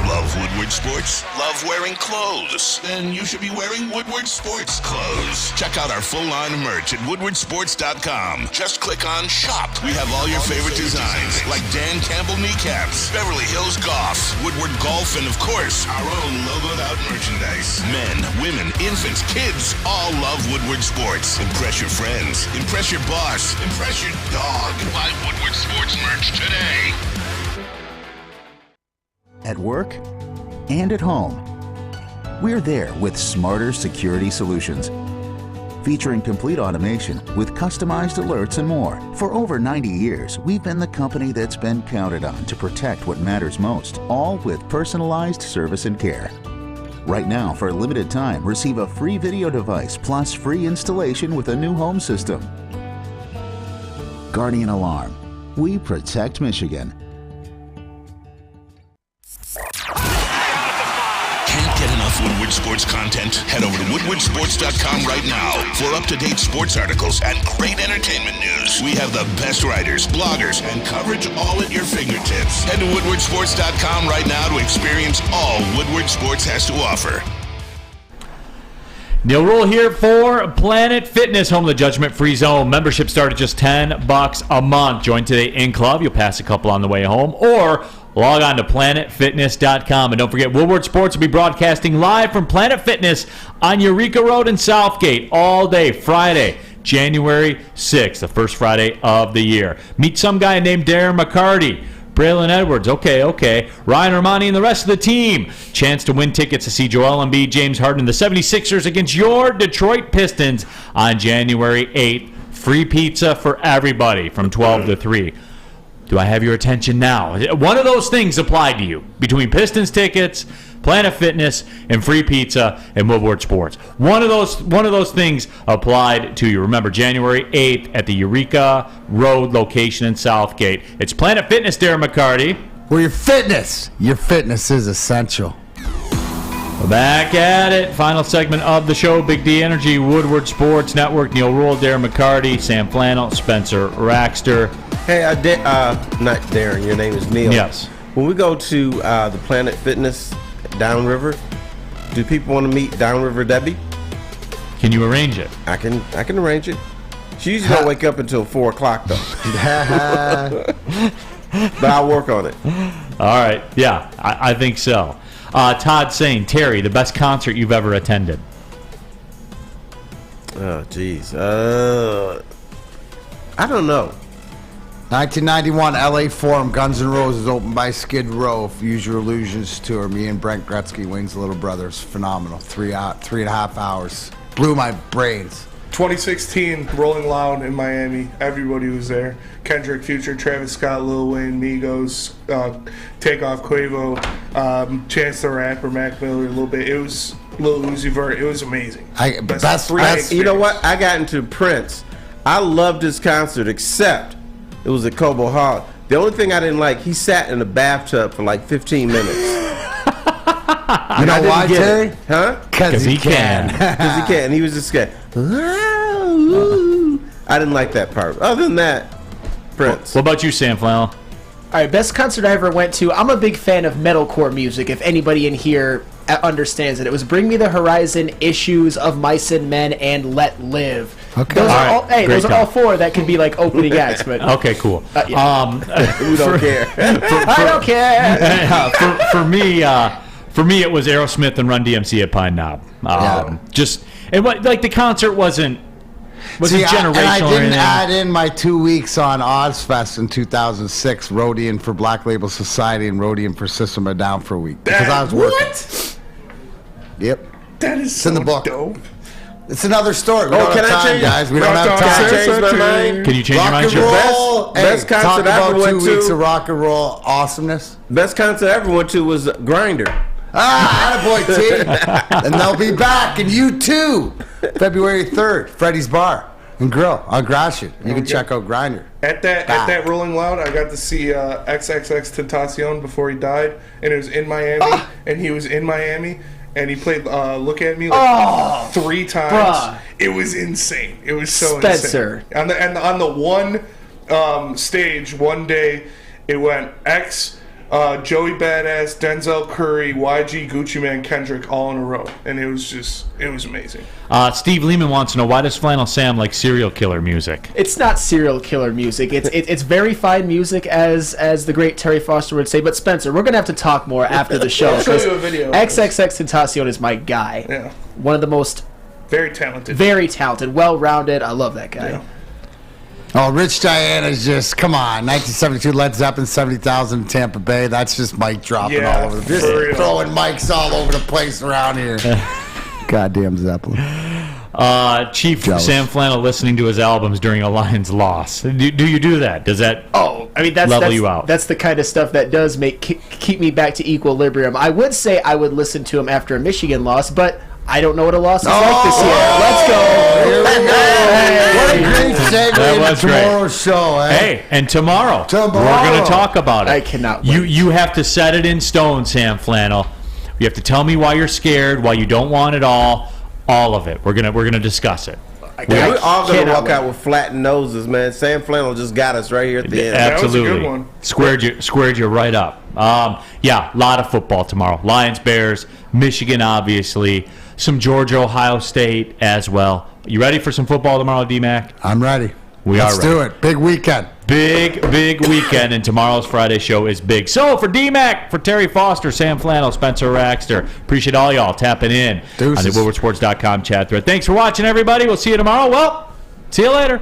Love Woodward Sports? Love wearing clothes? Then you should be wearing Woodward Sports clothes. Check out our full line of merch at woodwardsports.com. Just click on Shop. We have all your favorite designs, like Dan Campbell kneecaps, Beverly Hills Golf, Woodward Golf, and of course, our own logoed out merchandise. Men, women, infants, kids all love Woodward Sports. Impress your friends. Impress your boss. Impress your dog. Buy Woodward Sports merch today. At work and at home, we're there with smarter security solutions. Featuring complete automation with customized alerts and more. For over 90 years, we've been the company that's been counted on to protect what matters most, all with personalized service and care. Right now, for a limited time, receive a free video device plus free installation with a new home system. Guardian Alarm. We protect Michigan. Get enough Woodward Sports content? Head over to woodwardsports.com right now for up-to-date sports articles and great entertainment news. We have the best writers, bloggers, and coverage all at your fingertips. Head to woodwardsports.com right now to experience all Woodward Sports has to offer. Neal Ruhl here for Planet Fitness, home of the judgment-free zone. Membership start at just $10 a month. Join today in club. You'll pass a couple on the way home, or log on to planetfitness.com. And don't forget, Woodward Sports will be broadcasting live from Planet Fitness on Eureka Road in Southgate all day Friday, January 6th, the first Friday of the year. Meet some guy named Darren McCarty. Braylon Edwards, okay. Ryan Ermanni and the rest of the team. Chance to win tickets to see Joel Embiid, James Harden, and the 76ers against your Detroit Pistons on January 8th. Free pizza for everybody from 12 to 3. Do I have your attention now? One of those things applied to you. Between Pistons tickets, Planet Fitness, and free pizza and Woodward Sports. One of those things applied to you. Remember, January 8th at the Eureka Road location in Southgate. It's Planet Fitness, Darren McCarty. Where your fitness is essential. We're back at it. Final segment of the show. Big D Energy, Woodward Sports Network. Neal Ruhl, Darren McCarty, Sam Flannel, Spencer Raxter. Hey, not Darren. Your name is Neal. Yes. When we go to the Planet Fitness downriver, do people want to meet downriver Debbie? Can you arrange it? I can arrange it. She usually don't wake up until 4 o'clock though. But I'll work on it. All right. Yeah, I think so. Todd saying, Terry, the best concert you've ever attended. Oh, jeez. I don't know. 1991 LA Forum, Guns N' Roses opened by Skid Row. Use Your Illusions tour. Me and Brent Gretzky, Wayne's little brothers. Phenomenal. 3.5 hours. Blew my brains. 2016, Rolling Loud in Miami. Everybody was there. Kendrick, Future, Travis Scott, Lil Wayne, Migos, Takeoff, Quavo, Chance the Rapper, Mac Miller, a little bit. It was Lil Uzi Vert. It was amazing. You know what? I got into Prince. I loved his concert, except it was at Cobo Hall. The only thing I didn't like, he sat in the bathtub for like 15 minutes. You know why, Terry? Huh? Because he can. Because he can. And he was just scared. I didn't like that part. Other than that, Prince. What about you, Sam Flannel? All right, best concert I ever went to. I'm a big fan of metalcore music, if anybody in here understands it. It was Bring Me the Horizon, Issues of Mice and Men, and Let Live. Okay. Those are all four that can be like opening acts. But okay, cool. Yeah. We don't care. I don't care. For me, it was Aerosmith and Run DMC at Pine Knob. The concert wasn't generational. And I or didn't anything. add in my 2 weeks on Ozfest in 2006, roadieing for Black Label Society and roadieing for System of a Down for a week because I was working. What? Yep. That is It's in the book. dope. It's another story. We don't can have I time, change? guys. We don't have Can I time. change my mind? Can you change your Rock mind? and Sure. roll. Best concert talk I ever about went 2 weeks to. of rock and roll awesomeness. Best concert I ever went to was Grinder. Attaboy, T. And they'll be back, and you too. February 3rd, Freddy's Bar and Grill on Gratiot. You can check out Grinder. At that Rolling Loud, I got to see XXX Tentacion before he died, and it was in Miami, and he was in Miami, and he played Look At Me 3 times. Bruh. It was insane. It was so Spencer. insane. On the one stage, one day, it went X, Joey Badass, Denzel Curry, YG, Gucci Mane, Kendrick, all in a row, and it was amazing. Steve Lehman wants to know, why does Flannel Sam like serial killer music? It's not serial killer music. It's very fine music, as the great Terry Foster would say. But Spencer, we're gonna have to talk more after the show. I'll show you a video. XXX Tentacion is my guy. Yeah. One of the most Very talented. well-rounded. I love that guy. Yeah. Oh, Rich Diana's just, come on. 1972 Led Zeppelin, 70,000 in Tampa Bay. That's just mic dropping all over the place. for real. Throwing mics all over the place around here. Goddamn Zeppelin. Chief Jealous. Sam Flannel listening to his albums during a Lions loss. Do you do that? Does that level you out? That's the kind of stuff that does keep me back to equilibrium. I would say I would listen to him after a Michigan loss, but I don't know what a loss is like this year. Let's go. Here we go. What a great segue into tomorrow's show. Hey, and tomorrow we're going to talk about it. I cannot wait. You have to set it in stone, Sam Flannel. You have to tell me why you're scared, why you don't want it all of it. We're gonna discuss it. We're all going to walk out with flattened noses, man. Sam Flannel just got us right here at the end. Absolutely. That was a good one. Squared you right up. Yeah, a lot of football tomorrow. Lions, Bears, Michigan, obviously. Some Georgia, Ohio State as well. You ready for some football tomorrow, D-Mac? I'm ready. Let's do it. Big weekend. Big weekend, and tomorrow's Friday show is big. So for D-Mac, for Terry Foster, Sam Flannel, Spencer Raxter, appreciate all y'all tapping in Deuces. on the WoodwardSports.com chat thread. Thanks for watching, everybody. We'll see you tomorrow. Well, see you later.